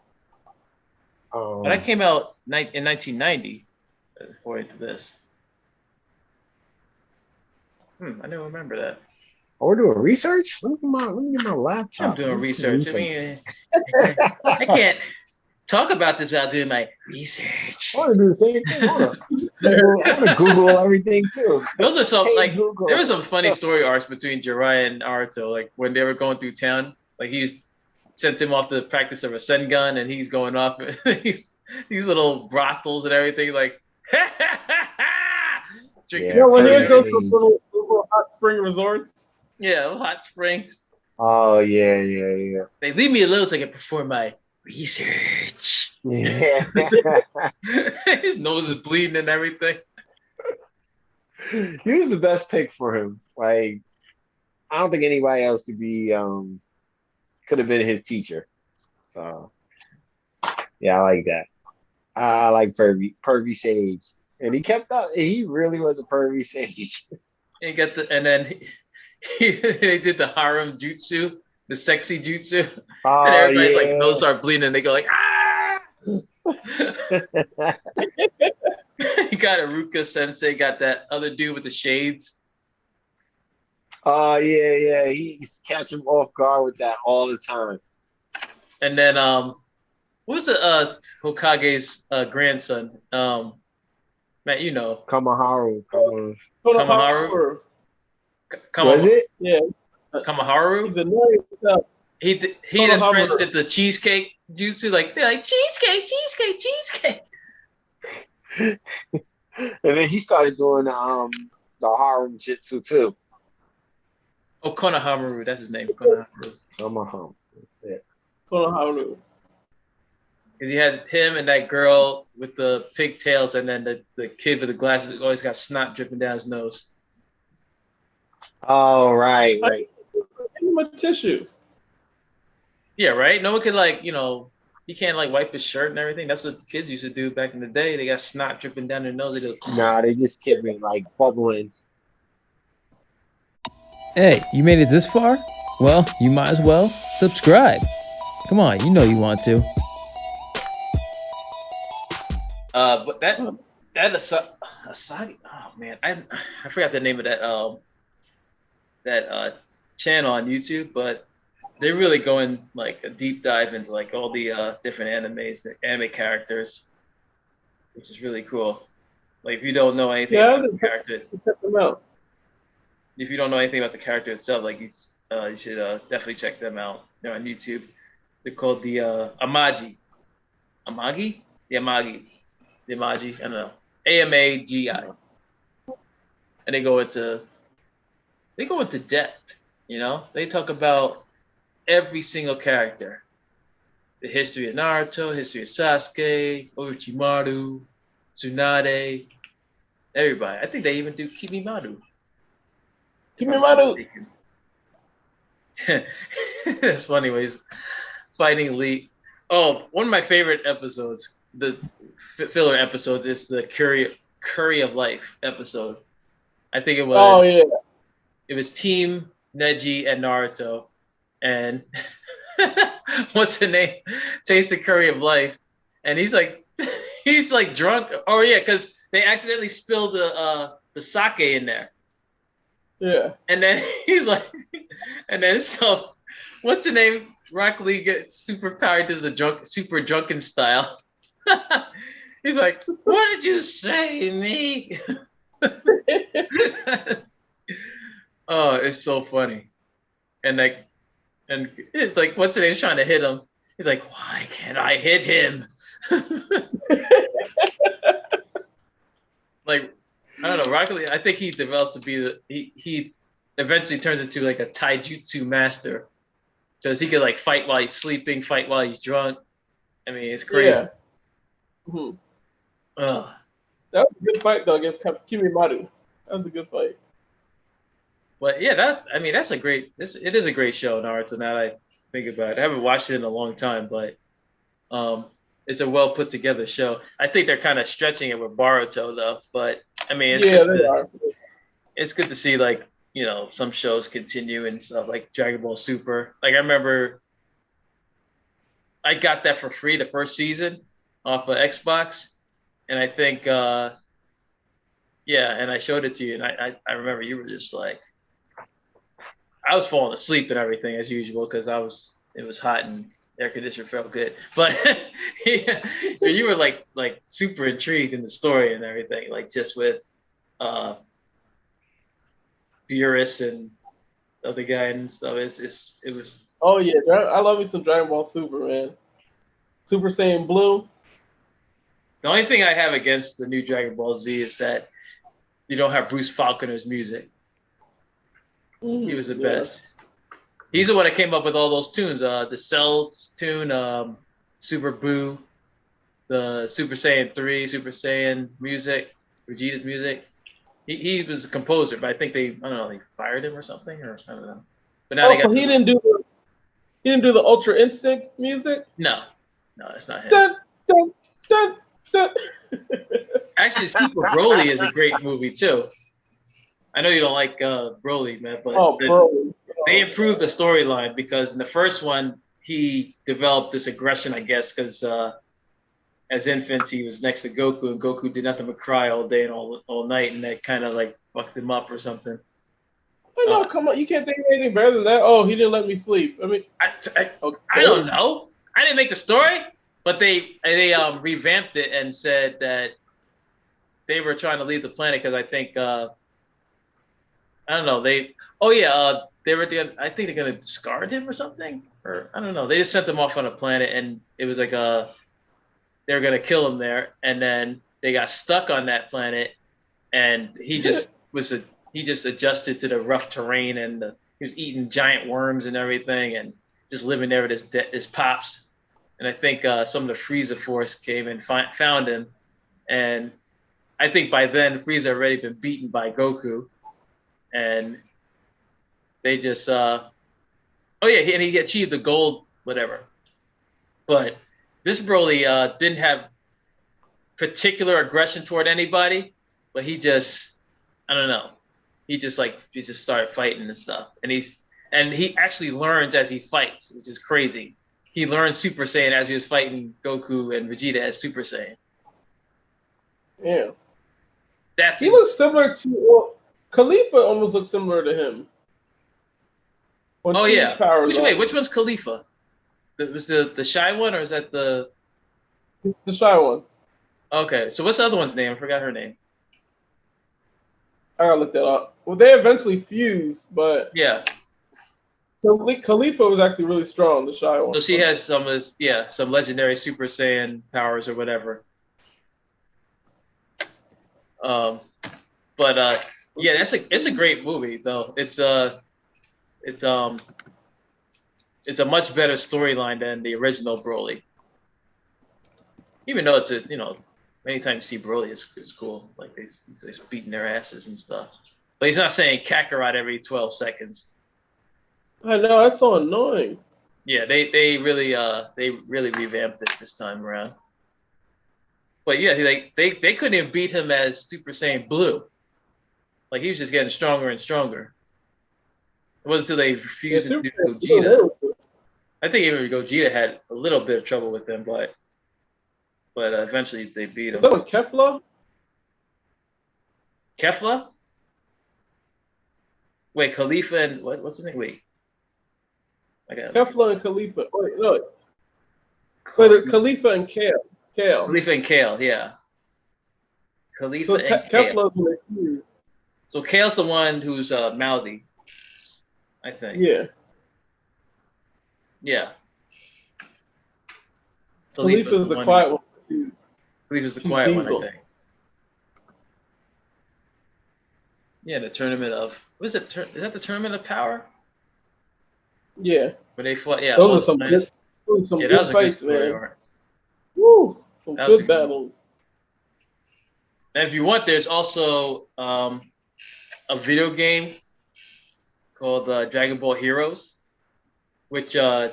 But that came out in 1990, according to this. I don't remember that. Oh, we're doing research? Let me get my I'm laptop. doing research. I mean, I I can't talk about this without doing my research. want to do the same thing. Hold on. I want to Google everything too. Those are some Hey, like Google. there were some funny story arcs between Jiraiya and Naruto, like when they were going through town. Like he sent him off to practice of a Sengun, and he's going off these little brothels and everything. Like, drinking. Yeah, When he Terry would go to Sage. little hot spring resorts. Yeah, hot springs. Oh yeah. They leave me alone so I can perform my research. Yeah. His nose is bleeding and everything. He was the best pick for him. Like, I don't think anybody else could have been his teacher. So yeah, I like that. I like pervy Sage. And he kept up. He really was a pervy Sage. And then they did the harem jutsu, the sexy jutsu, and Oh everybody's like yeah. nose start bleeding. And they go like ah. You got Iruka Sensei, got that other dude with the shades. Oh yeah. He used to catch him off guard with that all the time. And then what was the Hokage's grandson? Matt, you know. Kamaharu. Kamaharu? Was it? Yeah. Kamaharu? He's a nerd. He and his friends did the cheesecake jutsu, like they're like cheesecake. And then he started doing the harem jitsu too. Oh, Konohamaru, that's his name. Konohamaru. Yeah. Konohamaru. Because you had him and that girl with the pigtails, and then the kid with the glasses always got snot dripping down his nose. Oh, right. Give him a tissue. Yeah, right? No one could, like, he can't, like, wipe his shirt and everything. That's what the kids used to do back in the day. They got snot dripping down their nose. They go, Nah, they just kept me like bubbling. Hey, you made it this far? Well, you might as well subscribe. Come on, you know you want to. but that Asagi, oh man, I forgot the name of that channel on YouTube, but they're really going like a deep dive into like all the different anime characters, which is really cool. Like if you don't know anything about the character, check them out. if you don't know anything about the character itself, like you should definitely check them out. They're on YouTube. They're called the Amagi. Amagi? The Amagi. The Amagi. I don't know. AMAGI. And they go into depth. They talk about every single character. The history of Naruto, history of Sasuke, Orochimaru, Tsunade, everybody. I think they even do Kimimaro. Kimimaro. It's funny when he's fighting Lee. Oh, one of my favorite episodes, the filler episodes, is the Curry of Life episode. I think it was. Oh yeah. It was Team Neji and Naruto, and what's the name? Taste the curry of life, and he's like drunk. Oh yeah, because they accidentally spilled the sake in there. Yeah. And then he's like, and then so, what's the name? Rock Lee gets super powered, does the super drunken style. He's like, "What did you say, me?" Oh, it's so funny, and it's like, what's the name? He's trying to hit him. He's like, "Why can't I hit him?" Like, I don't know, Rock Lee. I think he develops to be he eventually turns into like a taijutsu master, because he could like fight while he's sleeping, fight while he's drunk. I mean, it's crazy. Yeah. Mm-hmm. That was a good fight though against Kimimaro. That was a good fight. But yeah, that's a great. It is a great show, Naruto. Now that I think about it, I haven't watched it in a long time, but it's a well put together show. I think they're kind of stretching it with Boruto though, but I mean, they are. It's good to see like some shows continue and stuff like Dragon Ball Super. Like I remember, I got that for free the first season off of Xbox, and I think and I showed it to you, and I remember you were just like. I was falling asleep and everything as usual because it was hot and air conditioner felt good. But yeah, you were like super intrigued in the story and everything, like just with Beerus and the other guy and stuff. It was. Oh yeah, I love me some Dragon Ball Super, man. Super Saiyan Blue. The only thing I have against the new Dragon Ball Z is that you don't have Bruce Falconer's music. He was the best. He's the one that came up with all those tunes. The Cell tune, Super Boo, the Super Saiyan 3, Super Saiyan music, Vegeta's music. He was a composer, but I think they fired him or something, or I don't know. But now so he didn't do the Ultra Instinct music? No, that's not him. Dun, dun, dun, dun. Actually, Super Broly is a great movie too. I know you don't like Broly, man, but they improved the storyline because in the first one, he developed this aggression, I guess, because as infants, he was next to Goku, and Goku did nothing but cry all day and all night, and that kind of like fucked him up or something. No, come on, you can't think of anything better than that. Oh, he didn't let me sleep. I mean, I don't know. I didn't make the story, but they revamped it and said that they were trying to leave the planet because I think. I don't know. They were I think they're gonna discard him or something, or I don't know. They just sent them off on a planet, and it was like they were gonna kill him there, and then they got stuck on that planet, and he just adjusted to the rough terrain, and he was eating giant worms and everything, and just living there with his pops. And I think some of the Frieza Force came and found him, and I think by then Frieza had already been beaten by Goku, and they just and he achieved the gold, whatever. But this Broly didn't have particular aggression toward anybody, but he just, I don't know, he just started fighting and stuff, and he actually learns as he fights, which is crazy. He learned Super Saiyan as he was fighting Goku and Vegeta as Super Saiyan. Yeah. He looks similar to Khalifa. Almost looks similar to him. Which one's Khalifa? Was the shy one, or is that the shy one? Okay, so what's the other one's name? I forgot her name. I gotta look that up. Well, they eventually fused, but yeah. Khalifa was actually really strong, the shy one. So she has some legendary Super Saiyan powers or whatever. It's a great movie though. It's a much better storyline than the original Broly. Even though it's anytime you see Broly, it's cool. Like he's beating their asses and stuff. But he's not saying Kakarot every 12 seconds. I know, that's so annoying. Yeah, they really revamped it this time around. But yeah, they couldn't even beat him as Super Saiyan Blue. Like he was just getting stronger and stronger. It wasn't until they fused into Gogeta. I think even Gogeta had a little bit of trouble with them, but eventually they beat him. Is that one Kefla? Kefla? Wait, Khalifa and what's the name? Wait. Kefla and Khalifa. Wait, no. Wait, Khalifa and Kale. Khalifa and Kale, yeah. Khalifa and Kale. Kefla's so Kale's the one who's mouthy, I think. Yeah. Yeah. Khalifa's the quiet one. Khalifa's the quiet one, I think. Yeah, the tournament of is that the tournament of power? Yeah. Where they fought, yeah. Those are some good fights, man. Woo! Some good battles. And if you want, there's also a video game called Dragon Ball Heroes, which the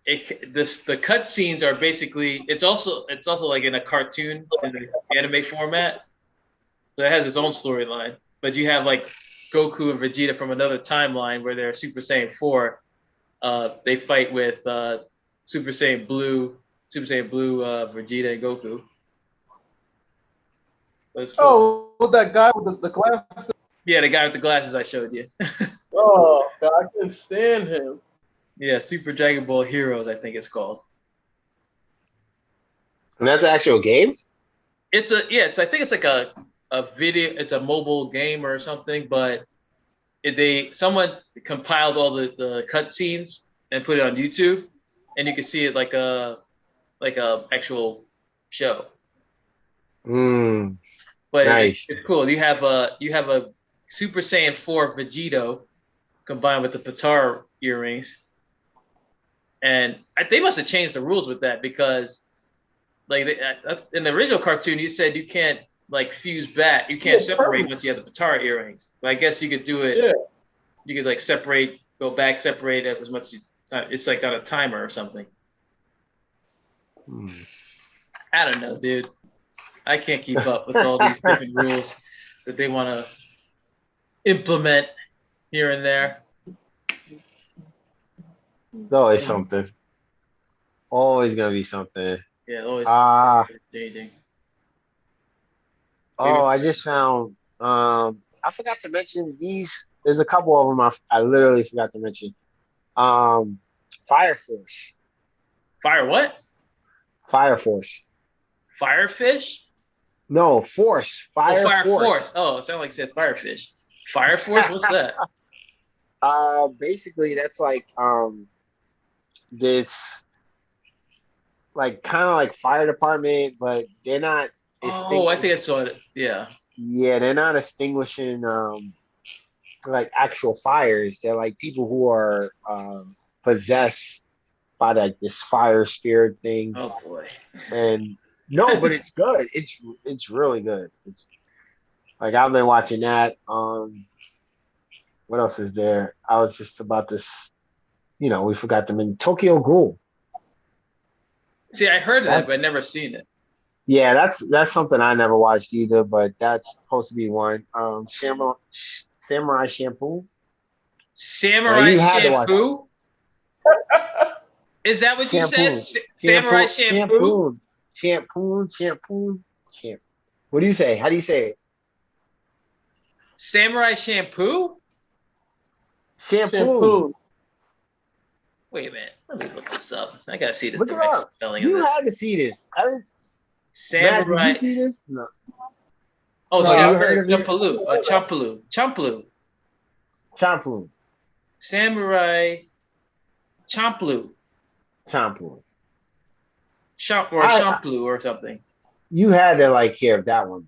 cutscenes are basically it's also like in a cartoon in the anime format, so it has its own storyline. But you have like Goku and Vegeta from another timeline where they're Super Saiyan 4. They fight with Super Saiyan Blue, Vegeta and Goku. Cool. Oh, well, that guy with the glasses. Yeah, the guy with the glasses I showed you. Oh, God, I couldn't stand him. Yeah, Super Dragon Ball Heroes, I think it's called. And that's an actual game? I think it's like a video, it's a mobile game or something, but someone compiled all the cutscenes and put it on YouTube, and you can see it like a actual show. But nice. It's cool. You have a Super Saiyan 4 Vegito combined with the Patara earrings, and they must have changed the rules with that because, like in the original cartoon, you said you can't like fuse back, you can't separate once you have the Patara earrings. But I guess you could do it. Yeah. You could like separate, go back, separate it as much as it's like on a timer or something. I don't know, dude. I can't keep up with all these different rules that they want to implement here and there. There's always something. Always gonna be something. Yeah, always changing. Oh, I just found. I forgot to mention these. There's a couple of them I literally forgot to mention. Fire Force. Fire what? Fire Force. Firefish? No, Force. Fire Force. Oh, it sounded like you said Firefish. Fire Force? What's that? Basically, that's like this, like kind of like fire department, but they're not Oh, I think I saw it. Yeah. Yeah, they're not extinguishing like actual fires. They're like people who are possessed by like this fire spirit thing. Oh boy. And no, but it's good. It's really good. It's like I've been watching that. What else is there? I was just about this. We forgot them in Tokyo Ghoul. See, I heard of that, but I never seen it. Yeah, that's something I never watched either, but that's supposed to be one. Samurai Shampoo. Samurai you had to watch Shampoo? Is that what you said? Samurai Shampoo? Shampoo. What do you say? How do you say it? Samurai Shampoo? Shampoo. Wait a minute. Let me look this up. I gotta see the Look it correct up. spelling You of this. had to see this. Samurai. Matt, did you see this? No. Oh, No, you heard of it? Champaloo. Shampoo. Samurai Champloo. Shampoo. Champloo or something. You had to like hear that one.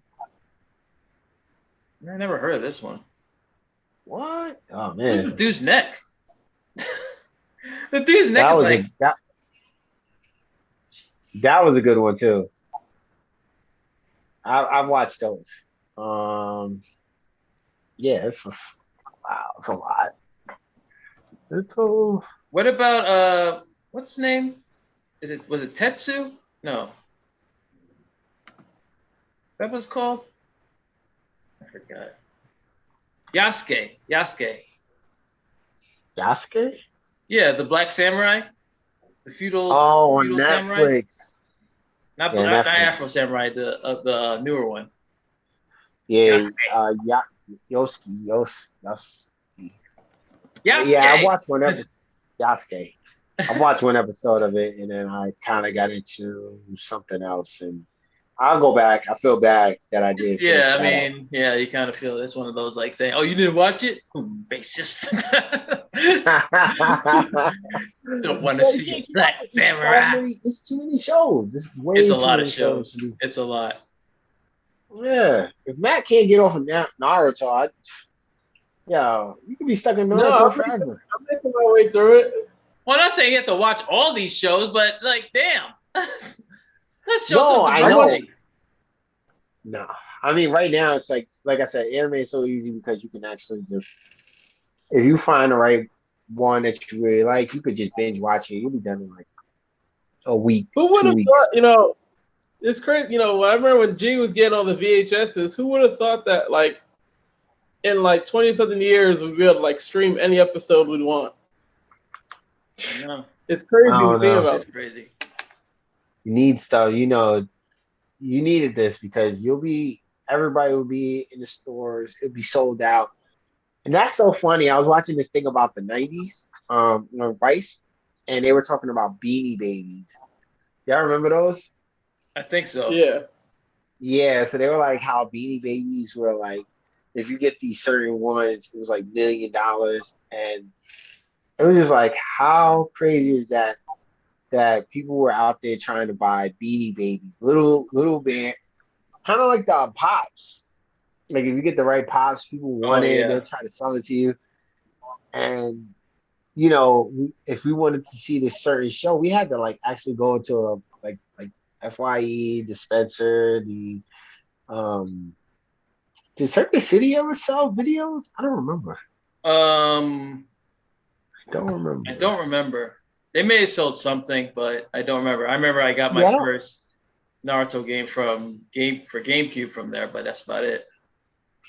I never heard of this one. What? Oh Look at man. the dude's neck. The dude's neck is like. That was a good one too. I've watched those. Yeah, it's a lot. What about what's his name? Was it Tetsu? No. That was called? I forgot. Yasuke. Yasuke? Yeah, the Black Samurai. The feudal on samurai. Netflix. Not Netflix. Afro Samurai, the newer one. Yeah, Yosuke. Yeah, I watched one episode. Yasuke. I watched one episode of it, and then I kind of got into something else, and I'll go back. I feel bad that I did. Yeah, I mean, yeah, you kind of feel it's one of those like saying, "Oh, you didn't watch it? Racist." Don't want to see Black Samurai. It's too many shows. It's a lot of shows. It's a lot. Yeah, if Matt can't get off of Naruto, you can be stuck in Naruto forever. I'm making my way through it. Well, I'm not saying you have to watch all these shows, but like, damn. Let's show No, some I know. variety. No, I mean right now it's like I said, anime is so easy because you can actually just, if you find the right one that you really like, you could just binge watch it. You'll be done in like a week. Who would have thought? It's crazy. I remember when G was getting all the VHSs. Who would have thought that like in like 20-something years we'd be able to like stream any episode we'd want? No. It's crazy to think about. It's crazy. You need stuff, you needed this because everybody will be in the stores, it'll be sold out. And that's so funny. I was watching this thing about the 90s, Vice, and they were talking about Beanie Babies. Y'all remember those? I think so. Yeah. Yeah, so they were like how Beanie Babies were like, if you get these certain ones, it was like $1 million. And it was just like, how crazy is that people were out there trying to buy Beanie Babies, little bit, kind of like the Pops. Like if you get the right Pops, people want it, they'll try to sell it to you. And if we wanted to see this certain show, we had to like actually go into a like FYE, the Spencer, did Circuit City ever sell videos? I don't remember. I don't remember. They may have sold something, but I don't remember. I remember I got my first Naruto game for GameCube from there, but that's about it.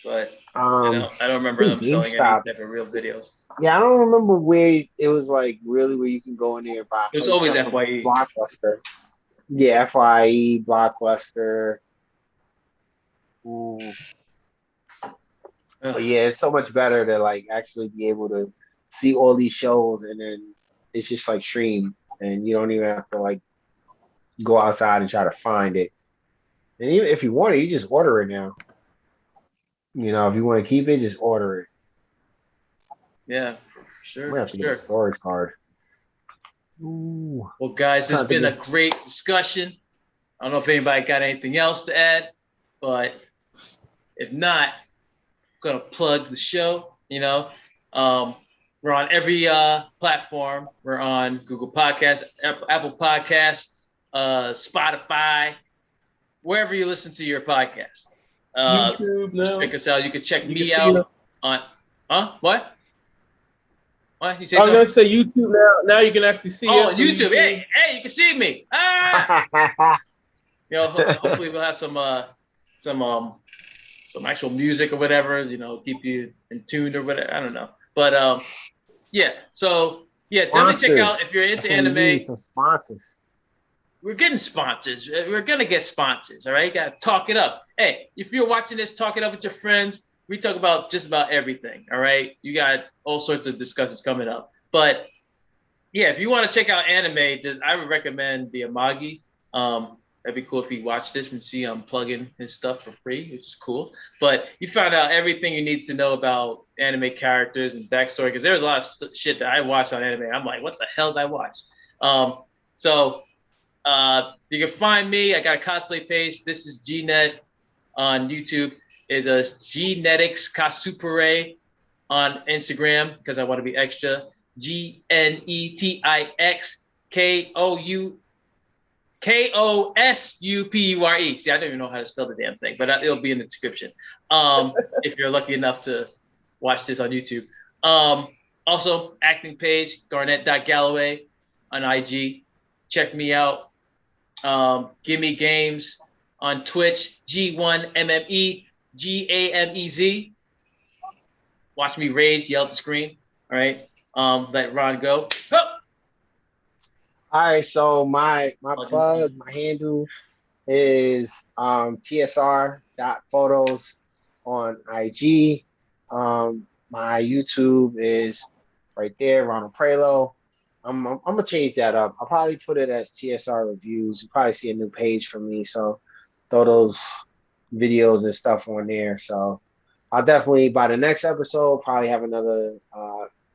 But I don't remember them selling any type of real videos. Yeah, I don't remember where it was like really where you can go in there and buy. It was always FYE. Blockbuster. Yeah, FYE, Blockbuster. But yeah, it's so much better to like actually be able to see all these shows, and then it's just like stream, and you don't even have to like go outside and try to find it. And even if you want it, you just order it now. If you want to keep it, just order it. Yeah, for sure. We have to get a storage card. Ooh. Well, guys, it's been a great discussion. I don't know if anybody got anything else to add. But if not, I'm gonna plug the show. We're on every platform. We're on Google Podcasts, Apple Podcasts, Spotify, wherever you listen to your podcast. YouTube now. Check us out. You can check me out on. What? What? You say I was something? gonna say YouTube now. Now you can actually see us. Oh, YouTube. Hey, you can see me. Hopefully we'll have some actual music or whatever. Keep you in tune or whatever. I don't know, but yeah. So yeah, definitely check out if you're into anime. Some sponsors. We're getting sponsors. We're gonna get sponsors. All right, you gotta talk it up. Hey, if you're watching this, talk it up with your friends. We talk about just about everything. All right, you got all sorts of discussions coming up. But yeah, if you want to check out anime, I would recommend the Amagi. That'd be cool if you watch this and see I'm plugging his stuff for free, which is cool. But you found out everything you need to know about anime characters and backstory, because there's a lot of shit that I watched on anime. I'm like, what the hell did I watch? So you can find me. I got a cosplay page. This is GNet on YouTube. It's a Genetics Kasupere on Instagram because I want to be extra. GNETIXKOSUPURE. See, I don't even know how to spell the damn thing, but it'll be in the description. If you're lucky enough to watch this on YouTube. Also, acting page, Garnett.Galloway on IG. Check me out. Gimme Games on Twitch, G1MMEGAMEZ. Watch me rage, yell at the screen. All right. Let Ron go. Oh! All right, so my plug, my handle is tsr.photos on IG. My YouTube is right there, Ronald Prioleau. I'm gonna change that up. I'll probably put it as TSR Reviews. You probably see a new page from me, so throw those videos and stuff on there. So I'll definitely, by the next episode, probably have another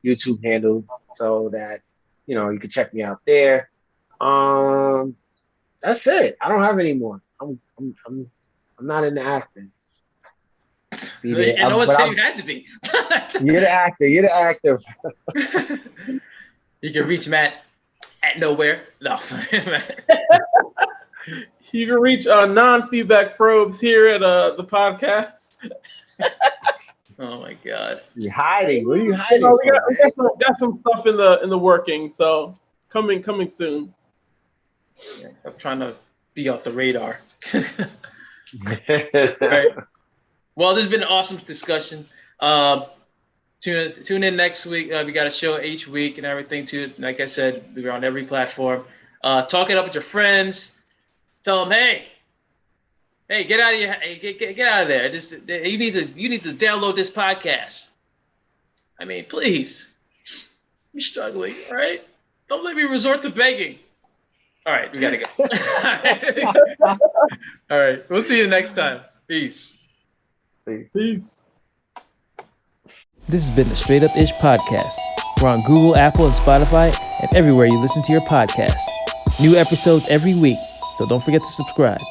YouTube handle so that you can check me out there. That's it. I don't have any more. I'm not into acting. I know what saying you had to be. You're the actor. You're the actor. You can reach Matt at nowhere. No. You can reach non-feedback probes here at the podcast. Oh my God. You're hiding. What are you hiding? We got some stuff in the working, so coming soon. Yeah, I'm trying to be off the radar. Right. Well, this has been an awesome discussion. Tune in next week. We got a show each week and everything too. Like I said, we're on every platform. Talk it up with your friends. Tell them, hey, get out of get out of there. You need to download this podcast. I mean, please. You're struggling, all right? Don't let me resort to begging. All right, we gotta go. All right, we'll see you next time. Peace. Peace. This has been the Straight Up Ish Podcast. We're on Google, Apple, and Spotify, and everywhere you listen to your podcasts. New episodes every week, so don't forget to subscribe.